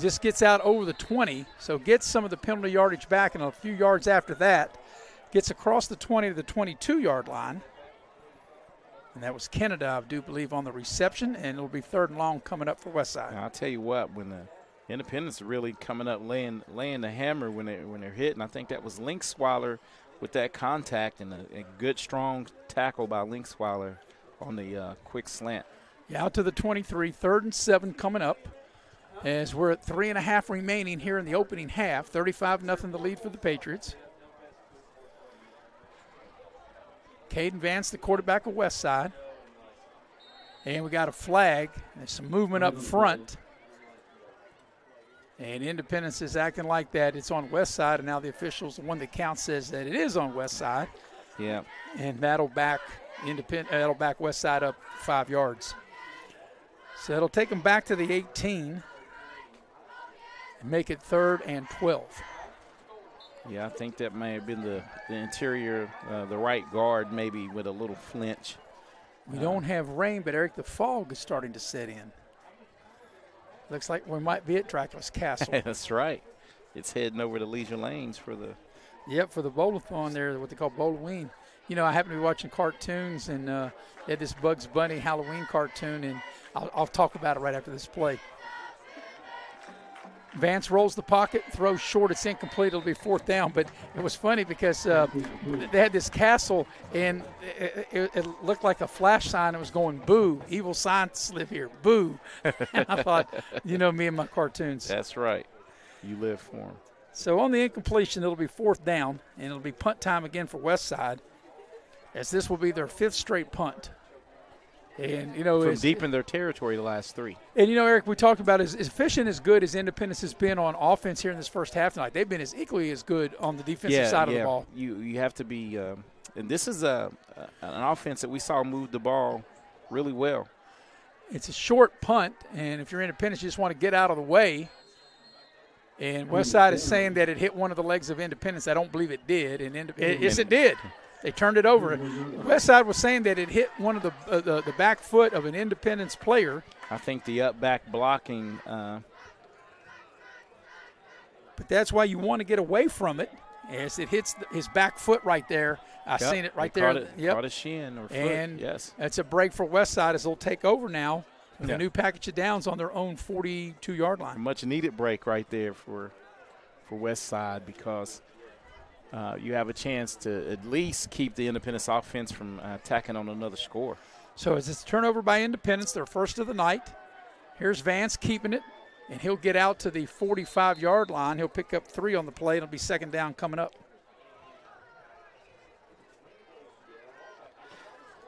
just gets out over the 20. So gets some of the penalty yardage back, and a few yards after that Gets across the 20 to the 22-yard line. And that was Canada, I do believe, on the reception, and it'll be 3rd and long coming up for Westside.
Now, I'll tell you what, when the Independents are really coming up, laying the hammer when they're hitting, I think that was Linksweiler with that contact and a good, strong tackle by Linksweiler on the quick slant.
Yeah, out to the 23, 3rd and 7 coming up as we're at 3.5 remaining here in the opening half. 35-0 the lead for the Patriots. Caden Vance, the quarterback of Westside. And we got a flag. There's some movement up front. And Independence is acting like that. It's on Westside, and now the officials, the one that counts, says that it is on Westside.
Yeah.
And that'll back Westside up 5 yards. So it'll take them back to the 18 and make it 3rd and 12.
Yeah, I think that may have been the interior, the right guard maybe with a little flinch.
We don't have rain, but, Eric, the fog is starting to set in. Looks like we might be at Dracula's Castle.
That's right. It's heading over to Leisure Lanes for the –
Yep, for the bowl-a-thon there, what they call Bowl-a-ween. You know, I happen to be watching cartoons, and they had this Bugs Bunny Halloween cartoon, and I'll talk about it right after this play. Vance rolls the pocket, throws short. It's incomplete. It'll be 4th down. But it was funny because they had this castle, and it looked like a flash sign. It was going, boo, evil signs live here, boo. And I thought, you know me and my cartoons.
That's right. You live for them.
So on the incompletion, it'll be 4th down, and it'll be punt time again for Westside, as this will be their 5th straight punt. And, you know,
from deep in their territory the last 3.
And, you know, Eric, we talked about as efficient as good as Independence has been on offense here in this first half tonight. They've been as equally as good on the defensive side of the ball.
You have to be and this is an offense that we saw move the ball really well.
It's a short punt, and if you're Independence, you just want to get out of the way. And Westside is saying that it hit one of the legs of Independence. I don't believe it did. And yes, it did. They turned it over. Westside was saying that it hit one of the back foot of an Independence player.
I think the up back blocking.
But that's why you want to get away from it, as it hits his back foot right there. I seen it right there.
Caught a shin or foot.
And
yes,
that's a break for Westside as they'll take over now with a new package of downs on their own 42-yard line.
A much needed break right there for Westside, because you have a chance to at least keep the Independence offense from tacking on another score.
So as it's a turnover by Independence, their first of the night. Here's Vance keeping it, and he'll get out to the 45-yard line. He'll pick up 3 on the play. It'll be 2nd down coming up.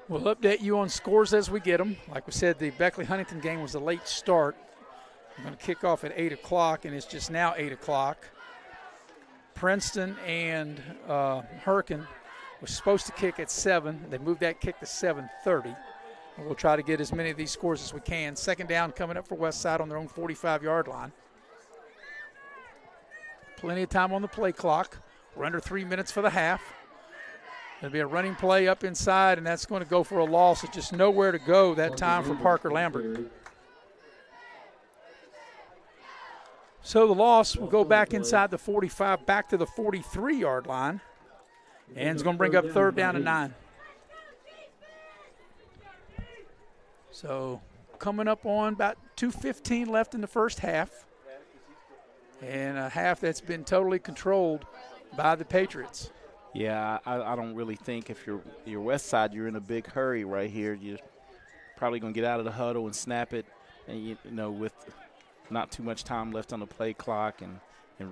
We'll update you on scores as we get them. Like we said, the Beckley-Huntington game was a late start. We're going to kick off at 8 o'clock, and it's just now 8 o'clock. Princeton and Hurricane was supposed to kick at 7. They moved that kick to 7:30. We'll try to get as many of these scores as we can. 2nd down coming up for Westside on their own 45-yard line. Plenty of time on the play clock. We're under 3 minutes for the half. There'll be a running play up inside, and that's going to go for a loss. It's just nowhere to go that time for Parker Lambert. So the loss will go back inside the 45, back to the 43-yard line. And it's going to bring up 3rd down and 9. So coming up on about 2:15 left in the first half. And a half that's been totally controlled by the Patriots.
Yeah, I don't really think if you're Westside, you're in a big hurry right here. You're probably going to get out of the huddle and snap it, and you know, with not too much time left on the play clock, and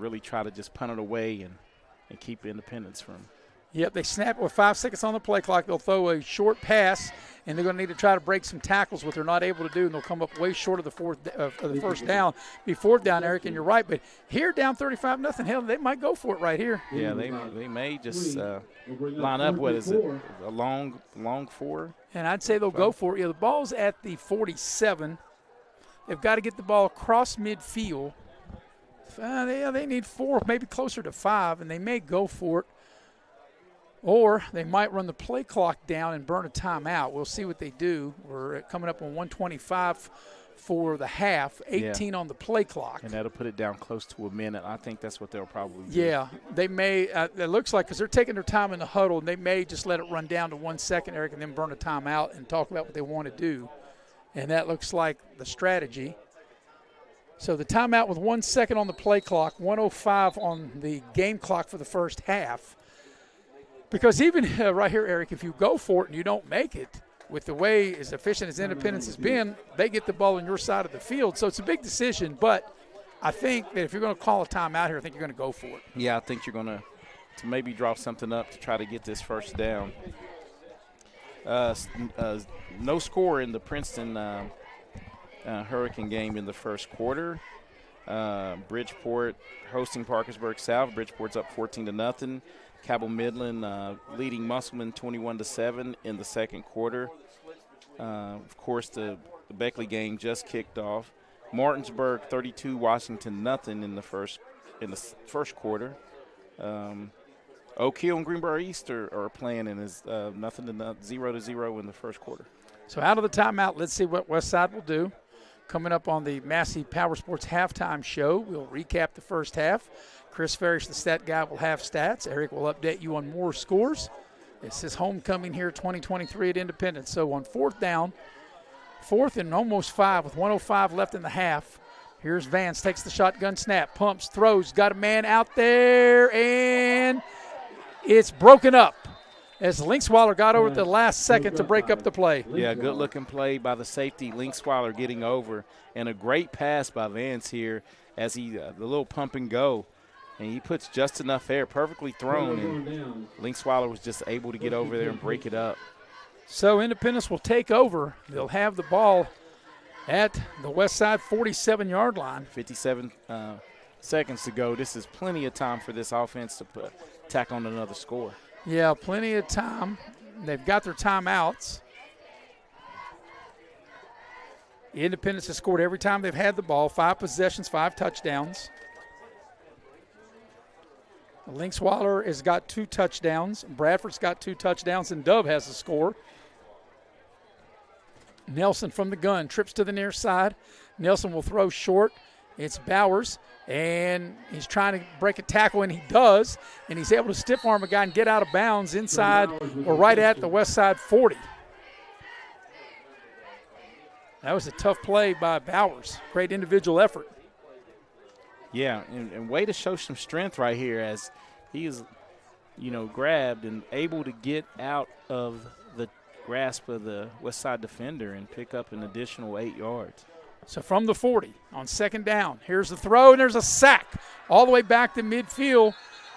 really try to just punt it away and keep Independence from.
Yep, they snap it with 5 seconds on the play clock. They'll throw a short pass, and they're going to need to try to break some tackles, what they're not able to do, and they'll come up way short of the first down. Be 4th down, Eric, and you're right. But here, down 35-0, hell, they might go for it right here.
Yeah, they may just line up. What is it? A long 4?
And I'd say they'll go for it. Yeah, the ball's at the 47. They've got to get the ball across midfield. They need 4, maybe closer to 5, and they may go for it. Or they might run the play clock down and burn a timeout. We'll see what they do. We're coming up on 1:25 for the half, 18 on the play clock.
And that'll put it down close to a minute. I think that's what they'll probably do.
Yeah, they may. It looks like because they're taking their time in the huddle, and they may just let it run down to 1 second, Eric, and then burn a timeout and talk about what they want to do. And that looks like the strategy. So the timeout with 1 second on the play clock, 1:05 on the game clock for the first half. Because even right here, Eric, if you go for it and you don't make it, with the way as efficient as Independence has been, they get the ball on your side of the field. So it's a big decision, but I think that if you're going to call a timeout here, I think you're going to go for it.
Yeah, I think you're going to maybe draw something up to try to get this first down. No score in the Princeton Hurricane game in the first quarter. Bridgeport hosting Parkersburg South. Bridgeport's up 14-0. Cabell Midland leading Musselman 21-7 in the second quarter. Of course, the Beckley game just kicked off. Martinsburg 32, Washington nothing in the first quarter. Oak Hill and Greenbrier East are playing, and is 0-0 in the first quarter.
So out of the timeout, let's see what Westside will do. Coming up on the Massey Power Sports halftime show, we'll recap the first half. Chris Farish, the stat guy, will have stats. Eric will update you on more scores. It's his homecoming here 2023 at Independence. So on fourth down, 4th and almost 5 with 1:05 left in the half. Here's Vance, takes the shotgun snap, pumps, throws, got a man out there, and it's broken up as Linksweiler got over at the last second to break up the play.
Yeah, good-looking play by the safety, Linksweiler getting over, and a great pass by Vance here as he the little pump and go. And he puts just enough air, perfectly thrown, and Linksweiler was just able to get over there and break it up.
So Independence will take over. They'll have the ball at the Westside 47-yard line.
57 seconds to go. This is plenty of time for this offense to tack on another score.
Yeah, plenty of time. They've got their timeouts. Independence has scored every time they've had the ball. 5 possessions, 5 touchdowns. Linksweiler has got 2 touchdowns. Bradford's got 2 touchdowns, and Dove has a score. Nelson from the gun trips to the near side. Nelson will throw short. It's Bowers, and he's trying to break a tackle, and he does, and he's able to stiff arm a guy and get out of bounds inside or right at the Westside 40. That was a tough play by Bowers. Great individual effort.
Yeah, and way to show some strength right here as he is, grabbed and able to get out of the grasp of the Westside defender and pick up an additional 8 yards.
So from the 40 on second down, here's the throw, and there's a sack all the way back to midfield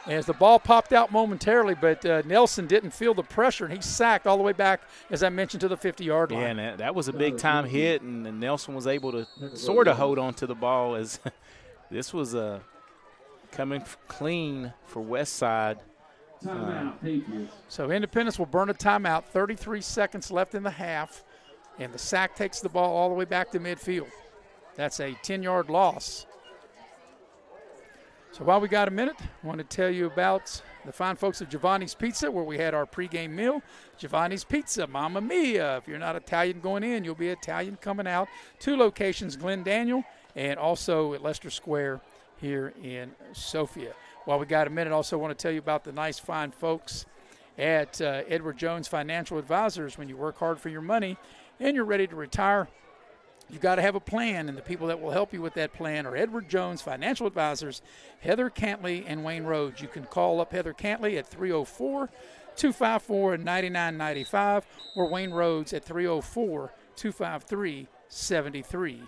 as the ball popped out momentarily, but Nelson didn't feel the pressure, and he sacked all the way back, as I mentioned, to the 50-yard line.
Yeah, and that was a big-time hit, and Nelson was able to sort of hold on to the ball as – this was coming clean for Westside.
So Independence will burn a timeout. 33 seconds left in the half, and the sack takes the ball all the way back to midfield. That's a 10-yard loss. So while we got a minute, I want to tell you about the fine folks of Giovanni's Pizza, where we had our pregame meal. Giovanni's Pizza, Mamma Mia. If you're not Italian going in, you'll be Italian coming out. 2 locations, Glen Daniel, and also at Leicester Square here in Sophia. While we got a minute, also want to tell you about the nice, fine folks at Edward Jones Financial Advisors. When you work hard for your money and you're ready to retire, you've got to have a plan, and the people that will help you with that plan are Edward Jones Financial Advisors, Heather Cantley, and Wayne Rhodes. You can call up Heather Cantley at 304-254-9995 or Wayne Rhodes at 304-253-7335.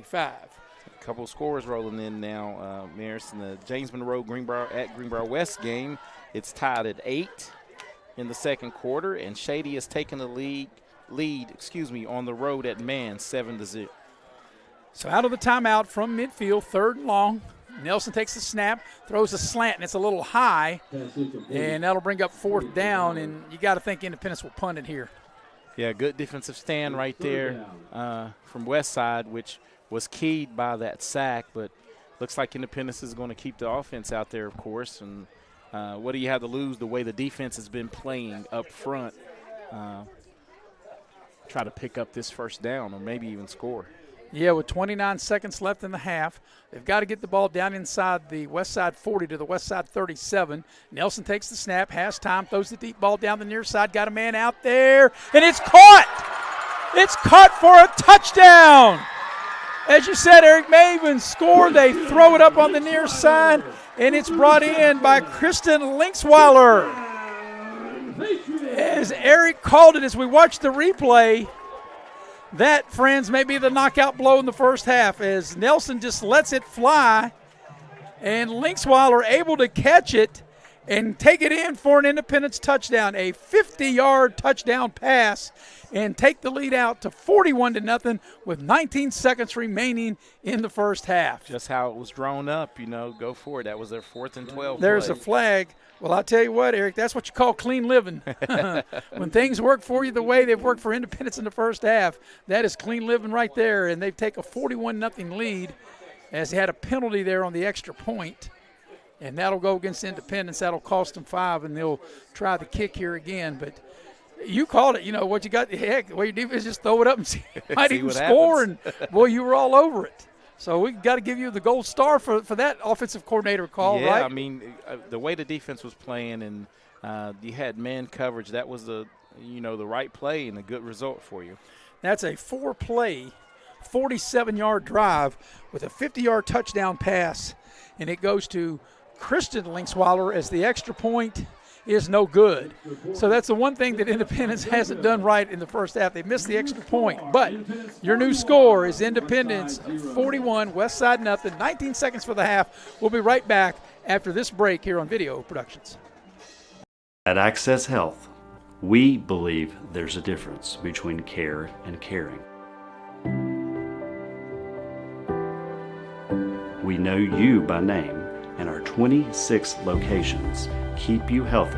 A couple of scores rolling in now, Maris. In the James Monroe Greenbrier West game, it's tied at 8 in the second quarter, and Shady has taken the lead on the road at Man, 7-0.
So out of the timeout from midfield, 3rd and long. Nelson takes the snap, throws a slant, and it's a little high, and that'll bring up 4th down, and you got to think Independence will punt it here.
Yeah, good defensive stand right there from Westside, which was keyed by that sack, but looks like Independence is going to keep the offense out there, of course. And what do you have to lose the way the defense has been playing up front? Try to pick up this first down or maybe even score.
Yeah, with 29 seconds left in the half. They've got to get the ball down inside the Westside 40 to the Westside 37. Nelson takes the snap, has time, throws the deep ball down the near side, got a man out there, and it's caught! It's caught for a touchdown! As you said, Eric Maven scored. They throw it up on the near side, and it's brought in by Kristen Linksweiler. As Eric called it, as we watch the replay, that, friends, may be the knockout blow in the first half, as Nelson just lets it fly, and Linksweiler able to catch it and take it in for an Independence touchdown, a 50-yard touchdown pass, and take the lead out to 41-0 with 19 seconds remaining in the first half.
Just how it was drawn up, go for it. That was their 4th and 12
There's
play.
a flag. Well, I'll tell you what, Eric, that's what you call clean living. When things work for you the way they've worked for Independence in the first half, that is clean living right there, and they've taken a 41-0 lead as they had a penalty there on the extra point. And that'll go against Independence. That'll cost them 5, and they'll try the kick here again. But you called it. What you got, heck, what you do is just throw it up and see if you might even score. And, boy, you were all over it. So we got to give you the gold star for that offensive coordinator call,
yeah,
right?
I mean, the way the defense was playing and you had man coverage, that was the right play and a good result for you.
That's a 4-play, 47-yard drive with a 50-yard touchdown pass, and it goes to Kristen Linksweiler as the extra point is no good. So that's the one thing that Independence hasn't done right in the first half. They missed the extra point. But your new score is Independence 41, Westside 0, 19 seconds for the half. We'll be right back after this break here on Video Productions.
At Access Health, we believe there's a difference between care and caring. We know you by name, and our 26 locations keep you healthy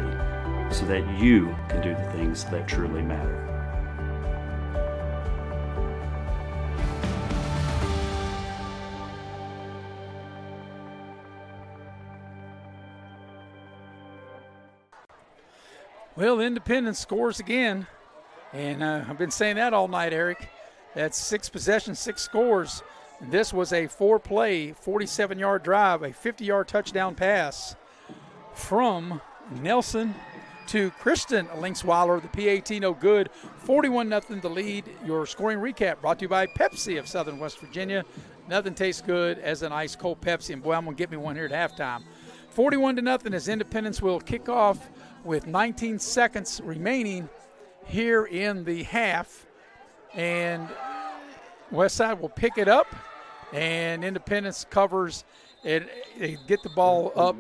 so that you can do the things that truly matter.
Well, Independence scores again, and I've been saying that all night, Eric. That's 6 possessions, 6 scores. And this was a 4-play, 47-yard drive, a 50-yard touchdown pass from Nelson to Kristen Linksweiler. The PAT no good. 41-0 the lead. Your scoring recap brought to you by Pepsi of Southern West Virginia. Nothing tastes good as an ice cold Pepsi. And boy, I'm going to get me one here at halftime. 41-0 as Independence will kick off with 19 seconds remaining here in the half. And Westside will pick it up, and Independence covers and they get the ball up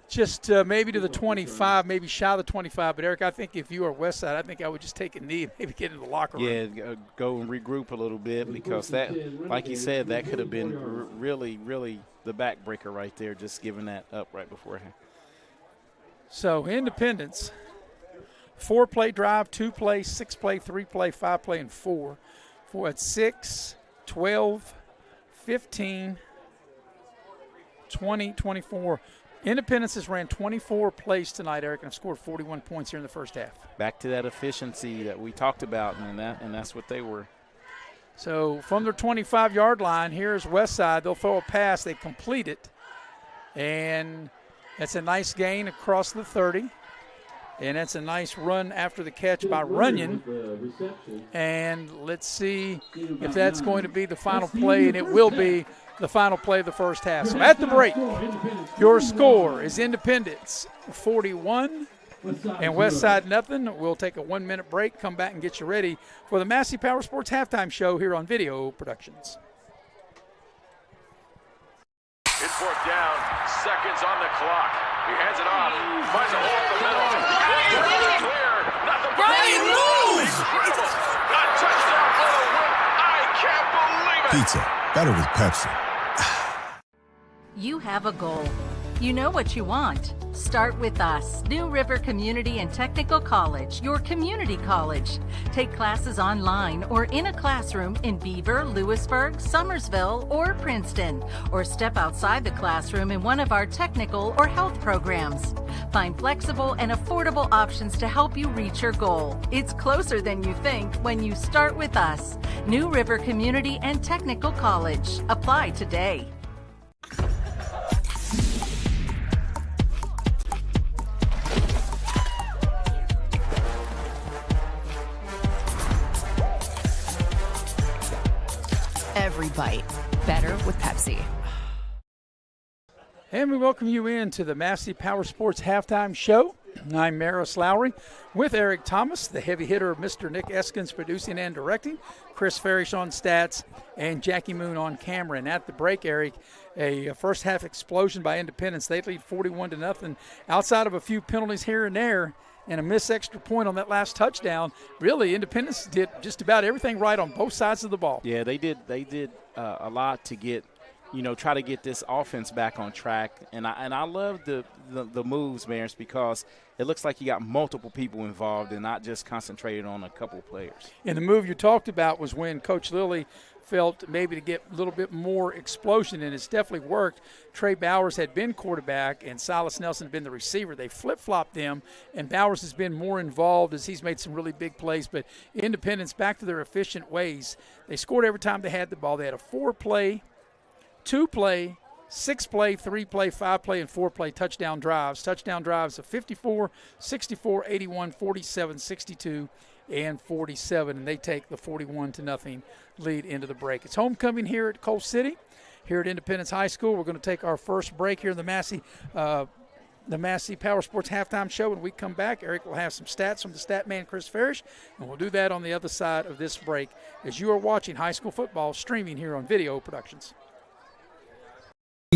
just maybe to the 25, maybe shy of the 25. But, Eric, I think if you are Westside, I think I would just take a knee and maybe get in the locker room.
Yeah, go and regroup a little bit because that, like you said, that could have been really, really the backbreaker right there, just giving that up right beforehand.
So, Independence, 4-play drive, 2-play, 6-play, 3-play, 5-play, and 4. At 6, 12, 15, 20, 24. Independence has ran 24 plays tonight, Eric, and have scored 41 points here in the first half.
Back to that efficiency that we talked about, and that's what they were.
So from their 25-yard line, here's Westside. They'll throw a pass. They complete it, and that's a nice gain across the 30. And that's a nice run after the catch by Runyon. And let's see if that's going to be the final play, and it will be the final play of the first half. So at the break, your score is Independence 41 and Westside 0. We'll take a 1-minute break, come back and get you ready for the Massey Power Sports halftime show here on Video Productions.
It's 4th down, seconds on the clock. He hands it off, finds a hole in the middle. Clear, nothing but incredible. A touchdown for the win. I can't believe it.
Pizza, better with Pepsi.
You have a goal. You know what you want. Start Start with us, New River Community and Technical College, your community college. Take classes online or in a classroom in Beaver, Lewisburg, Summersville, or Princeton, or step outside the classroom in one of our technical or health programs. Find flexible and affordable options to help you reach your goal. It's closer than you think when you start with us, New River Community and Technical College. Apply today.
Every bite better with Pepsi.
And we welcome you into the Massey Power Sports Halftime Show. I'm Maris Lowry with Eric Thomas, the heavy hitter, Mr. Nick Eskins producing and directing, Chris Farish on stats, and Jackie Moon on camera. And at the break, Eric, a first half explosion by Independence. They lead 41-0. Outside of a few penalties here and there and a missed extra point on that last touchdown, really Independence did just about everything right on both sides of the ball.
Yeah, they did a lot to get, try to get this offense back on track. And I love the moves, Maris, because it looks like you got multiple people involved and not just concentrated on a couple of players.
And the move you talked about was when Coach Lilly felt maybe to get a little bit more explosion, and it's definitely worked. Trey Bowers had been quarterback and Silas Nelson had been the receiver. They flip-flopped them, and Bowers has been more involved as he's made some really big plays. But Independence, back to their efficient ways. They scored every time they had the ball. They had a 4-play, 2-play, 6-play, 3-play, 5-play, and 4-play touchdown drives. Touchdown drives of 54, 64, 81, 47, 62, and 47. And they take the 41-0 lead into the break. It's homecoming here at Coal City, here at Independence High School. We're going to take our first break here in the Massey Power Sports Halftime Show. When we come back, Eric will have some stats from the stat man, Chris Farish, and we'll do that on the other side of this break as you are watching high school football streaming here on Video Productions.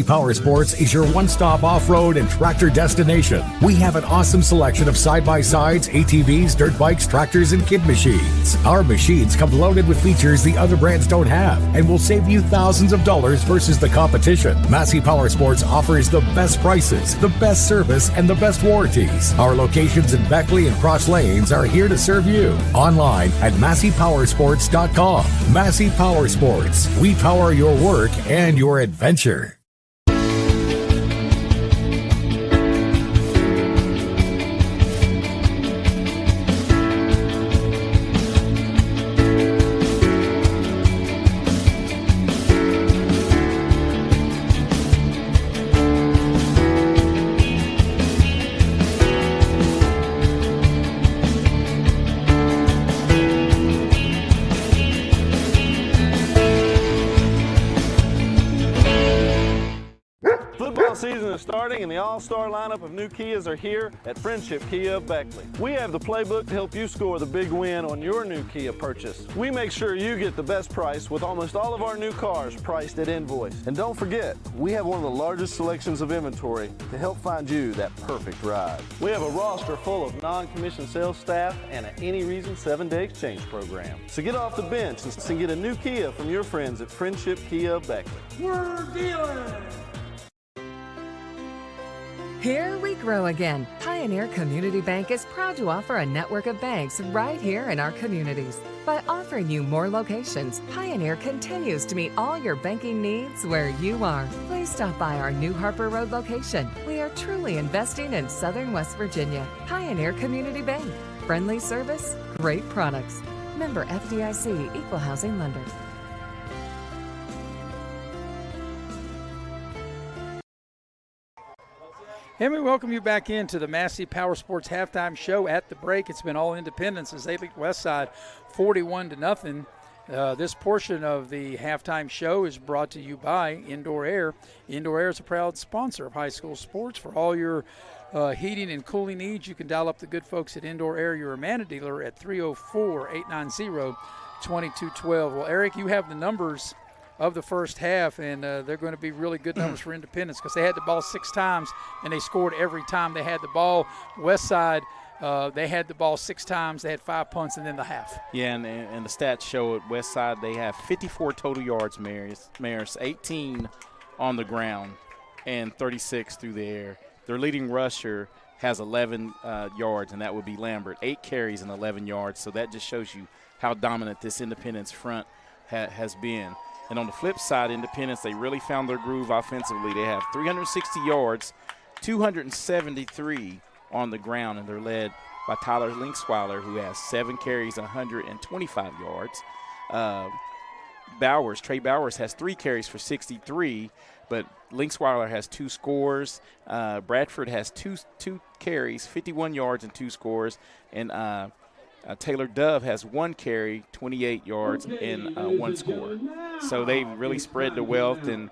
Power Sports is your one-stop off-road and tractor destination. We have an awesome selection of side-by-sides, ATVs, dirt bikes, tractors, and kid machines. Our machines come loaded with features the other brands don't have and will save you thousands of dollars versus the competition. Massey Power Sports offers the best prices, the best service, and the best warranties. Our locations in Beckley and Cross Lanes are here to serve you. Online at MasseyPowersports.com. Massey Power Sports. We power your work and your adventure.
Season is starting and the all-star lineup of new Kias are here at Friendship Kia of Beckley. We have the playbook to help you score the big win on your new Kia purchase. We make sure you get the best price with almost all of our new cars priced at invoice. And don't forget, we have one of the largest selections of inventory to help find you that perfect ride. We have a roster full of non-commissioned sales staff and an any reason 7-day exchange program. So get off the bench and get a new Kia from your friends at Friendship Kia of Beckley.
We're dealing!
Here we grow again. Pioneer Community Bank is proud to offer a network of banks right here in our communities. By offering you more locations, Pioneer continues to meet all your banking needs where you are. Please stop by our new Harper Road location. We are truly investing in Southern West Virginia. Pioneer Community Bank. Friendly service, great products. Member FDIC, Equal Housing Lender.
And we welcome you back into the Massey Power Sports Halftime Show. At the break, it's been all Independence as they lead Westside 41-0. This portion of the halftime show is brought to you by Indoor Air. Indoor Air is a proud sponsor of high school sports. For all your heating and cooling needs, you can dial up the good folks at Indoor Air, your Amana dealer, at 304-890-2212. Well, Eric, you have the numbers of the first half, and they're going to be really good numbers for Independence because they had the ball 6 times, and they scored every time they had the ball. Westside, they had the ball 6 times. They had 5 punts, and then the half.
Yeah, and the stats show at Westside they have 54 total yards, Maris, 18 on the ground, and 36 through the air. their leading rusher has 11 yards, and that would be Lambert. 8 carries and 11 yards, so that just shows you how dominant this Independence front has been. And on the flip side, Independence, they really found their groove offensively. They have 360 yards, 273 on the ground, and they're led by Tyler Linksweiler, who has 7 carries, 125 yards. Trey Bowers has 3 carries for 63, but Linksweiler has 2 scores. Bradford has two carries, 51 yards and 2 scores. And Taylor Dove has 1 carry, 28 yards, and 1 score. So they really spread the wealth, and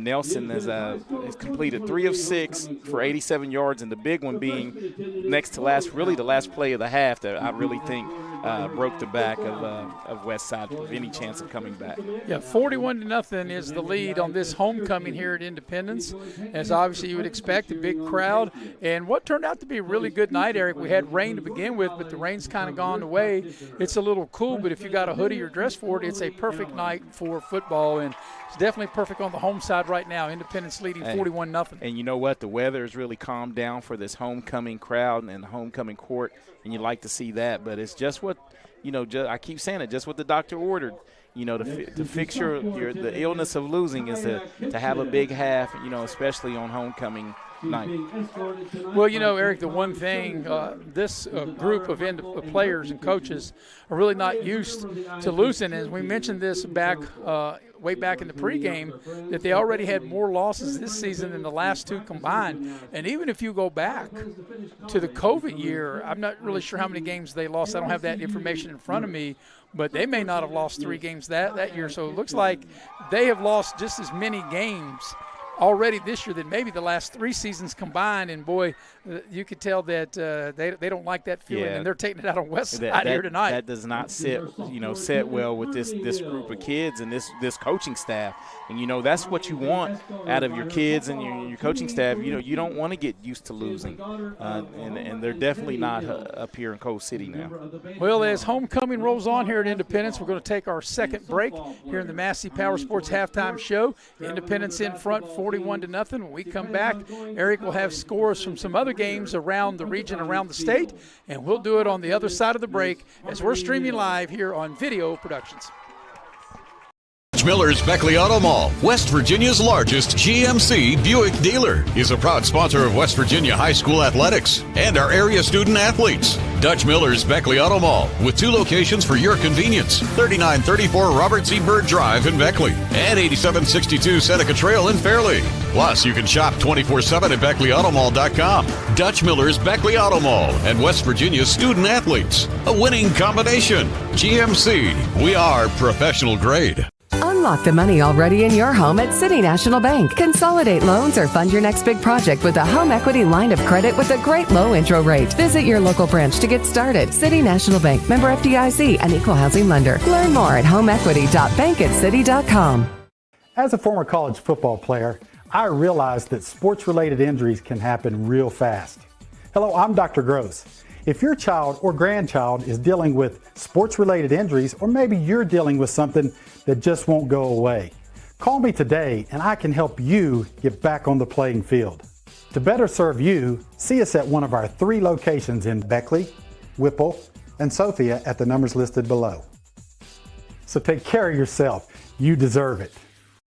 Nelson has completed 3 of 6 for 87 yards, and the big one being next to last, really the last play of the half that I really think broke the back of Westside with any chance of coming back.
Yeah, 41-0 is the lead on this homecoming here at Independence. As obviously you would expect, a big crowd. And what turned out to be a really good night, Eric, we had rain to begin with, but the rain's kind of gone away. It's a little cool, but if you got a hoodie or dress for it, it's a perfect night for football. And it's definitely perfect on the home side right now. Independence leading 41-0.
And you know what? The weather has really calmed down for this homecoming crowd and the homecoming court, and you like to see that. But it's just what, I keep saying it, just what the doctor ordered. To fix the illness of losing is to have a big half, especially on homecoming night.
Well, Eric, the one thing, this group of players and coaches are really not used to losing. As we mentioned this way back in the pregame, that they already had more losses this season than the last 2 combined. And even if you go back to the COVID year, I'm not really sure how many games they lost. I don't have that information in front of me, but they may not have lost 3 games that year. So it looks like they have lost just as many games already this year than maybe the last 3 seasons combined, and boy, you could tell that they don't like that feeling, and they're taking it out on Westside here tonight.
That does not sit well with this group of kids and this coaching staff. And that's what you want out of your kids and your coaching staff. You don't want to get used to losing, and they're definitely not up here in Coal City now.
Well, as homecoming rolls on here at Independence, we're going to take our second break here in the Massey Power Sports halftime show. Independence in front, 41-0. When we come back, Eric will have scores from some other games around the region, around the state, and we'll do it on the other side of the break as we're streaming live here on Video Productions.
Miller's Beckley Auto Mall, West Virginia's largest GMC Buick dealer, is a proud sponsor of West Virginia High School athletics and our area student athletes. Dutch Miller's Beckley Auto Mall, with 2 locations for your convenience: 3934 Robert C. Byrd Drive in Beckley and 8762 Seneca Trail in Fairleigh. Plus, you can shop 24/7 at BeckleyAutomall.com. Dutch Miller's Beckley Auto Mall and West Virginia's student athletes. A winning combination. GMC, we are professional grade.
Unlock the money already in your home at City National Bank. Consolidate loans or fund your next big project with a home equity line of credit with a great low intro rate. Visit your local branch to get started. City National Bank, member FDIC, and equal housing lender. Learn more at homeequity.bankatcity.com.
As a former college football player, I realized that sports-related injuries can happen real fast. Hello, I'm Dr. Gross. If your child or grandchild is dealing with sports-related injuries, or maybe you're dealing with something that just won't go away, call me today and I can help you get back on the playing field. To better serve you, see us at one of our 3 locations in Beckley, Whipple, and Sophia at the numbers listed below. So take care of yourself. You deserve it.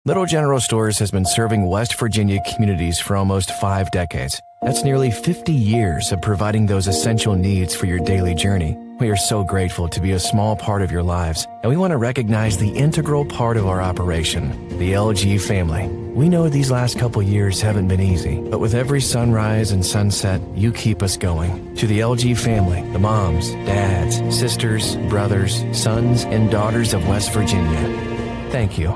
Little General Stores has been serving West Virginia communities for almost 5 decades. That's nearly 50 years of providing those essential needs for your daily journey. We are so grateful to be a small part of your lives, and we want to recognize the integral part of our operation, the LG family. We know these last couple years haven't been easy, but with every sunrise and sunset, you keep us going. To the LG family, the moms, dads, sisters, brothers, sons, and daughters of West Virginia, thank you.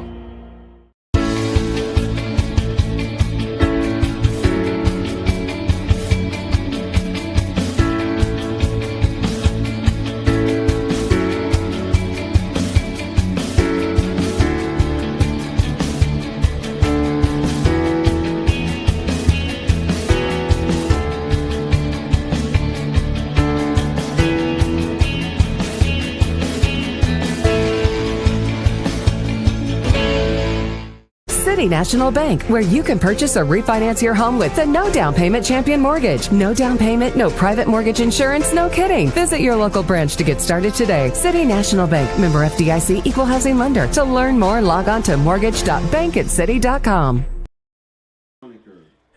City National Bank, where you can purchase or refinance your home with the no down payment champion mortgage. No down payment, no private mortgage insurance, no kidding. Visit your local branch to get started today. City National Bank, member FDIC, equal housing lender. To learn more, log on to mortgage.bankatcity.com.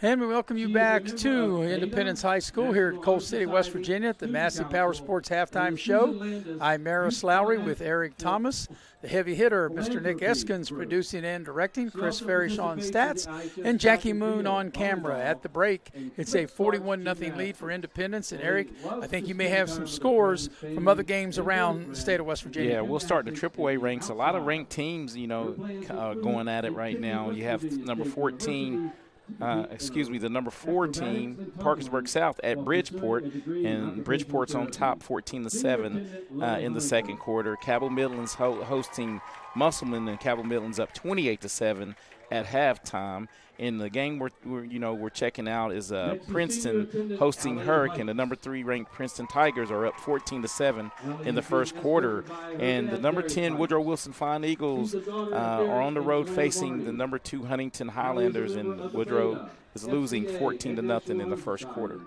And we welcome you back to Independence High School here at Coal City, West Virginia at the Massey Power Sports Halftime Show. I'm Maris Lowry with Eric Thomas, the heavy hitter, Mr. Nick Eskins producing and directing, Chris Farish on stats, and Jackie Moon on camera. At the break, it's a 41-0 lead for Independence. And Eric, I think you may have some scores from other games around the state of West Virginia.
Yeah, we'll start the AAA ranks. A lot of ranked teams, going at it right now. You have number 14. The number 4 team, Parkersburg South, at Bridgeport, and Bridgeport's on top 14-7 in the second quarter. Cabell Midland's hosting Musselman, and Cabell Midland's up 28-7 at halftime. In the game we're checking out is Princeton hosting Hurricane. The number 3 ranked Princeton Tigers are up 14-7 in the first quarter, and the number 10 Woodrow Wilson Fine Eagles are on the road facing the number 2 Huntington Highlanders, and Woodrow is losing 14-0 in the first quarter.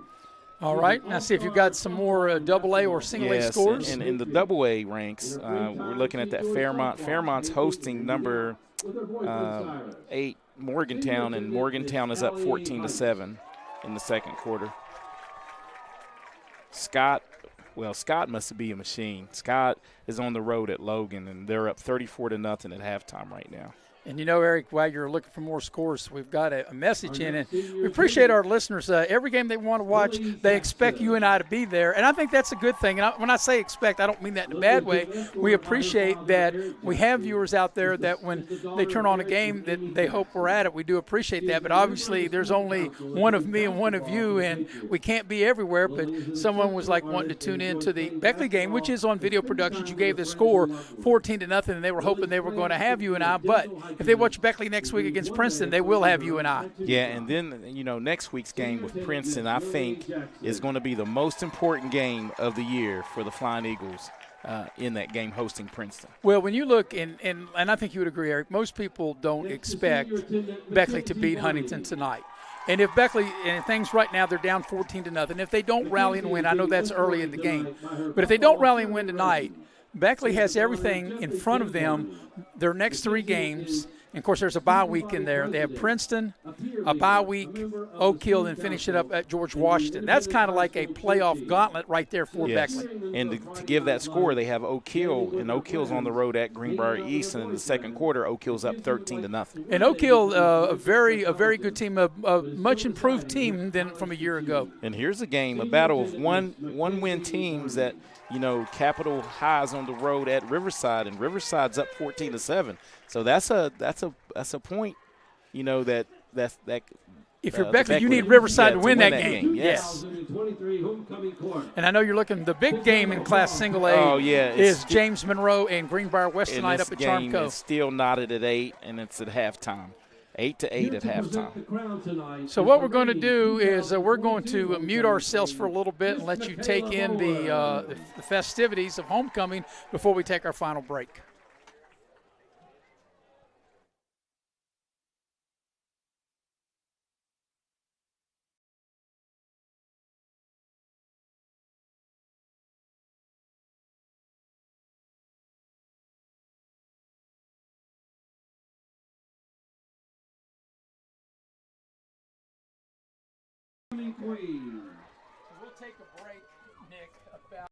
All right, now see if you've got some more AA or single A scores.
And in the AA ranks, we're looking at that Fairmont. Fairmont's hosting number 8 Morgantown, and Morgantown is up 14-7 in the second quarter. Scott must be a machine. Scott is on the road at Logan, and they're up 34-0 at halftime right now.
And Eric, while you're looking for more scores, we've got a message in, and we appreciate our listeners. Every game they want to watch, they expect you and I to be there, and I think that's a good thing. And when I say expect, I don't mean that in a bad way. We appreciate that we have viewers out there that when they turn on a game that they hope we're at it. We do appreciate that, but obviously there's only one of me and one of you, and we can't be everywhere. But someone was wanting to tune in to the Beckley game, which is on video productions. You gave the score 14-0, and they were hoping they were going to have you and I, but if they watch Beckley next week against Princeton, they will have you and I.
Yeah, and then, next week's game with Princeton, I think, is going to be the most important game of the year for the Flying Eagles in that game hosting Princeton.
Well, when you look, and I think you would agree, Eric, most people don't expect Beckley to beat Huntington tonight. And if Beckley, and things right now, they're down 14-0. If they don't rally and win, I know that's early in the game, but if they don't rally and win tonight, Beckley has everything in front of them, their next 3 games. And, of course, there's a bye week in there. They have Princeton, a bye week, Oak Hill, and finish it up at George Washington. That's kind of like a playoff gauntlet right there for Beckley.
And to give that score, they have Oak Hill, and Oak Hill's on the road at Greenbrier East. And in the second quarter, Oak Hill's up 13-0.
And Oak Hill, a very good team, a much improved team than from a year ago.
And here's a game, a battle of one-win teams that, Capital High's on the road at Riverside, and Riverside's up 14-7. So that's a point, that
if you're Beckley, you need Riverside to win that game.
Yes.
And I know you're looking. The big game in Class Single A is James Monroe and Greenbrier West tonight up at Charm Cove.
It's still knotted at 8, and it's at halftime. 8-8 at halftime.
So what we're going to do is we're going to mute ourselves for a little bit and let you take in the festivities of homecoming before we take our final break.
Queen.
We'll take a break, Nick, about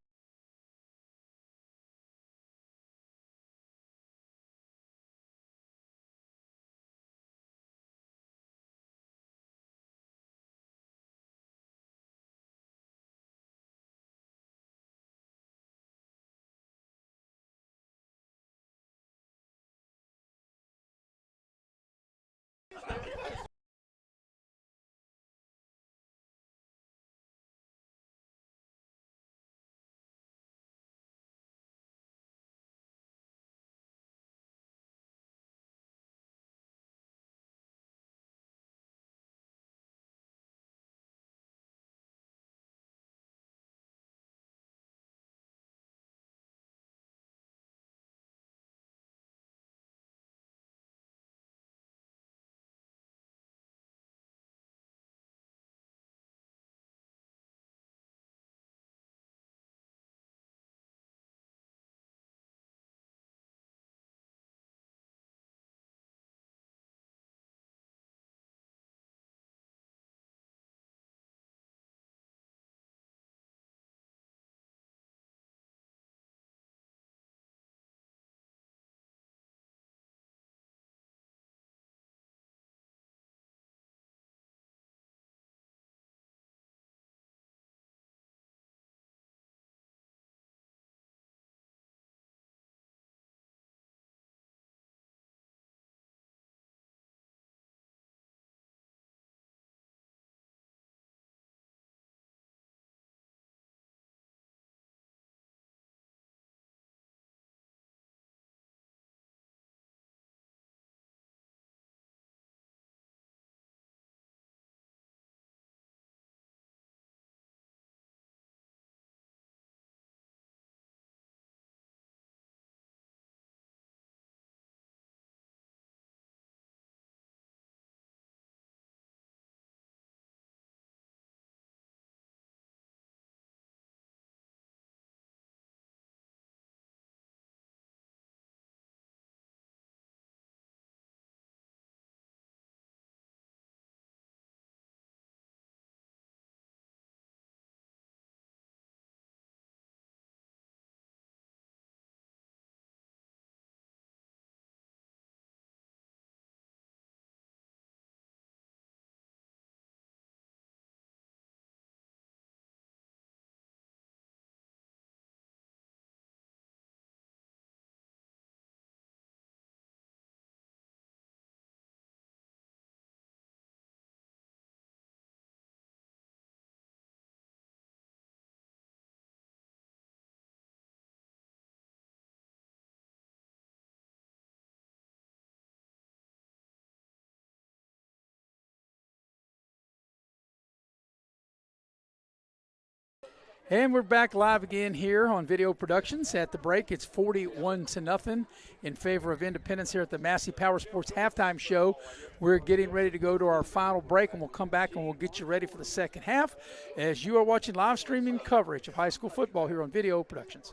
And we're back live again here on Video Productions. At the break, it's 41-0 in favor of Independence here at the Massey Power Sports halftime show. We're getting ready to go to our final break, and we'll come back and we'll get you ready for the second half as you are watching live streaming coverage of high school football here on Video Productions.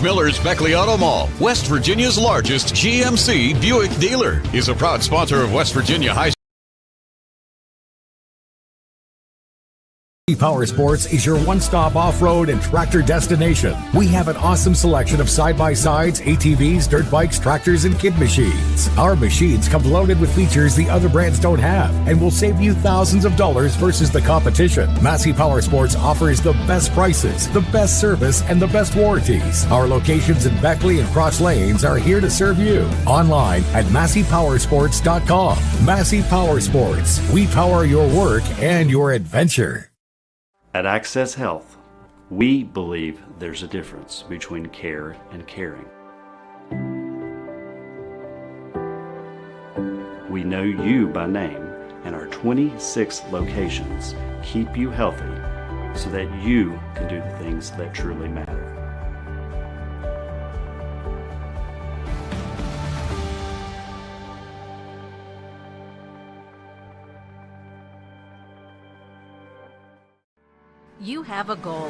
Miller's Beckley Auto Mall, West Virginia's largest GMC Buick dealer, is a proud sponsor of West Virginia High School.
Power Sports is your one-stop off-road and tractor destination. We have an awesome selection of side-by-sides, ATVs, dirt bikes, tractors, and kid machines. Our machines come loaded with features the other brands don't have and will save you thousands of dollars versus the competition. Massey Power Sports offers the best prices, the best service, and the best warranties. Our locations in Beckley and Cross Lanes are here to serve you. Online at MasseyPowersports.com. Massey Power Sports. We power your work and your adventure.
At Access Health, we believe there's a difference between care and caring. We know you by name, and our 26 locations keep you healthy so that you can do the things that truly matter.
You have a goal.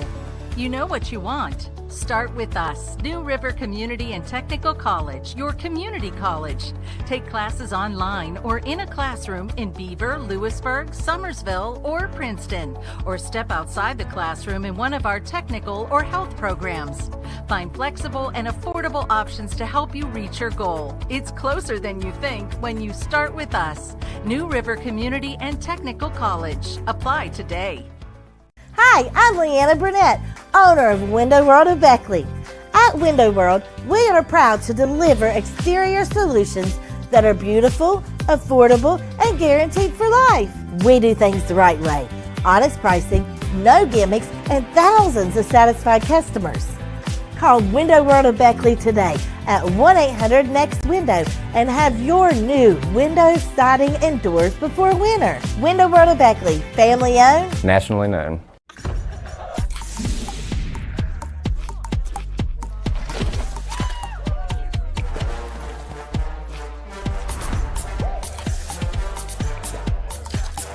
You know what you want. Start with us. New River Community and Technical College, your community college. Take classes online or in a classroom in Beaver, Lewisburg, Summersville, or Princeton, or step outside the classroom in one of our technical or health programs. Find flexible and affordable options to help you reach your goal. It's closer than you think when you start with us. New River Community and Technical College. Apply today.
Hi, I'm Leanna Burnett, owner of Window World of Beckley. At Window World, we are proud to deliver exterior solutions that are beautiful, affordable, and guaranteed for life. We do things the right way. Honest pricing, no gimmicks, and thousands of satisfied customers. Call Window World of Beckley today at 1-800-NEXT-WINDOW and have your new windows, siding, and doors before winter. Window World of Beckley, family owned,
nationally known.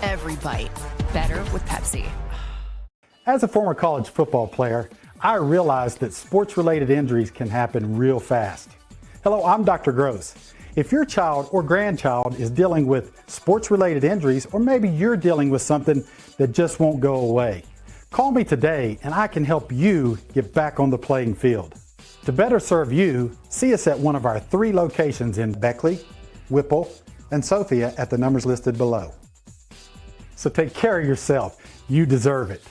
Every bite better with Pepsi.
As a former college football player, I realized that sports-related injuries can happen real fast. Hello, I'm Dr. Gross. If your child or grandchild is dealing with sports-related injuries, or maybe you're dealing with something that just won't go away, call me today and I can help you get back on the playing field. To better serve you, see us at one of our 3 locations in Beckley, Whipple, and Sophia at the numbers listed below. So take care of yourself. You deserve it.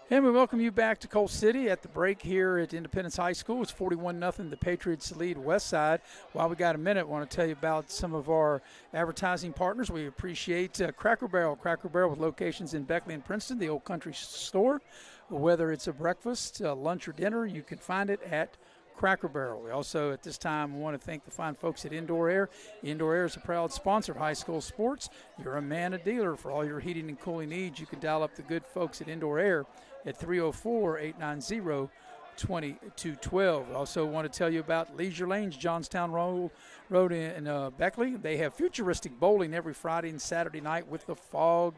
And we welcome you back to Coal City at the break here at Independence High School. It's 41-0. The Patriots lead Westside. While we got a minute, I want to tell you about some of our advertising partners. We appreciate Cracker Barrel. Cracker Barrel with locations in Beckley and Princeton, the Old Country Store. Whether it's a breakfast, lunch, or dinner, you can find it at Cracker Barrel. We also, at this time, want to thank the fine folks at Indoor Air. Indoor Air is a proud sponsor of high school sports. You're a man, a dealer. For all your heating and cooling needs, you can dial up the good folks at Indoor Air at 304-890-2212. Also want to tell you about Leisure Lanes, Johnstown Road in Beckley. They have futuristic bowling every Friday and Saturday night with the fog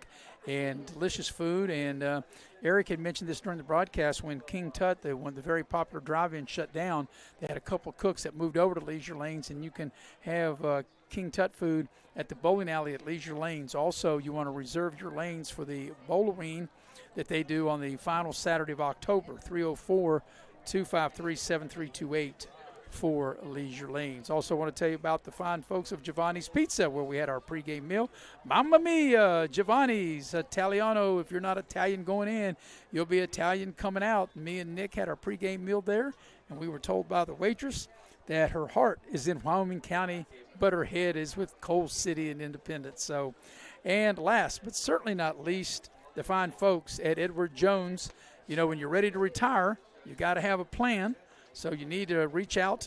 and delicious food. And Eric had mentioned this during the broadcast when King Tut, when the very popular drive-in shut down, they had a couple cooks that moved over to Leisure Lanes, and you can have King Tut food at the bowling alley at Leisure Lanes. Also, you want to reserve your lanes for the Bowlerine that they do on the final Saturday of October, 304-253-7328 for Leisure Lanes. Also want to tell you about the fine folks of Giovanni's Pizza, where we had our pregame meal. Mamma mia, Giovanni's Italiano. If you're not Italian going in, you'll be Italian coming out. Me and Nick had our pregame meal there, and we were told by the waitress that her heart is in Wyoming County, but her head is with Coal City and Independence. So, and last but certainly not least, the fine folks at Edward Jones. You know, when you're ready to retire, you got to have a plan. So you need to reach out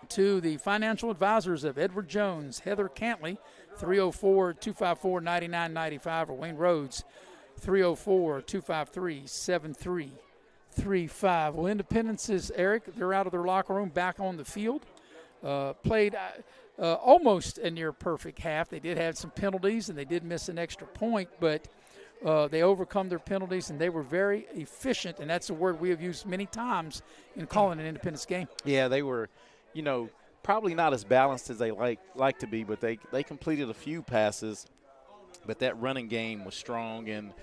to the financial advisors of Edward Jones, Heather Cantley, 304-254-9995, or Wayne Rhodes, 304-253-7335. Well, Independence is, Eric, they're out of their locker room, back on the field. Played almost a near perfect half. They did have some penalties, and they did miss an extra point, but they overcome their penalties, and they were very efficient, and that's a word we have used many times in calling an Independence game.
Yeah, they were, probably not as balanced as they like to be, but they completed a few passes. But that running game was strong, and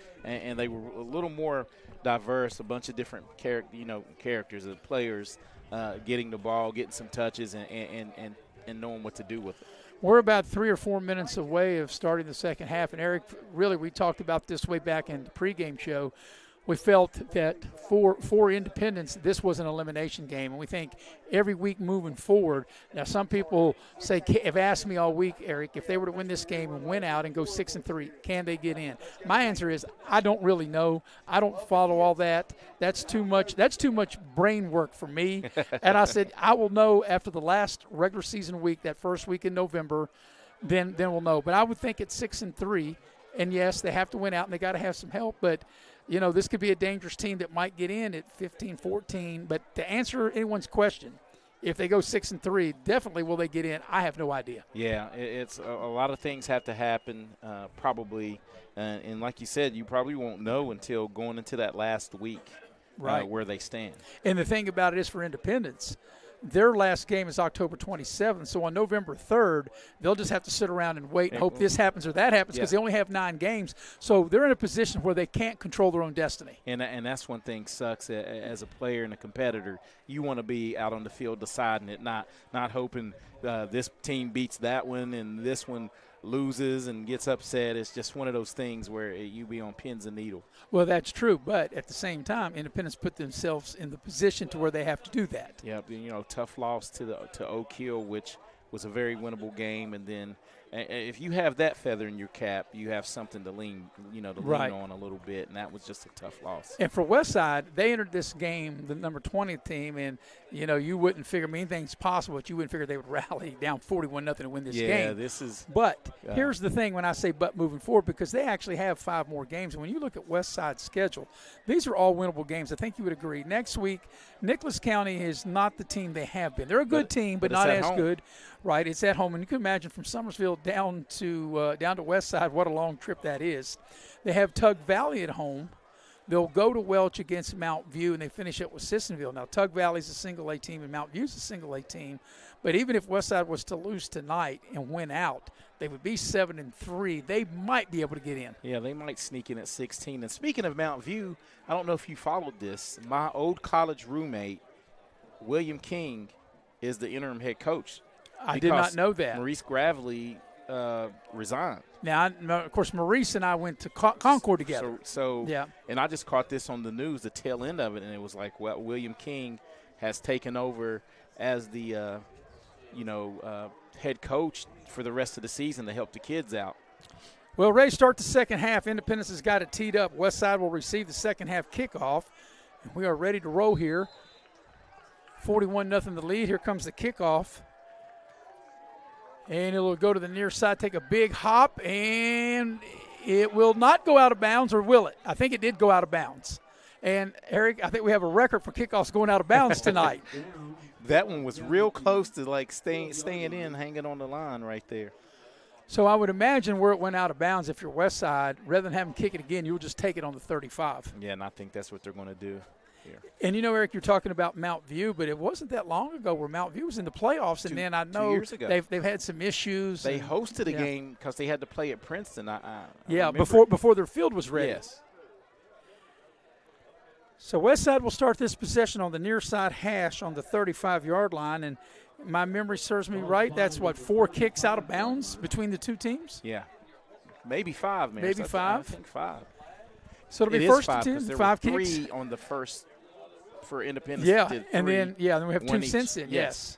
they were a little more diverse, a bunch of different characters and players getting the ball, getting some touches, and knowing what to do with it.
We're about 3 or 4 minutes away of starting the second half. And, Eric, really, we talked about this way back in the pregame show. We felt that for Independence, this was an elimination game. And we think every week moving forward. Now, some people have asked me all week, Eric, if they were to win this game and win out and go 6-3, can they get in? My answer is I don't really know. I don't follow all that. That's too much brain work for me. And I said I will know after the last regular season week, that first week in November, then we'll know. But I would think it's 6-3. And, yes, they have to win out and they got to have some help. But, this could be a dangerous team that might get in at 15-14. But to answer anyone's question, if they go 6-3, definitely will they get in? I have no idea.
Yeah, it's a lot of things have to happen probably. And like you said, you probably won't know until going into that last week where they stand.
And the thing about it is for Independence, their last game is October 27th, so on November 3rd, they'll just have to sit around and wait and hope this happens or that happens because they only have 9 games. So they're in a position where they can't control their own destiny.
And that's one thing sucks as a player and a competitor. You want to be out on the field deciding it, not hoping this team beats that one and this one loses and gets upset. It's just one of those things where you be on pins and needles.
Well, that's true, but at the same time, Independence put themselves in the position to where they have to do that.
Yeah, tough loss to Oak Hill, which was a very winnable game, and then if you have that feather in your cap, you have something to lean on a little bit, and that was just a tough loss.
And for Westside, they entered this game, the number 20 team, and you wouldn't figure anything's possible, but you wouldn't figure they would rally down 41-0 to win this game.
Yeah, this is.
But here's the thing when I say but moving forward, because they actually have 5 more games, and when you look at Westside's schedule, these are all winnable games. I think you would agree. Next week, Nicholas County is not the team they have been. They're a good team, but not as good. Right, it's at home, and you can imagine from Summersville down to Westside what a long trip that is. They have Tug Valley at home. They'll go to Welch against Mount View, and they finish up with Sissonville. Now, Tug Valley's a single-A team, and Mount View's a single-A team. But even if Westside was to lose tonight and win out, they would be 7-3. They might be able to get in.
Yeah, they might sneak in at 16. And speaking of Mount View, I don't know if you followed this. My old college roommate, William King, is the interim head coach.
I did not know that.
Maurice Gravely resigned.
Now, of course, Maurice and I went to Concord together.
So
yeah.
And I just caught this on the news, the tail end of it, and it was like, well, William King has taken over as the, head coach for the rest of the season to help the kids out.
Well, ready to start the second half. Independence has got it teed up. Westside will receive the second half kickoff. And we are ready to roll here. 41-0 the lead. Here comes the kickoff. And it will go to the near side, take a big hop, and it will not go out of bounds, or will it? I think it did go out of bounds. And, Eric, I think we have a record for kickoffs going out of bounds tonight.
That one was real close to, staying in, hanging on the line right there.
So I would imagine where it went out of bounds, if you're Westside, rather than having kick it again, you'll just take it on the 35.
Yeah, and I think that's what they're going to do here.
And, Eric, you're talking about Mount View, but it wasn't that long ago where Mount View was in the playoffs, and then I know
2 years ago.
They've had some issues.
They hosted a game because they had to play at Princeton.
Before their field was ready.
Yes.
So Westside will start this possession on the near side hash on the 35-yard line, and my memory serves me right. That's 4 kicks out of bounds between the two teams?
Yeah. Maybe 5, man.
Maybe 5?
I think 5.
So it'll be first and 10, 5 kicks.
3 on the first for Independence.
Yeah, and then we have 2 since then. Yes.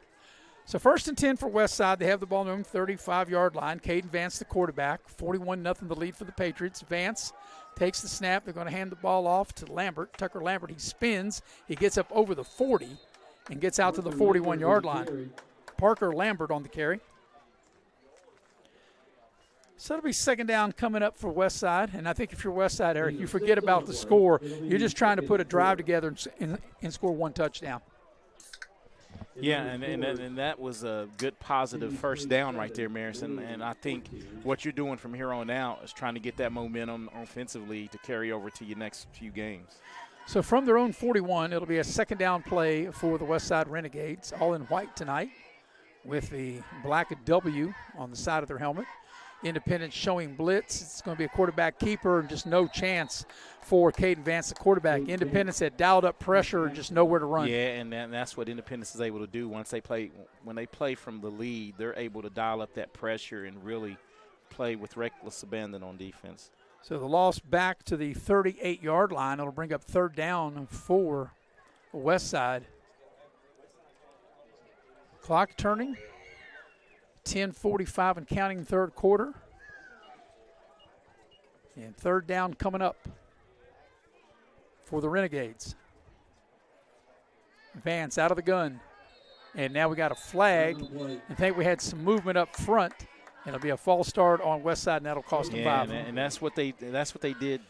So first and 10 for Westside. They have the ball on the 35-yard line. Caden Vance, the quarterback. 41-0 the lead for the Patriots. Vance takes the snap. They're going to hand the ball off to Lambert. Tucker Lambert, he spins. He gets up over the 40 and gets out to the 41-yard line. Parker Lambert on the carry. So it'll be second down coming up for Westside. And I think if you're Westside, Eric, you forget about the score. You're just trying to put a drive together and score one touchdown.
Yeah, and that was a good positive first down right there, Marison. And I think what you're doing from here on out is trying to get that momentum offensively to carry over to your next few games.
So from their own 41, it'll be a second down play for the Westside Renegades, all in white tonight with the black W on the side of their helmet. Independence showing blitz. It's going to be a quarterback keeper and just no chance for Caden Vance, the quarterback. Independence had dialed up pressure and just nowhere to run.
Yeah, and that's what Independence is able to do once they play. When they play from the lead, they're able to dial up that pressure and really play with reckless abandon on defense.
So the loss back to the 38-yard line. It'll bring up third down for Westside. Clock turning. 10:45 and counting, third quarter. And third down coming up for the Renegades. Vance out of the gun. And now we got a flag. I think we had some movement up front. It'll be a false start on Westside, and that'll cost them 5.
And that's what they did.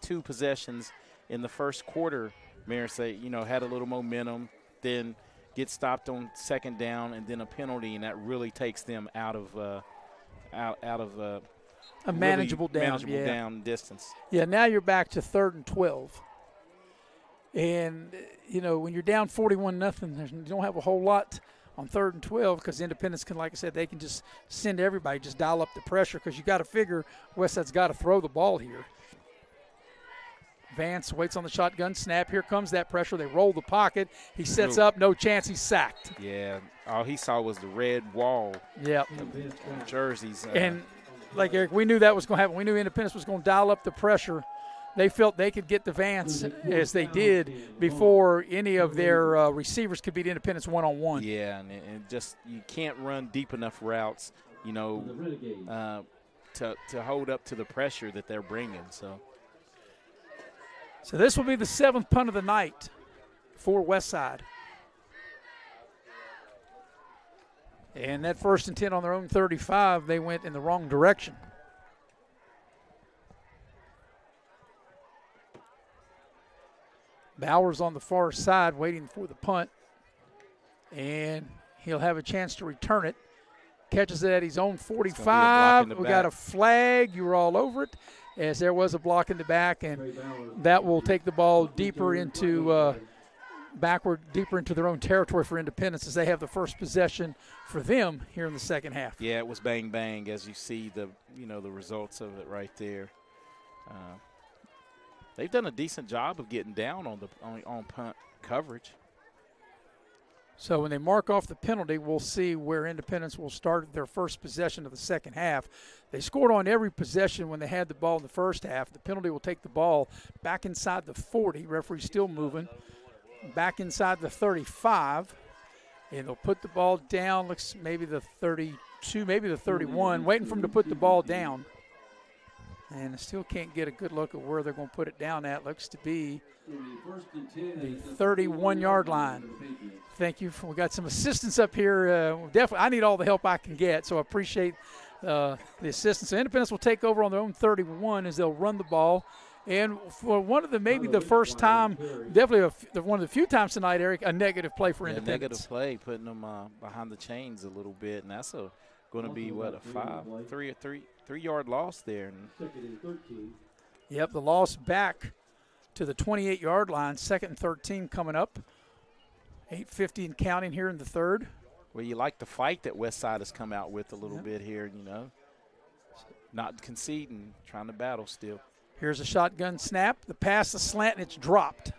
2 possessions in the first quarter. Maris, they had a little momentum, then get stopped on second down, and then a penalty, and that really takes them out of a
manageable
really
down,
down distance.
Yeah, now you're back to 3rd and 12. And, when you're down 41-0, you don't have a whole lot on 3rd and 12 because Independence can, like I said, they can just send everybody, just dial up the pressure because you got to figure Westside's got to throw the ball here. Vance waits on the shotgun snap. Here comes that pressure. They roll the pocket. He sets up. No chance. He's sacked.
Yeah. All he saw was the red wall.
Yep.
Jerseys.
And, like Eric, we knew that was going to happen. We knew Independence was going to dial up the pressure. They felt they could get the Vance as they did before any of their receivers could beat Independence one-on-one.
Yeah, and just you can't run deep enough routes, to hold up to the pressure that they're bringing.
So this will be the 7th punt of the night for Westside. And that 1st and 10 on their own 35, they went in the wrong direction. Bowers on the far side waiting for the punt. And he'll have a chance to return it. Catches it at his own 45. We got a flag. You were all over it. As there was a block in the back, and that will take the ball deeper into deeper into their own territory for Independence as they have the first possession for them here in the second half.
Yeah, it was bang bang as you see the results of it right there. They've done a decent job of getting down on punt coverage.
So when they mark off the penalty, we'll see where Independence will start their first possession of the second half. They scored on every possession when they had the ball in the first half. The penalty will take the ball back inside the 40. Referee still moving. Back inside the 35. And they'll put the ball down. Looks maybe the 32, maybe the 31. Waiting for them to put the ball down. And I still can't get a good look at where they're going to put it down at. Looks to be the 31-yard line. Thank you. We got some assistance up here. Definitely, I need all the help I can get, so I appreciate the assistance. So Independence will take over on their own 31 as they'll run the ball. And for one of the maybe the first time, definitely one of the few times tonight, Eric, a negative play for Independence.
Negative play, putting them behind the chains a little bit, and that's going to be a 3-yard loss there.
Yep, the loss back to the 28-yard line. 2nd and 13 coming up. 8:50 and counting here in the third.
Well, you like the fight that Westside has come out with a little bit here, not conceding, trying to battle still.
Here's a shotgun snap. The pass, the slant, and it's dropped.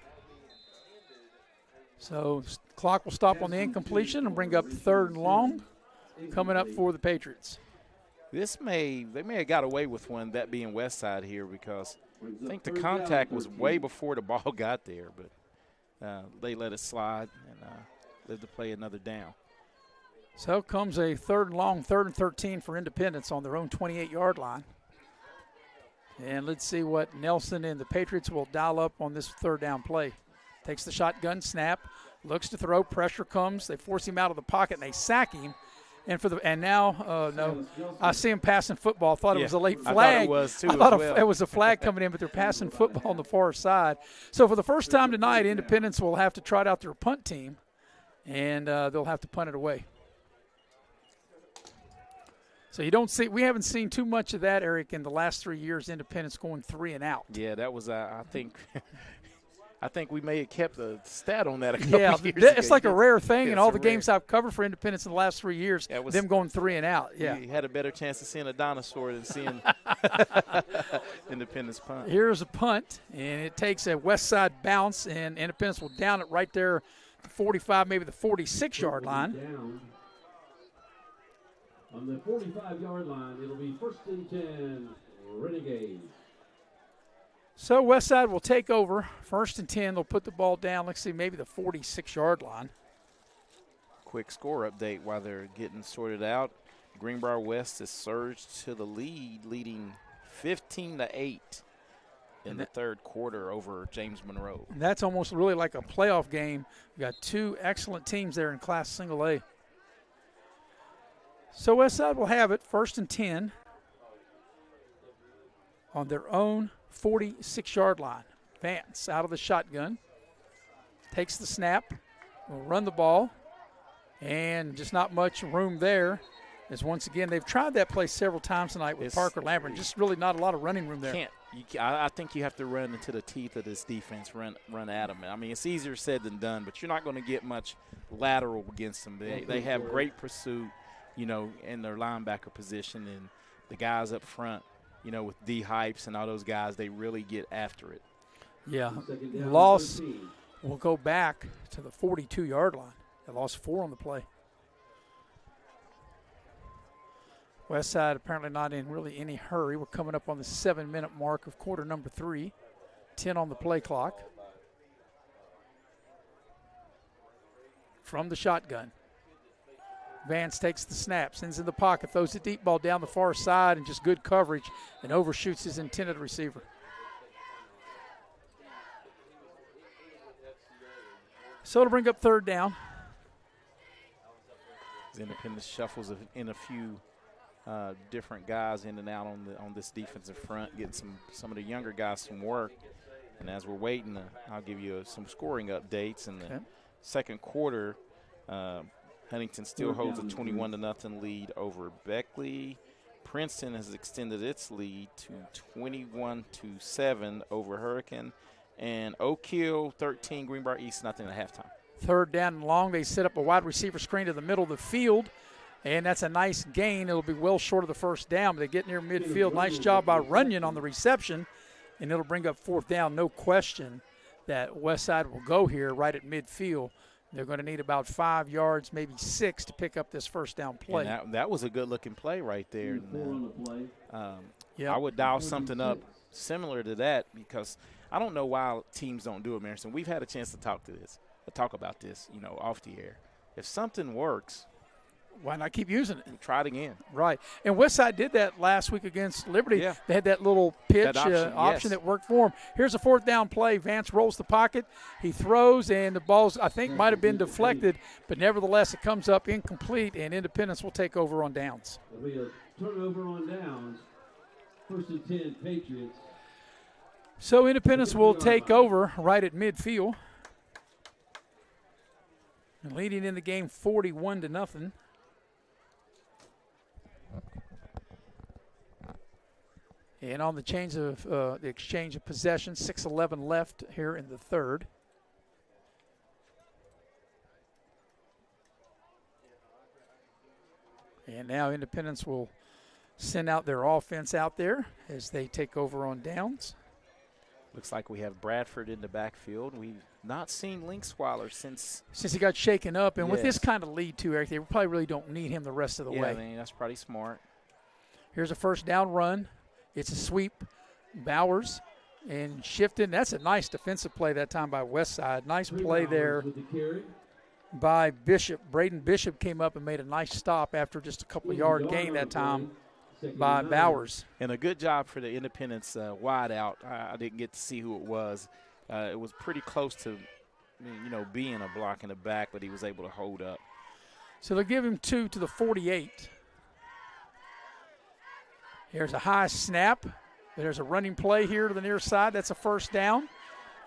So clock will stop on the incompletion and bring up 3rd and long coming up for the Patriots.
They may have got away with one, that being Westside here, because I think the contact was way before the ball got there, but they let it slide and live to play another down.
So comes a 3rd and long, 3rd and 13 for Independence on their own 28-yard line. And let's see what Nelson and the Patriots will dial up on this 3rd down play. Takes the shotgun snap, looks to throw, pressure comes. They force him out of the pocket, and they sack him. And now, no, I see him passing football. I thought it was a late flag.
I thought it was too.
I thought it was a flag coming in, but they're passing football on the far side. So for the first time tonight, Independence will have to trot out their punt team, and they'll have to punt it away. So we haven't seen too much of that, Eric, in the last 3 years. Independence going 3 and out.
Yeah, that was I think. I think we may have kept a stat on that a couple years ago.
It's like a rare thing in all the games I've covered for Independence in the last 3 years, them going 3 and out. Yeah,
you had a better chance of seeing a dinosaur than seeing Independence punt.
Here's a punt, and it takes a Westside bounce, and Independence will down it right there, 45, maybe the 46-yard line.
Down. On the 45-yard line, it'll be 1st and 10, Renegades.
So Westside will take over. 1st and 10. They'll put the ball down. Let's see, maybe the 46-yard line.
Quick score update while they're getting sorted out. Greenbrier West has surged to the lead, leading 15-8 in the third quarter over James Monroe.
And that's almost really like a playoff game. We've got 2 excellent teams there in Class Single A. So Westside will have it 1st and 10 on their own 46-yard line. Vance out of the shotgun, takes the snap, will run the ball, and just not much room there. As once again, they've tried that play several times tonight with Parker Lambert. Just really not a lot of running room there.
I think you have to run into the teeth of this defense, run at them. I mean, it's easier said than done, but you're not going to get much lateral against them. They have great pursuit, in their linebacker position, and the guys up front, with D Hypes and all those guys, they really get after it.
Yeah. Loss will go back to the 42-yard line. They lost 4 on the play. Westside apparently not in really any hurry. We're coming up on the 7-minute mark of quarter number 3. 10 on the play clock. From the shotgun. Vance takes the snap, sends in the pocket, throws the deep ball down the far side, and just good coverage, and overshoots his intended receiver. So it'll bring up 3rd down.
Independence shuffles in a few different guys in and out on this defensive front, getting some of the younger guys some work. And as we're waiting, I'll give you some scoring updates. In the second quarter, Huntington still holds a 21-0 lead over Beckley. Princeton has extended its lead to 21-7 over Hurricane. And Oak Hill 13, Greenbrier East nothing at halftime.
3rd down and long. They set up a wide receiver screen to the middle of the field, and that's a nice gain. It'll be well short of the 1st down, but they get near midfield. Nice job by Runyon on the reception, and it'll bring up 4th down. No question that Westside will go here right at midfield. They're going to need about 5 yards, maybe 6, to pick up this 1st down play.
And that was a good-looking play right there. I would dial something up similar to that because I don't know why teams don't do it, Marison. We've had a chance to talk about this, off the air. If something works,
why not keep using it?
Try it again.
Right. And Westside did that last week against Liberty.
Yeah.
They had that little pitch option that worked for them. Here's a 4th down play. Vance rolls the pocket. He throws, and the ball, I think, might have been deflected, but nevertheless it comes up incomplete, and Independence will take over on downs.
There'll be a turnover on downs. 1st and 10, Patriots.
So Independence will take over right at midfield. And leading in the game 41-0. And on the exchange of possession, 6:11 left here in the 3rd. And now Independence will send out their offense out there as they take over on downs.
Looks like we have Bradford in the backfield. We've not seen Linksweiler since
he got shaken up. And with this kind of lead, too, Eric, they probably really don't need him the rest of the way.
I mean, that's probably smart.
Here's a 1st down run. It's a sweep. Bowers and shifted. That's a nice defensive play that time by Westside. Nice play there by Bishop. Braden Bishop came up and made a nice stop after just a couple yard gain that time by Bowers.
And a good job for the Independence wide out. I didn't get to see who it was. It was pretty close to, being a block in the back, but he was able to hold up.
So they'll give him 2 to the 48. Here's a high snap. There's a running play here to the near side. That's a first down.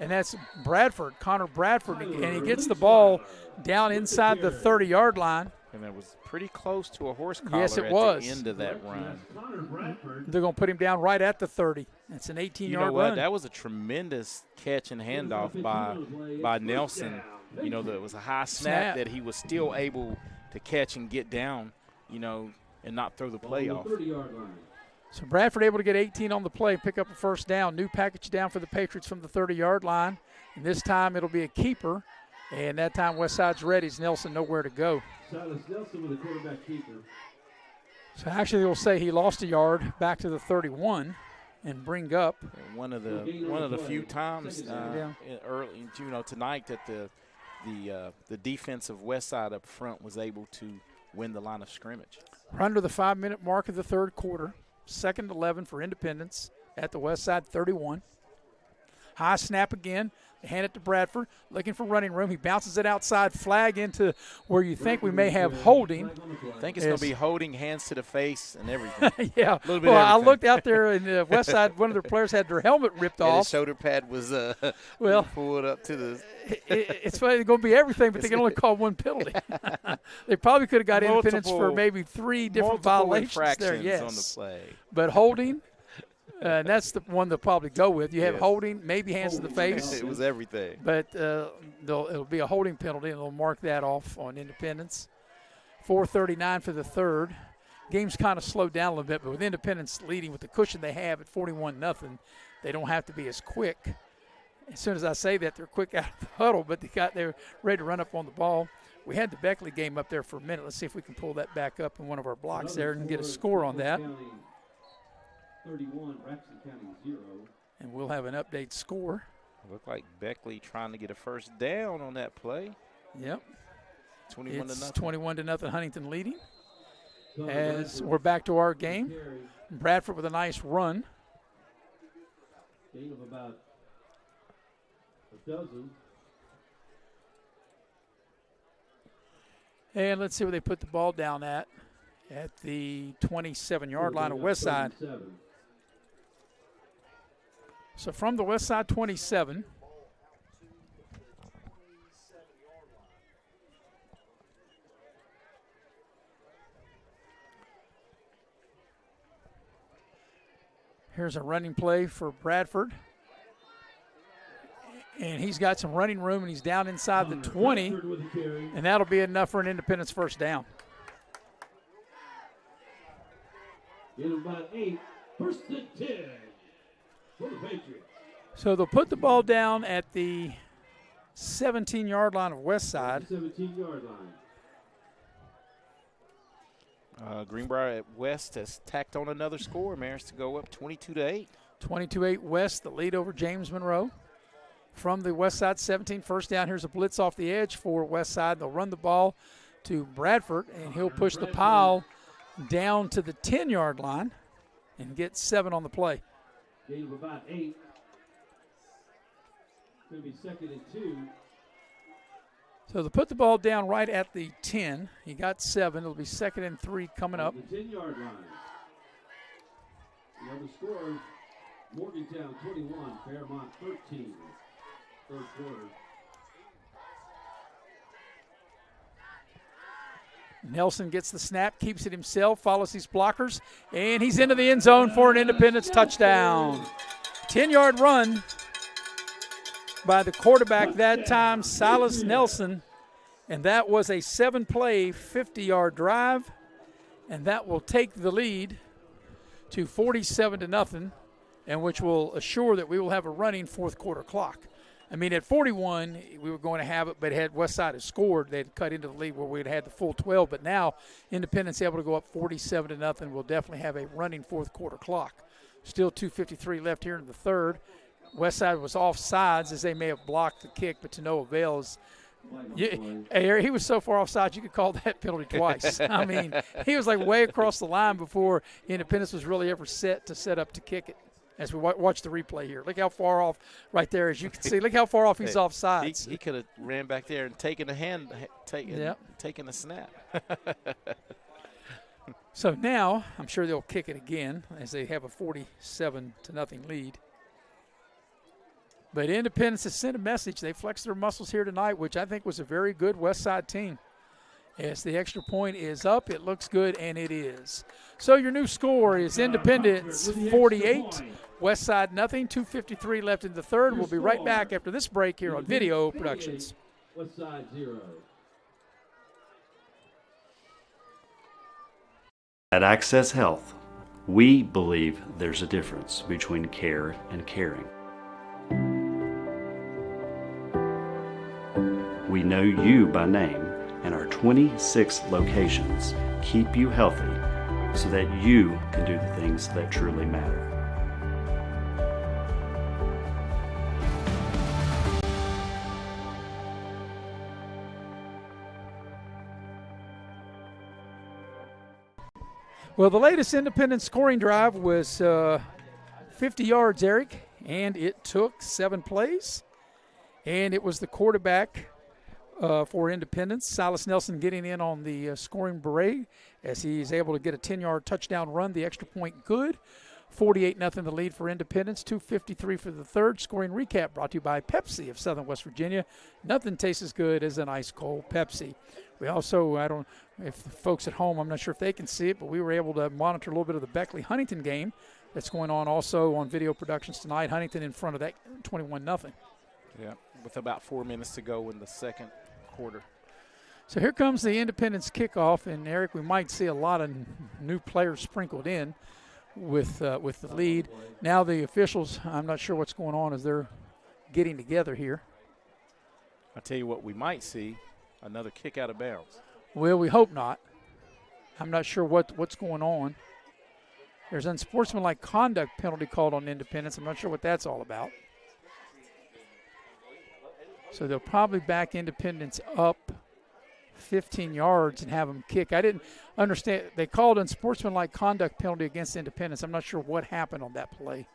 And that's Bradford, Connor Bradford. And he gets the ball down inside the 30-yard line.
And it was pretty close to a horse collar
yes, it
at
was.
the end of that run.
They're going to put him down right at the 30. It's an 18-yard
You know what?
run.
That was a tremendous catch and handoff by Nelson. You know, it was a high snap that he was still able to catch and get down, you know, and not throw the play off.
So Bradford able to get 18 on the play, pick up a first down. New package down for the Patriots from the 30-yard line. And this time it'll be a keeper. And that time Westside's ready. It's Nelson nowhere to go.
Silas Nelson with a quarterback keeper.
So actually they'll say he lost a yard back to the 31 and bring up.
One of the few times early, you know, tonight that the defensive Westside up front was able to win the line of scrimmage.
We're under the 5-minute mark of the third quarter. 2nd 11 for Independence at the Westside 31. High snap again. They hand it to Bradford, looking for running room. He bounces it outside, flag into where you think we may have holding.
I think it's going to be holding, hands to the face, and everything.
Yeah.
A little bit
well,
of everything.
I looked out there, and the Westside, one of their players had their helmet ripped off.
His shoulder pad was pulled up to the.
It's going to be everything, but they can only call one penalty. They probably could have got Independence for maybe 3 different violations there. Yes.
On the play.
But holding. And that's the one they'll probably go with. You have holding, maybe hands to the face.
It was everything.
But it'll be a holding penalty, and they'll mark that off on Independence. 4:39 for the third. Game's kind of slowed down a little bit, but with Independence leading with the cushion they have at 41-0, they don't have to be as quick. As soon as I say that, they're quick out of the huddle, but they're ready to run up on the ball. We had the Beckley game up there for a minute. Let's see if we can pull that back up in one of our blocks there and get a score on that.
31, Braxton County 0.
And we'll have an update score.
Looked like Beckley trying to get a first down on that play.
Yep.
21-0.
21-0 Huntington leading. As we're back to our game. Bradford with a nice run.
Gain of about a dozen.
And let's see where they put the ball down at the 27-yard line of Westside. So from the Westside 27, here's a running play for Bradford. And he's got some running room, and he's down inside the 20, and that'll be enough for an Independence first down.
In about 8, 1st and 10 for the Patriots.
So they'll put the ball down at the 17-yard line of Westside.
17-yard line.
Greenbrier at West has tacked on another score, managed to go up 22-8.
22-8 West, the lead over James Monroe. From the Westside 17, first down. Here's a blitz off the edge for Westside. They'll run the ball to Bradford, and he'll push the pile down to the 10-yard line and get 7 on the play.
Gain of about 8. Going to be 2nd and 2.
So they'll put the ball down right at the 10. He got 7. It'll be 2nd and 3 coming up.
The 10-yard line. The other scores, Morgantown 21, Fairmont 13. Third quarter.
Nelson gets the snap, keeps it himself, follows these blockers, and he's into the end zone for an Independence touchdown. 10-yard run by the quarterback that time, Silas Nelson, and that was a 7-play, 50-yard drive, and that will take the lead to 47-0, and which will assure that we will have a running fourth quarter clock. I mean, at 41, we were going to have it, but had Westside had scored, they'd cut into the lead where we'd had the full 12. But now Independence able to go up 47-0. We'll definitely have a running fourth quarter clock. Still 2:53 left here in the third. Westside was off sides as they may have blocked the kick, but to no avail. He was so far offside you could call that penalty twice. I mean, he was like way across the line before Independence was really ever set up to kick it. As we watch the replay here, look how far off right there, as you can see. Look how far off he's off sides.
He could have ran back there and taken a taken a snap.
So now I'm sure they'll kick it again as they have a 47-0 lead. But Independence has sent a message. They flexed their muscles here tonight, which I think was a very good Westside team. As the extra point is up, it looks good, and it is. So your new score is Independence 48, Westside nothing, 2:53 left in the third. We'll be right back after this break here on Video Productions.
Westside 0.
At Access Health, we believe there's a difference between care and caring. We know you by name, and our 26 locations keep you healthy so that you can do the things that truly matter.
Well, the latest Independence scoring drive was 50 yards, Eric, and it took 7 plays. And it was the quarterback for Independence, Silas Nelson, getting in on the scoring beret as he's able to get a 10-yard touchdown run, the extra point good. 48-0 the lead for Independence, 2:53 for the third. Scoring recap brought to you by Pepsi of Southern West Virginia. Nothing tastes as good as an ice cold Pepsi. We also, if the folks at home, I'm not sure if they can see it, but we were able to monitor a little bit of the Beckley-Huntington game that's going on also on Video Productions tonight. Huntington in front of that 21-0.
Yeah, with about 4 minutes to go in the second quarter.
So here comes the Independence kickoff, and Eric, we might see a lot of new players sprinkled in with the lead. Now the officials, I'm not sure what's going on as they're getting together here.
I'll tell you what we might see, another kick out of bounds.
Well, we hope not. I'm not sure what's going on. There's unsportsmanlike conduct penalty called on Independence. I'm not sure what that's all about. So they'll probably back Independence up 15 yards and have them kick. I didn't understand. They called unsportsmanlike conduct penalty against Independence. I'm not sure what happened on that play.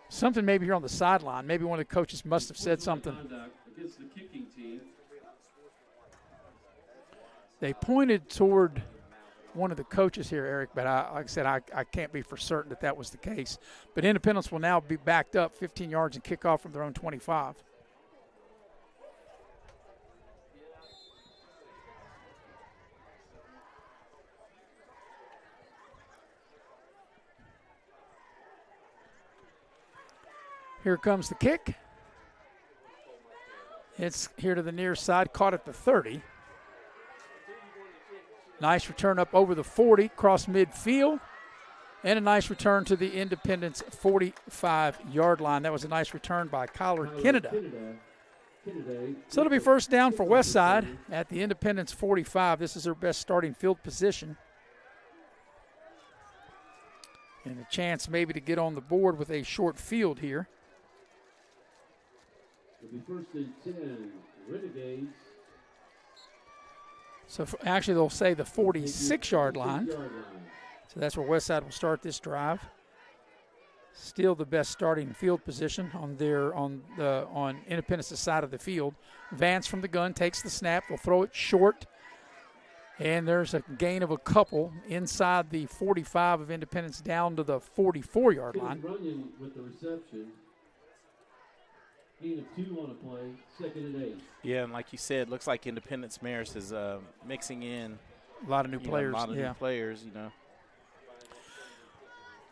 Something maybe here on the sideline. Maybe one of the coaches must have said something.
Against the kicking team.
They pointed toward one of the coaches here, Eric, but like I said, I can't be for certain that was the case. But Independence will now be backed up 15 yards and kick off from their own 25. Here comes the kick. It's here to the near side, caught at the 30. Nice return up over the 40, cross midfield. And a nice return to the Independence 45-yard line. That was a nice return by Kyler Kennedy. So it'll be first down for Westside at the Independence 45. This is their best starting field position. And a chance maybe to get on the board with a short field here.
It'll be first and 10, Renegades.
So actually they'll say the 46-yard line. So that's where Westside will start this drive. Still the best starting field position on Independence's side of the field. Vance from the gun takes the snap. They'll throw it short. And there's a gain of a couple inside the 45 of Independence down to the 44-yard line.
Runyon with the reception. Gain of 2 on a play, second and 8.
Yeah, and like you said, looks like Independence Maris is mixing in
a lot of new players.
New players,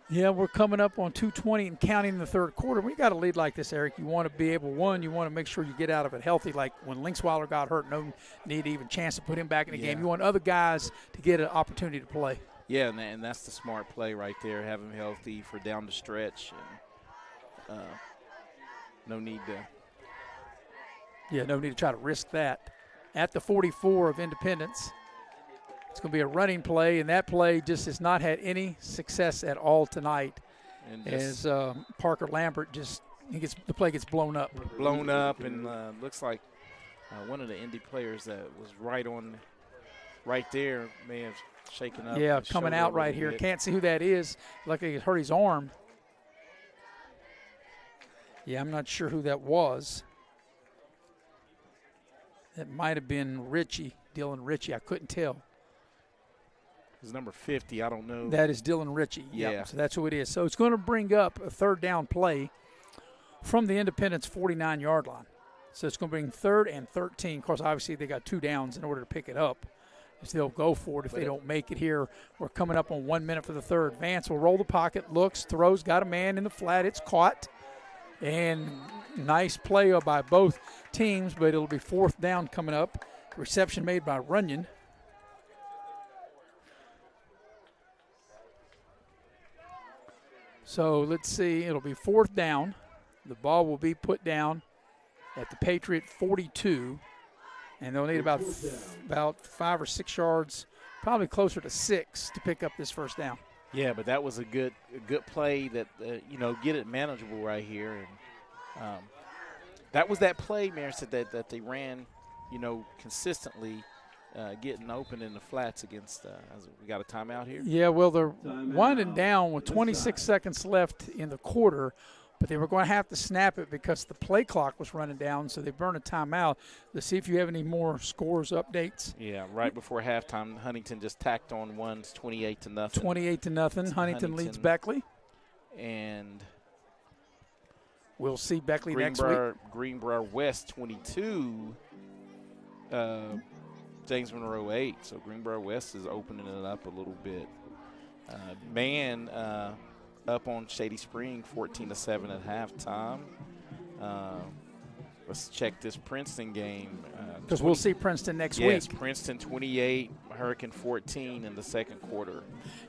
Yeah, we're coming up on 2:20 and counting in the third quarter. We got a lead like this, Eric. You want to be able, you want to make sure you get out of it healthy. Like when Linksweiler got hurt, no need even chance to put him back in the game. You want other guys to get an opportunity to play.
Yeah, and that's the smart play right there. Have him healthy for down the stretch. And, no need to
try to risk that. At the 44 of Independence, it's going to be a running play, and that play just has not had any success at all tonight. And as Parker Lambert the play gets blown up.
And looks like one of the Indy players that was right there may have shaken up.
Yeah, coming out right here. Can't see who that is. Luckily, he hurt his arm. Yeah, I'm not sure who that was. It might have been Richie Dylan Ritchie. I couldn't tell.
It's number 50. I don't know.
That is Dylan Ritchie.
Yeah.
Yep. So that's who it is. So it's going to bring up a third down play from the Independence 49-yard line. So it's going to bring 3rd and 13. Of course, obviously they got 2 downs in order to pick it up. So they'll go for it if they don't make it here. We're coming up on 1 minute for the third. Vance will roll the pocket, looks, throws, got a man in the flat. It's caught. And nice play by both teams, but it'll be 4th down coming up. Reception made by Runyon. So let's see, it'll be 4th down. The ball will be put down at the Patriot 42, and they'll need about 5 or 6 yards, probably closer to 6 to pick up this first down.
Yeah, but that was a good play that, get it manageable right here. And that was that play, Marison, that they ran, consistently getting open in the flats against we got a timeout here?
Yeah, well, they're winding down with 26 seconds left in the quarter, but they were going to have to snap it because the play clock was running down, so they burned a timeout to see if you have any more scores updates.
Yeah, right before halftime, Huntington just tacked on one, 28-0.
28-0. Huntington leads Beckley.
And
we'll see Beckley next week.
Greenbrier West 22, James Monroe 8. So Greenbrier West is opening it up a little bit. Man up on Shady Spring 14-7 at halftime. Let's check this Princeton game.
Because we'll see Princeton next week.
Yes, Princeton 28, Hurricane 14 in the second quarter.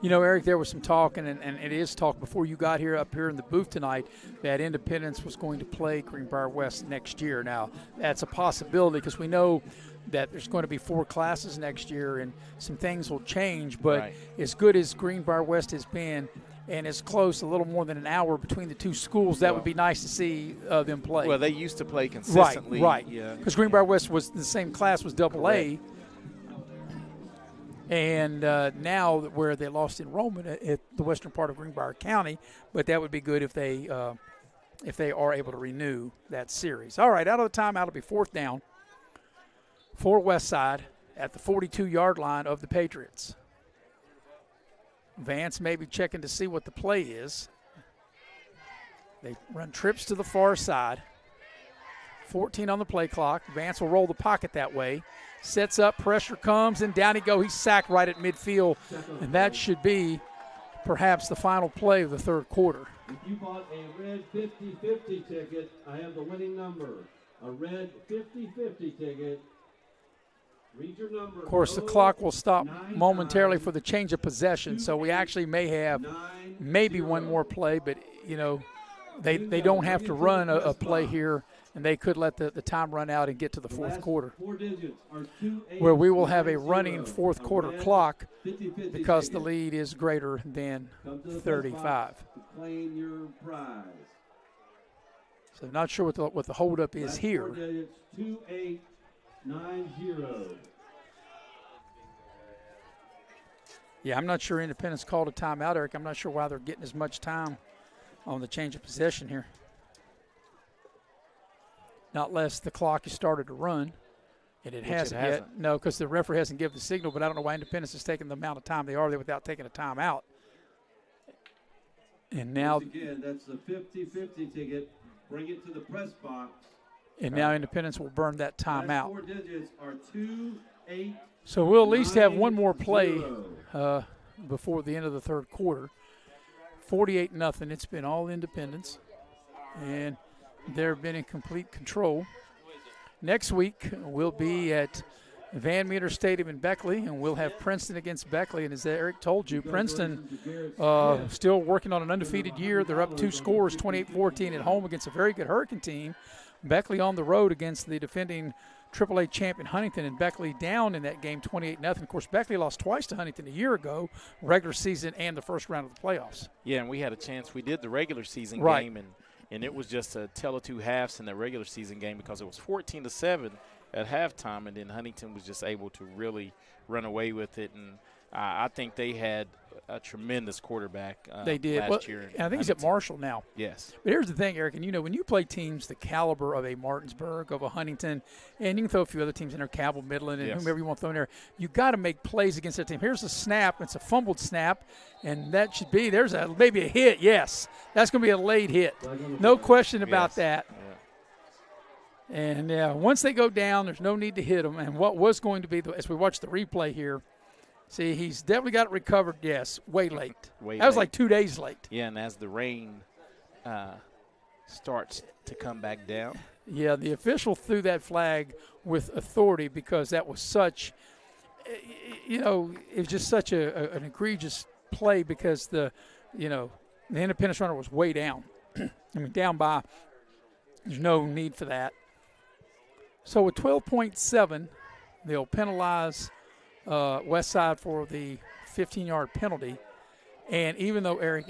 Eric, there was some talk, and it is talk before you got here up here in the booth tonight, that Independence was going to play Greenbrier West next year. Now, that's a possibility because we know that there's going to be 4 classes next year and some things will change. But as good as Greenbrier West has been, and it's close, a little more than an hour between the 2 schools, that would be nice to see them play.
Well, they used to play consistently.
Right.
Yeah.
Because Greenbrier West was the same class, was AA. And now where they lost enrollment at the western part of Greenbrier County, but that would be good if they are able to renew that series. All right, out of the timeout, it'll be 4th down for Westside at the 42-yard line of the Patriots. Vance may be checking to see what the play is. They run trips to the far side. 14 on the play clock. Vance will roll the pocket that way. Sets up, pressure comes, and down he goes. He's sacked right at midfield, and that should be perhaps the final play of the third quarter.
If you bought a red 50-50 ticket, I have the winning number. A red 50-50 ticket. Read your number.
Of course, the clock will stop momentarily for the change of possession, so we actually may have maybe one more play, but, they don't have to run a play here, and they could let the time run out and get to the fourth quarter, where we will have a running fourth quarter clock because the lead is greater than 35. So not sure what the holdup is here.
2890.
Yeah, I'm not sure Independence called a timeout, Eric. I'm not sure why they're getting as much time on the change of possession here. Not less the clock has started to run, and it hasn't yet. No, because the referee hasn't given the signal, but I don't know why Independence is taking the amount of time they are there without taking a timeout. And now,
again, that's the 50-50 ticket. Bring it to the press box.
And now Independence will burn that timeout.
4 digits are 2, 8.
So we'll at least have one more play before the end of the third quarter. 48-0. It's been all Independence, and they've been in complete control. Next week we'll be at Van Meter Stadium in Beckley, and we'll have Princeton against Beckley. And as Eric told you, Princeton still working on an undefeated year. They're up 2 scores, 28-14 at home against a very good Hurricane team. Beckley on the road against the defending AAA champion Huntington, and Beckley down in that game 28-0. Of course, Beckley lost twice to Huntington a year ago, regular season and the first round of the playoffs.
Yeah, and we had a chance. We did the regular season game, and it was just a tell of 2 halves in the regular season game because it was 14-7 at halftime, and then Huntington was just able to really run away with it. And I think they had a tremendous quarterback.
They did.
Last year.
I think he's at Marshall now.
Yes.
But here's the thing, Eric, and when you play teams the caliber of a Martinsburg, of a Huntington, and you can throw a few other teams in there, Cabell, Midland, and whomever you want to throw in there, you got to make plays against that team. Here's a snap. It's a fumbled snap, and that should be, maybe a hit, yes. That's going to be a late hit. No question about that. Yeah. And once they go down, there's no need to hit them. And what was going to be, as we watch the replay here, see, he's definitely got it recovered, yes, way late. That was like 2 days late.
Yeah, and as the rain starts to come back down.
Yeah, the official threw that flag with authority because that was such, it was just such an egregious play because the Independence runner was way down. Down by, there's no need for that. So with 12.7, they'll penalize Westside for the 15-yard penalty. And even though, Eric,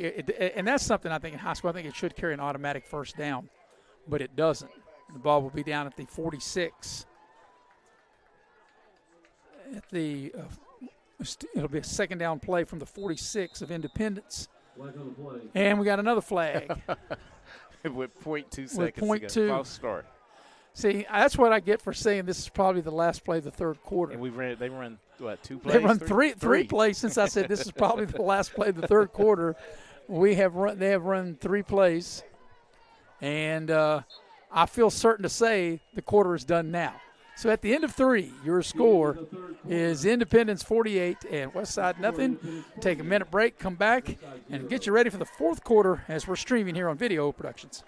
and that's something I think in high school, I think it should carry an automatic first down, but it doesn't. The ball will be down at the 46. It'll be a second down play from the 46 of Independence. And we got another flag.
With 0.2 seconds
with
to go. False start.
See, that's what I get for saying this is probably the last play of the third quarter.
And they run, what, 2 plays?
They run three plays since I said this is probably the last play of the third quarter. They have run 3 plays. And I feel certain to say the quarter is done now. So at the end of 3, your score is Independence 48 and Westside nothing. Take a minute break, come back, and get you ready for the fourth quarter as we're streaming here on Video Productions.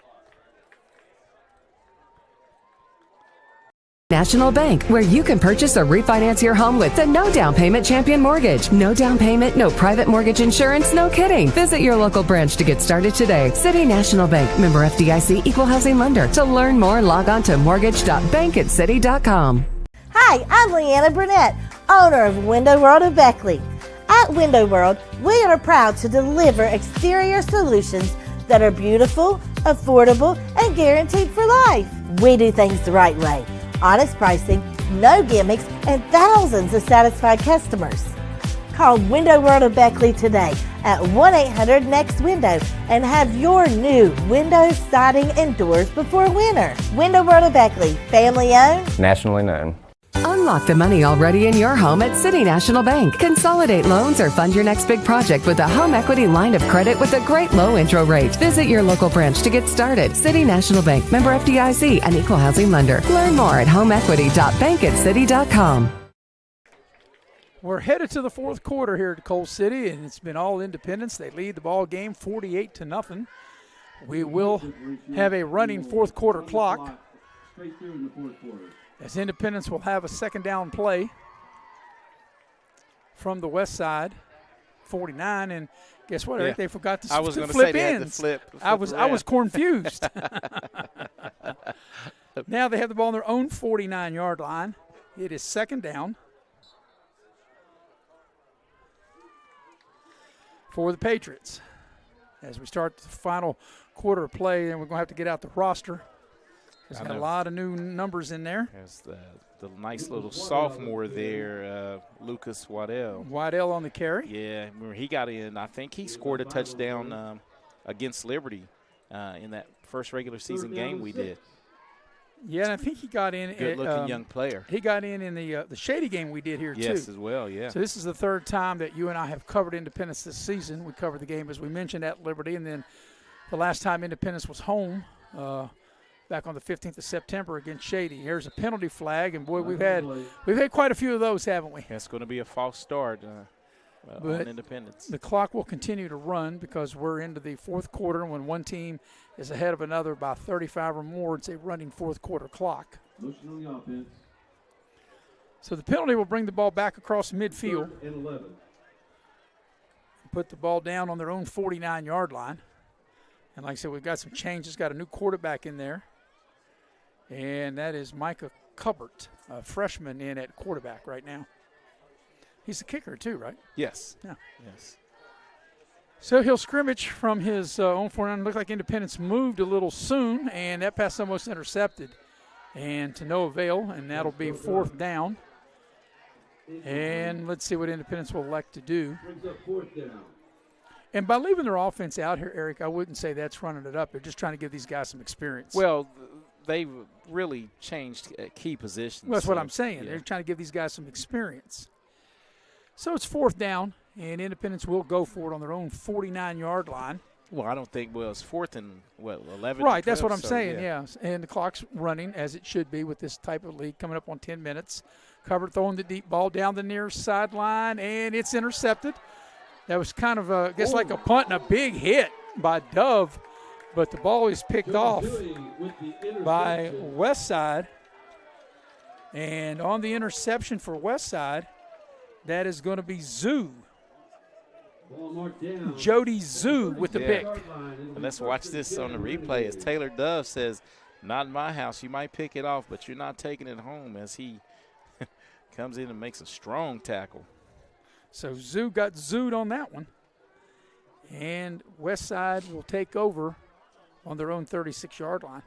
National Bank, where you can purchase or refinance your home with the no down payment champion mortgage. No down payment, no private mortgage insurance, no kidding. Visit your local branch to get started today. City National Bank, member FDIC, equal housing lender. To learn more, log on to mortgage.bankatcity.com.
Hi, I'm Leanna Burnett, owner of Window World of Beckley. At Window World, we are proud to deliver exterior solutions that are beautiful, affordable, and guaranteed for life. We do things the right way. Honest pricing, no gimmicks, and thousands of satisfied customers. Call Window World of Beckley today at 1-800-NEXT-WINDOW and have your new windows, siding, and doors before winter. Window World of Beckley, family owned,
nationally known.
Unlock the money already in your home at City National Bank. Consolidate loans or fund your next big project with a home equity line of credit with a great low intro rate. Visit your local branch to get started. City National Bank, member FDIC, an equal housing lender. Learn more at homeequity.bankatcity.com.
We're headed to the fourth quarter here at Coal City, and it's been all Independence. They lead the ball game 48-0. We will have a running fourth quarter clock.
Straight through in the fourth quarter.
As Independence will have a second down play from the west side, 49, and guess what, Eric? They forgot to flip ends. I was confused. Now they have the ball on their own 49-yard line. It is second down for the Patriots. As we start the final quarter of play, and we're going to have to get out the roster. There's got a lot of new numbers in there.
There's the nice little sophomore there, Lucas Waddell.
Waddell on the carry.
Yeah, remember he got in. I think he scored a touchdown against Liberty in that first regular season game we did.
Yeah, and I think he got in.
Good-looking young player.
He got in the Shady game we did here, too.
Yes, as well, yeah.
So this is the third time that you and I have covered Independence this season. We covered the game, as we mentioned, at Liberty, and then the last time Independence was home, back on the 15th of September against Shady. Here's a penalty flag, and boy, we've had quite a few of those, haven't we?
It's going to be a false start on Independence.
The clock will continue to run because we're into the fourth quarter. When one team is ahead of another by 35 or more, it's a running fourth quarter clock.
Motion on the offense.
So the penalty will bring the ball back across midfield.
3rd and 11.
Put the ball down on their own 49-yard line. And like I said, we've got some changes. Got a new quarterback in there. And that is Micah Cubbert, a freshman in at quarterback right now. He's a kicker too, right?
Yes.
Yeah.
Yes.
So he'll scrimmage from his own 49. Looked like Independence moved a little soon, and that pass almost intercepted. And to no avail, and that'll be fourth down. And let's see what Independence will elect to do.
Brings up fourth down.
And by leaving their offense out here, Eric, I wouldn't say that's running it up. They're just trying to give these guys some experience.
Well, they've really changed key positions.
Well, that's what I'm saying. Yeah. They're trying to give these guys some experience. So it's 4th down, and Independence will go for it on their own 49-yard line.
Well, I don't think – well, it's 4th and, 11?
Right, that's what I'm saying, yeah. And the clock's running as it should be with this type of league coming up on 10 minutes. Covered throwing the deep ball down the near sideline, and it's intercepted. That was kind of, I guess, like a punt and a big hit by Dove, but the ball is picked off by Westside. And on the interception for Westside, that is going to be Zoo. Jody Zoo with the pick.
And let's watch this on the replay as Taylor Dove says, not in my house. You might pick it off, but you're not taking it home, as he comes in and makes a strong tackle.
So Zoo got zooed on that one. And Westside will take over on their own 36-yard line.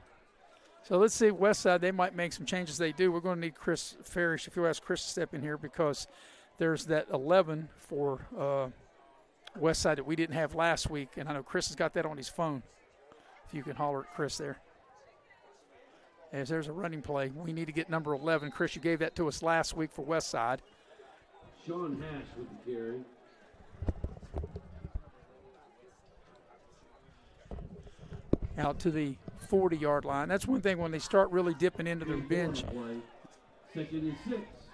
So let's see, Westside, they might make some changes. They do. We're going to need Chris Farish, if you ask Chris to step in here, because there's that 11 for Westside that we didn't have last week. And I know Chris has got that on his phone. If you can holler at Chris there. As there's a running play. We need to get number 11. Chris, you gave that to us last week for Westside.
Sean Hash with the carry.
Out to the 40-yard line. That's one thing when they start really dipping into their bench.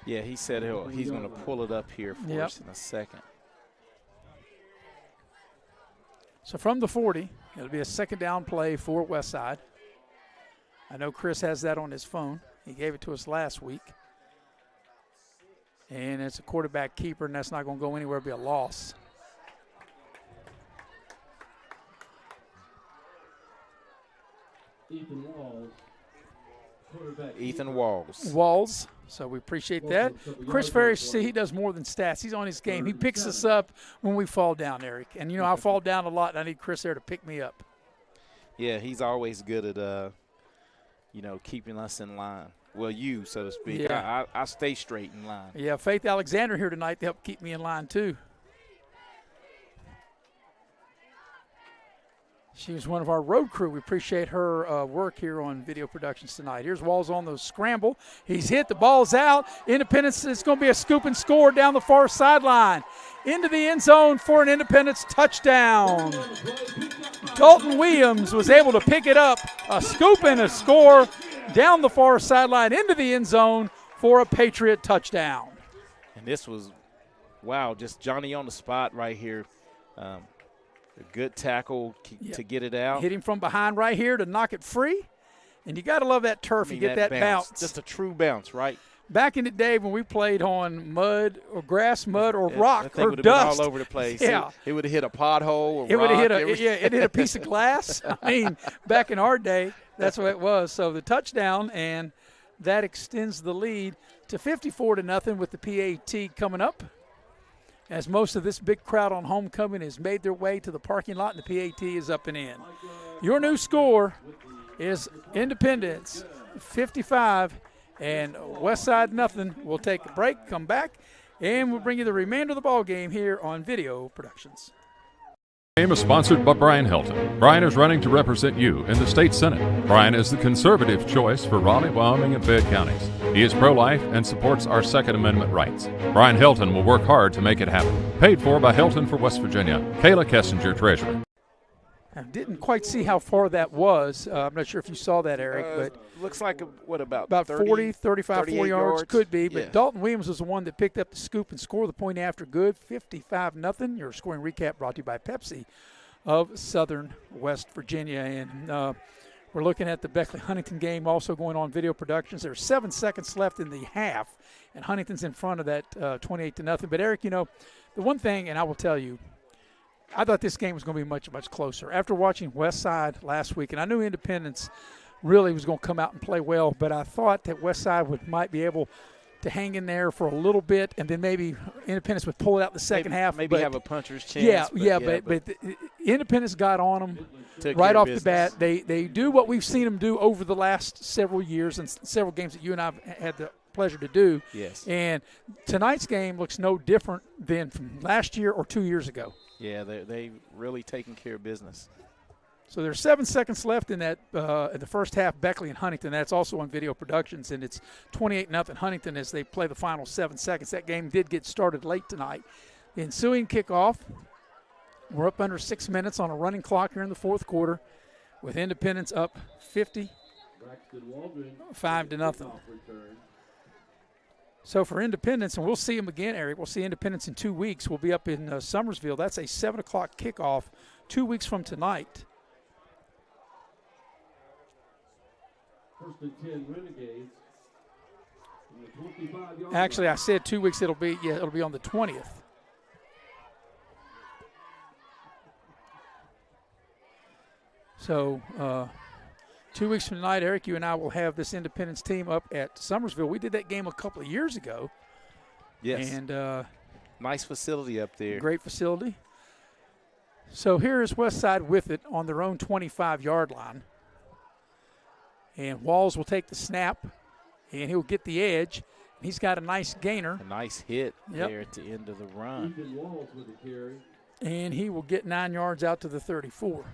Yeah, he said he's going to pull it up here for us in a second.
So from the 40, it'll be a 2nd down play for Westside. I know Chris has that on his phone. He gave it to us last week. And it's a quarterback keeper, and that's not going to go anywhere. It'll be a loss.
Ethan Walls.
Walls. So we appreciate that. Chris Farish, see, he does more than stats. He's on his game. He picks us up when we fall down, Eric. And, I fall down a lot, and I need Chris there to pick me up.
Yeah, he's always good at, keeping us in line. Well, you, so to speak.
Yeah.
I stay straight in line.
Yeah, Faith Alexander here tonight to help keep me in line, too. She was one of our road crew. We appreciate her work here on video productions tonight. Here's Walls on the scramble. He's hit. The ball's out. Independence, it's going to be a scoop and score down the far sideline. Into the end zone for an Independence touchdown. Dalton Williams was able to pick it up. A scoop and a score down the far sideline into the end zone for a Patriot touchdown.
And this was, wow, just Johnny on the spot right here. A good tackle to get it out.
Hit him from behind right here to knock it free. And you got to love that turf. You get that bounce.
Just a true bounce, right?
Back in the day when we played on mud or grass, mud or rock or
dust.
Been
all over the place.
Yeah.
It would have hit a pothole or
it
rock.
It hit a piece of glass. I mean, back in our day, that's what it was. So the touchdown, and that extends the lead to 54-0 with the PAT coming up. As most of this big crowd on homecoming has made their way to the parking lot, and the PAT is up and in. Your new score is Independence 55 and Westside nothing. We'll take a break, come back, and we'll bring you the remainder of the ball game here on Video Productions.
Game is sponsored by Brian Helton. Brian is running to represent you in the state senate. Brian is the conservative choice for Raleigh, Wyoming, and Fayette counties. He is pro-life and supports our Second Amendment rights. Brian Helton will work hard to make it happen. Paid for by Helton for West Virginia. Kayla Kessinger, Treasurer.
I didn't quite see how far that was. I'm not sure if you saw that, Eric. But
looks like, about
30, 35, 40 yards? Could be. But
yeah.
Dalton Williams was the one that picked up the scoop and scored the point after good, 55-0. Your scoring recap brought to you by Pepsi of Southern West Virginia. And we're looking at the Beckley-Huntington game also going on Video Productions. There's 7 seconds left in the half, and Huntington's in front of that 28-0. But, Eric, the one thing, and I will tell you, I thought this game was going to be much, much closer. After watching Westside last week, and I knew Independence really was going to come out and play well, but I thought that Westside might be able to hang in there for a little bit, and then maybe Independence would pull it out the second half.
Maybe have a puncher's chance.
But Independence got on them right off the bat. They do what we've seen them do over the last several years and several games that you and I have had the pleasure to do.
Yes.
And tonight's game looks no different than from last year or 2 years ago.
Yeah, they've really taken care of business.
So there's 7 seconds left in that in the first half, Beckley and Huntington. That's also on Video Productions, and it's 28-0 Huntington as they play the final 7 seconds. That game did get started late tonight. The ensuing kickoff, we're up under 6 minutes on a running clock here in the fourth quarter with Independence up 55-0. So for Independence, and we'll see them again, Eric, we'll see Independence in 2 weeks. We'll be up in Summersville. That's a 7 o'clock kickoff 2 weeks from tonight.
First and 10 Renegades.
Actually, I said 2 weeks. It'll be on the 20th. So 2 weeks from tonight, Eric, you and I will have this Independence team up at Summersville. We did that game a couple of years ago.
Yes.
And
nice facility up there.
Great facility. So here is Westside with it on their own 25-yard line. And Walls will take the snap, and he'll get the edge. He's got a nice gainer.
A nice hit there at the end of the run.
And he will get 9 yards out to the 34.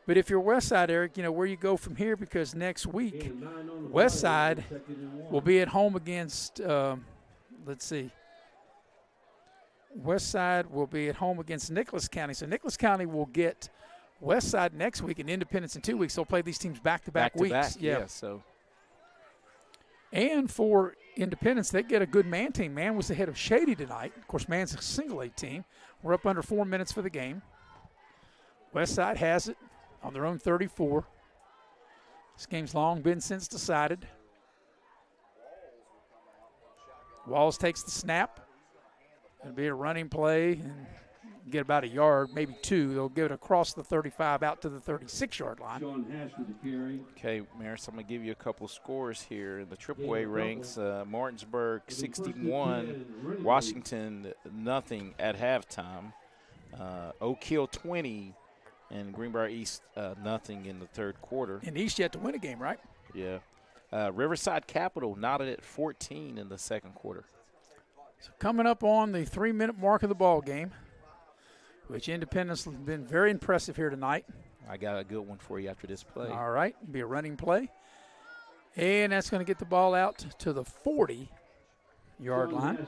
But if you're Westside, Eric, you know where you go from here, because next week Westside will be at home against, Westside will be at home against Nicholas County. So Nicholas County will get Westside next week and Independence in 2 weeks. They'll play these teams back-to-back weeks.
Yeah. So.
And for Independence, they get a good man team. Man was ahead of Shady tonight. Of course, man's a single-A team. We're up under 4 minutes for the game. Westside has it on their own 34. This game's long been since decided. Walls takes the snap. It'll be a running play and get about a yard, maybe 2. They'll get it across the 35 out to the 36-yard line.
Okay, Maris, I'm going to give you a couple scores here. In the AAA ranks, Martinsburg 61, Washington nothing at halftime, Oak Hill 20, and Greenbrier East nothing in the third quarter.
And East yet to win a game, right?
Yeah. Riverside Capital knotted at 14 in the second quarter.
So coming up on the 3-minute mark of the ball game, which Independence has been very impressive here tonight.
I got a good one for you after this play.
All right, be a running play. And that's going to get the ball out to the 40-yard line.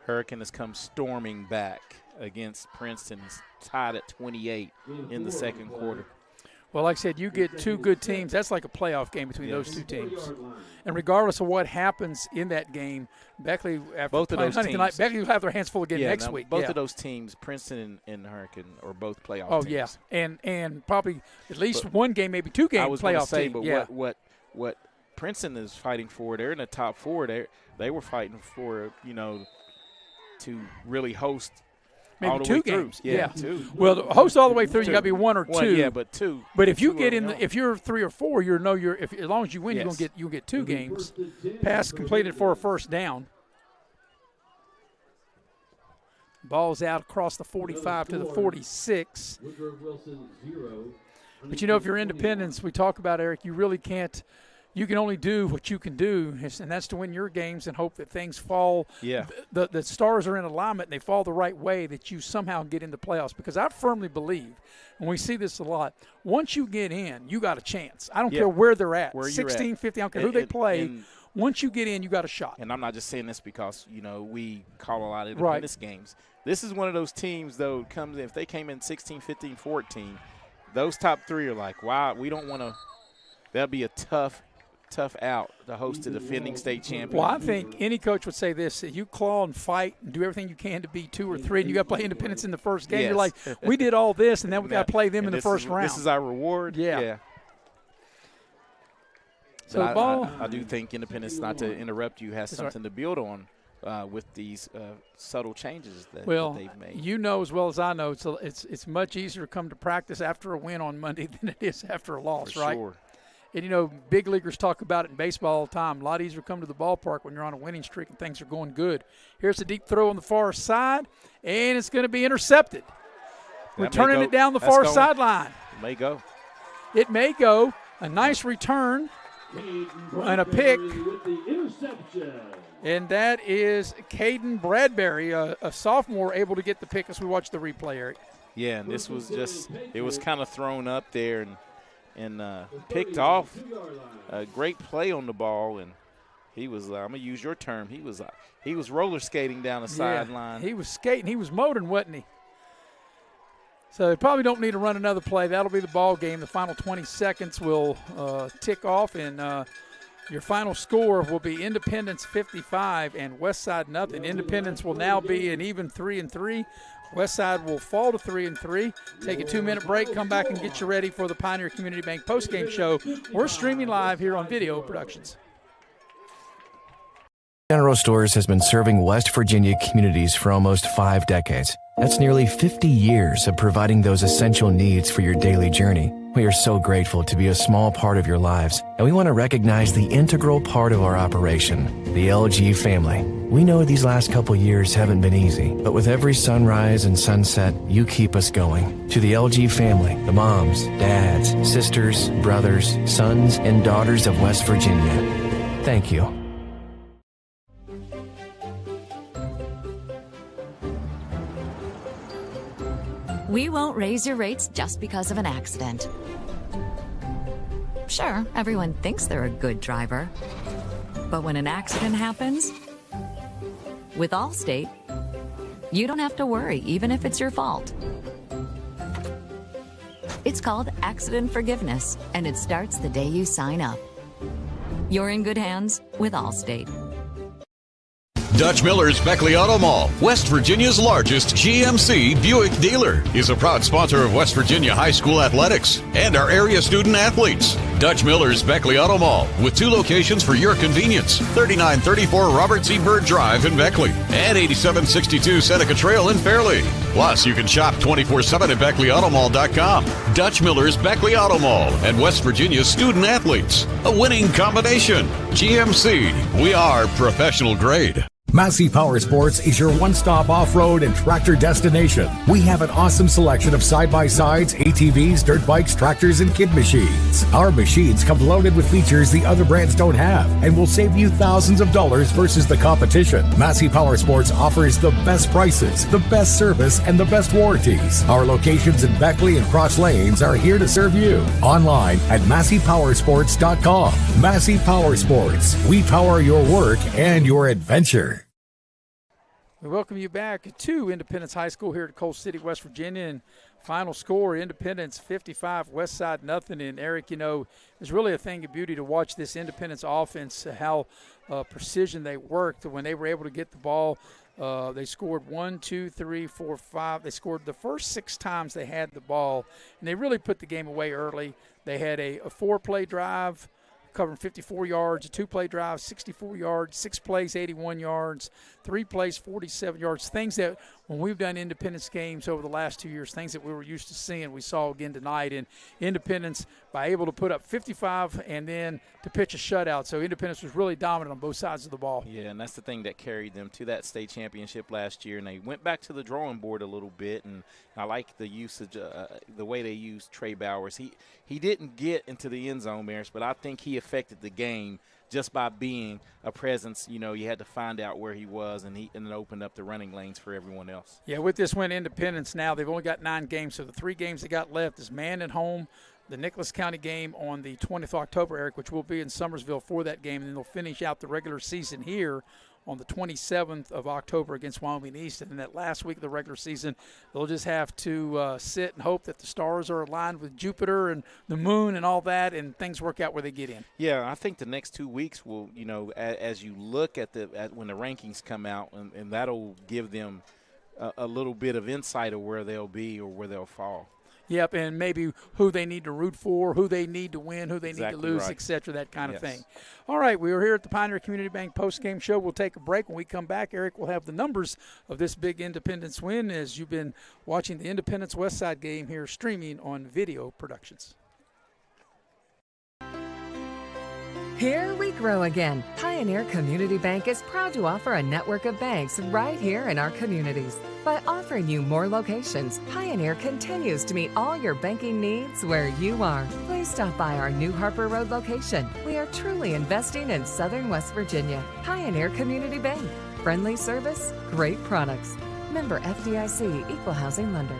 Hurricane has come storming back against Princeton. It's tied at 28 in the second quarter.
Well, like I said, you get two good teams. That's like a playoff game between those two teams. And regardless of what happens in that game, Beckley, after playing Huntington tonight, Beckley will have their hands full again next week.
Both of those teams, Princeton and Hurricane, are both playoff teams.
Oh, yeah. And probably at least one game, maybe 2 games
I was
playoff
say,
team.
But what Princeton is fighting for, they're in the top 4. They were fighting for, to really host
maybe
all the
2
way
games.
Through. Yeah, 2.
Well, to host all the way through, you got to be 1 or 2.
Yeah, but 2.
But if you get in, if you're 3 or 4, as long as you win,
yes.
you'll get 2 games. Pass completed for a first down. Ball's out across the 45 to the 46. But if you're Independence, we talk about, Eric, you really can't. You can only do what you can do, and that's to win your games and hope that things fall.
Yeah.
The stars are in alignment and they fall the right way, that you somehow get into playoffs. Because I firmly believe, and we see this a lot, once you get in, you got a chance. I don't care where they're at, 16, 15, I don't care who they play. Once you get in, you got a shot.
And I'm not just saying this because, we call a lot of Independence games. This is one of those teams, though, comes in, if they came in 16, 15, 14, those top 3 are like, wow, we don't want to – that'll be a tough out to host a defending state champion.
Well, I think any coach would say this: you claw and fight and do everything you can to be 2 or 3, and you got to play Independence in the first game.
Yes.
You're like, we did all this, and then we got to play them in the first round.
This is our reward.
Yeah.
So I do think Independence, not to interrupt you, has something to build on with these subtle changes that they've made.
You know as well as I know, it's much easier to come to practice after a win on Monday than it is after a loss,
For
right?
Sure.
And, big leaguers talk about it in baseball all the time. A lot easier to come to the ballpark when you're on a winning streak and things are going good. Here's a deep throw on the far side, and it's going to be intercepted. Returning it down the far sideline.
It may go.
It may go. A nice return and a pick.
With the interception.
And that is Caden Bradbury, a sophomore, able to get the pick as we watch the replay, Eric.
Yeah, and this was just, it was kind of thrown up there and picked off. A great play on the ball, and he was, I'm going to use your term, he was roller skating down the sideline.
He was skating. He was motoring, wasn't he? So they probably don't need to run another play. That'll be the ball game. The final 20 seconds will tick off, and your final score will be Independence 55 and Westside nothing. Independence will now be an even 3-3. Westside will fall to 3-3. Take a 2-minute break. Come back and get you ready for the Pioneer Community Bank postgame show. We're streaming live here on Video Productions.
General Stores has been serving West Virginia communities for almost 5 decades. That's nearly 50 years of providing those essential needs for your daily journey. We are so grateful to be a small part of your lives, and we want to recognize the integral part of our operation, the LG family. We know these last couple years haven't been easy, but with every sunrise and sunset, you keep us going. To the LG family, the moms, dads, sisters, brothers, sons, and daughters of West Virginia, thank you.
We won't raise your rates just because of an accident. Sure, everyone thinks they're a good driver. But when an accident happens, with Allstate, you don't have to worry, even if it's your fault. It's called accident forgiveness, and it starts the day you sign up. You're in good hands with Allstate.
Dutch Miller's Beckley Auto Mall, West Virginia's largest GMC Buick dealer, is a proud sponsor of West Virginia high school athletics and our area student athletes. Dutch Miller's Beckley Auto Mall, with 2 locations for your convenience: 3934 Robert C. Byrd Drive in Beckley and 8762 Seneca Trail in Fairleigh. Plus, you can shop 24/7 at BeckleyAutomall.com. Dutch Miller's Beckley Auto Mall and West Virginia's student athletes. A winning combination. GMC, we are professional grade.
Massey Power Sports is your one-stop off-road and tractor destination. We have an awesome selection of side-by-sides, ATVs, dirt bikes, tractors, and kid machines. Our machines come loaded with features the other brands don't have and will save you thousands of dollars versus the competition. Massey Power Sports offers the best prices, the best service, and the best warranties. Our locations in Beckley and Cross Lanes are here to serve you. Online at MasseyPowersports.com. Massey Power Sports. We power your work and your adventure.
We welcome you back to Independence High School here at Coal City, West Virginia. And final score, Independence 55, Westside nothing. And, Eric, you know, it's really a thing of beauty to watch this Independence offense, how precision they worked. When they were able to get the ball, they scored 1, 2, 3, 4, 5. They scored the first 6 times they had the ball, and they really put the game away early. They had a 4-play drive covering 54 yards, a 2-play drive, 64 yards, 6 plays, 81 yards, 3 plays, 47 yards, things that when we've done Independence games over the last 2 years, things that we were used to seeing, we saw again tonight. And Independence, by able to put up 55 and then to pitch a shutout. So Independence was really dominant on both sides of the ball.
Yeah, and that's the thing that carried them to that state championship last year. And they went back to the drawing board a little bit, and I like the usage, the way they used Trey Bowers. He didn't get into the end zone, Maris, but I think he affected the game just by being a presence. You know, you had to find out where he was, and it opened up the running lanes for everyone else.
Yeah, with this win, Independence now, they've only got 9 games, so the 3 games they got left is man at home, the Nicholas County game on the 20th of October, Eric, which will be in Summersville for that game, and then they'll finish out the regular season here on the 27th of October against Wyoming East. And in that last week of the regular season, they'll just have to sit and hope that the stars are aligned with Jupiter and the moon and all that, and things work out where they get in.
Yeah, I think the next 2 weeks will, you know, as you look at when the rankings come out, and that'll give them a little bit of insight of where they'll be or where they'll fall.
Yep, and maybe who they need to root for, who they need to win, who they need to lose,
right.
et cetera, that kind of thing. All right, we are here at the Pioneer Community Bank postgame show. We'll take a break. When we come back, Eric will have the numbers of this big Independence win as you've been watching the Independence Westside game here streaming on Video Productions.
Here we grow again. Pioneer Community Bank is proud to offer a network of banks right here in our communities. By offering you more locations, Pioneer continues to meet all your banking needs where you are. Please stop by our new Harper Road location. We are truly investing in Southern West Virginia. Pioneer Community Bank. Friendly service, great products. Member FDIC, Equal Housing Lender.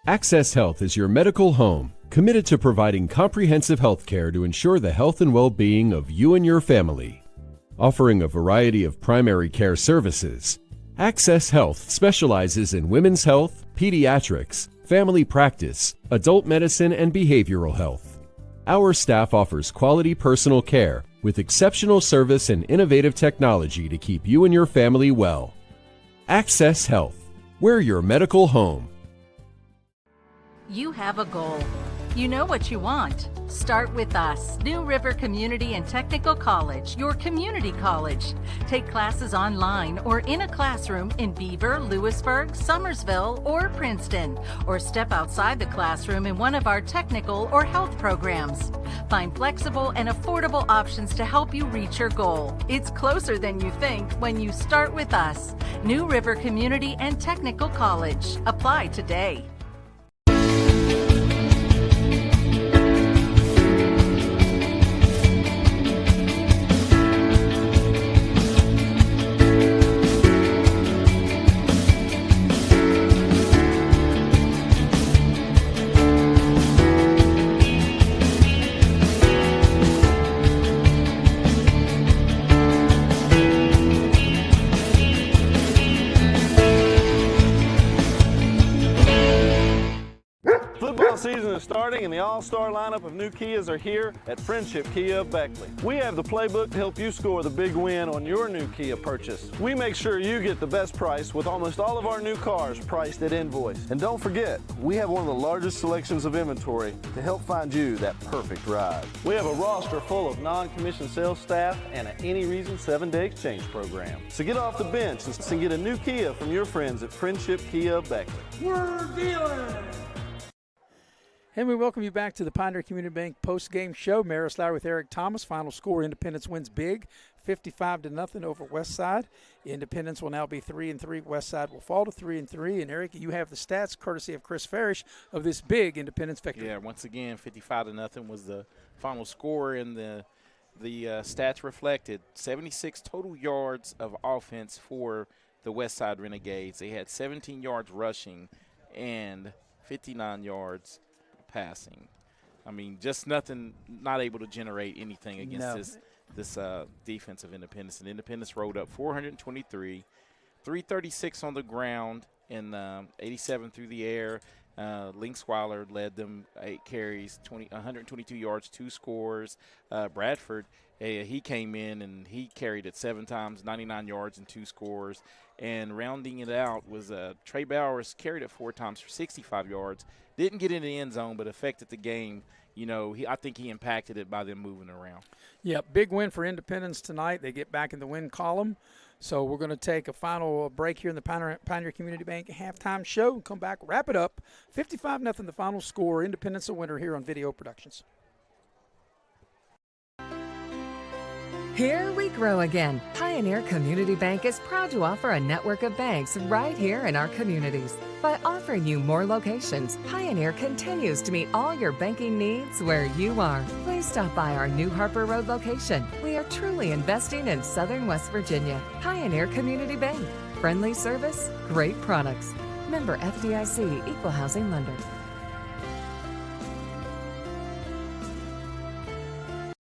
Access Health is your medical home, committed to providing comprehensive health care to ensure the health and well-being of you and your family. Offering a variety of primary care services, Access Health specializes in women's health, pediatrics, family practice, adult medicine, and behavioral health. Our staff offers quality personal care with exceptional service and innovative technology to keep you and your family well. Access Health, we're your medical home.
You have a goal. You know what you want. Start with us. New River Community and Technical College, your community college. Take classes online or in a classroom in Beaver, Lewisburg, Summersville, or Princeton, or step outside the classroom in one of our technical or health programs. Find flexible and affordable options to help you reach your goal. It's closer than you think when you start with us. New River Community and Technical College. Apply today.
Football season is starting and the all-star lineup of new Kias are here at Friendship Kia of Beckley. We have the playbook to help you score the big win on your new Kia purchase. We make sure you get the best price with almost all of our new cars priced at invoice. And don't forget, we have one of the largest selections of inventory to help find you that perfect ride. We have a roster full of non-commissioned sales staff and an any reason 7-day exchange program. So get off the bench and get a new Kia from your friends at Friendship Kia of Beckley.
We're dealing! And we welcome you back to the Pioneer Community Bank post-game show. Maris Lowry with Eric Thomas. Final score, Independence wins big, 55-0 over Westside. Independence will now be 3-3. Westside will fall to 3-3. And, Eric, you have the stats courtesy of Chris Farish of this big Independence victory.
Yeah, once again, 55-0 was the final score, and the stats reflected 76 total yards of offense for the Westside Renegades. They had 17 yards rushing and 59 yards passing. I mean, just nothing, not able to generate anything against this defense of Independence. And Independence rolled up 423, 336 on the ground, and 87 through the air. Linksweiler led them 8 carries, 122 yards, 2 scores. Bradford, he came in and he carried it 7 times, 99 yards and 2 scores. And rounding it out was Trey Bowers, carried it 4 times for 65 yards. Didn't get in the end zone, but affected the game. You know, I think he impacted it by them moving around.
Yeah, big win for Independence tonight. They get back in the win column. So we're going to take a final break here in the Pioneer Community Bank halftime show and come back, wrap it up. 55-0 the final score. Independence a winner here on Video Productions.
Here we grow again. Pioneer Community Bank is proud to offer a network of banks right here in our communities. By offering you more locations, Pioneer continues to meet all your banking needs where you are. Please stop by our new Harper Road location. We are truly investing in Southern West Virginia. Pioneer Community Bank. Friendly service, great products. Member FDIC, Equal Housing Lender.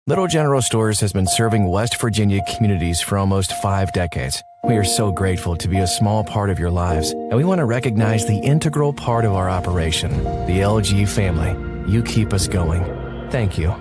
Little General Stores has been serving West Virginia communities for almost 5 decades. We are so grateful to be a small part of your lives, and we want to recognize the integral part of our operation, the LG family. You keep us going. Thank you.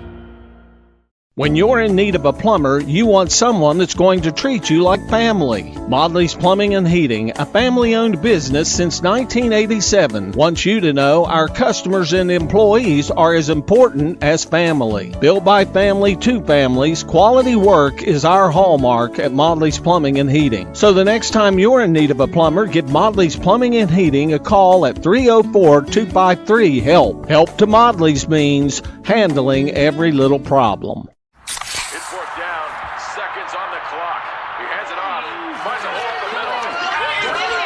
When you're in need of a plumber, you want someone that's going to treat you like family. Modley's Plumbing and Heating, a family-owned business since 1987, wants you to know our customers and employees are as important as family. Built by family to families, quality work is our hallmark at Modley's Plumbing and Heating. So the next time you're in need of a plumber, give Modley's Plumbing and Heating a call at 304-253-HELP. Help to Modley's means handling every little problem.
It's fourth down, seconds on the clock. He hands it off, finds a hole in the middle.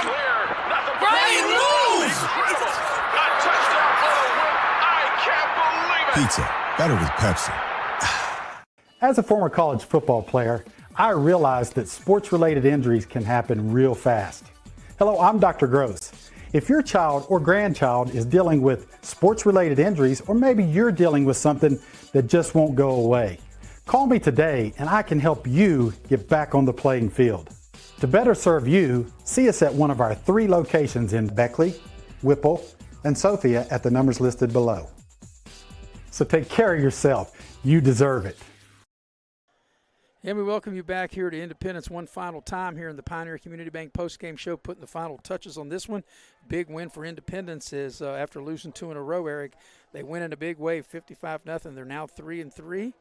Clear, nothing but Brian moves! Incredible! A touchdown for the win. I can't believe it!
Pizza, better with Pepsi.
As a former college football player, I realized that sports-related injuries can happen real fast. Hello, I'm Dr. Gross. If your child or grandchild is dealing with sports-related injuries, or maybe you're dealing with something that just won't go away, call me today and I can help you get back on the playing field. To better serve you, see us at one of our 3 locations in Beckley, Whipple, and Sophia at the numbers listed below. So take care of yourself. You deserve it.
And we welcome you back here to Independence one final time here in the Pioneer Community Bank postgame show, putting the final touches on this one. Big win for Independence is after losing 2 in a row, Eric, they win in a big way, 55-0. They're now 3-3.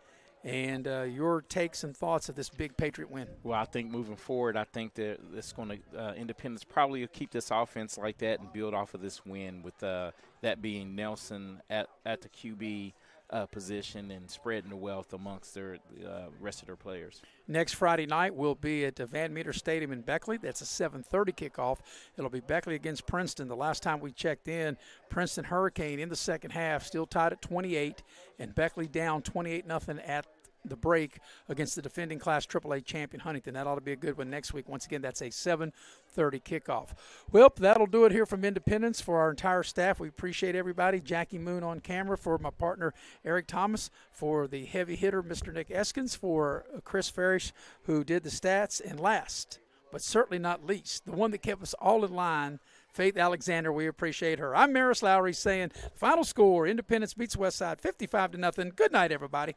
And your takes and thoughts of this big Patriot win?
Well, I think moving forward, I think that it's going to Independence probably will keep this offense like that and build off of this win with that being Nelson at the QB position and spreading the wealth amongst their rest of their players.
Next Friday night we'll be at Van Meter Stadium in Beckley. That's a 7:30 kickoff. It'll be Beckley against Princeton. The last time we checked in, Princeton Hurricane in the second half still tied at 28, and Beckley down 28-0 at the break against the defending Class AAA champion Huntington. That ought to be a good one next week. Once again, that's a 7:30 kickoff. Well, that'll do it here from Independence for our entire staff. We appreciate everybody. Jackie Moon on camera, for my partner Eric Thomas, for the heavy hitter Mr. Nick Eskins, for Chris Farish who did the stats, and last but certainly not least, the one that kept us all in line, Faith Alexander. We appreciate her. I'm Maris Lowry saying final score, Independence beats Westside 55-0. Good night, everybody.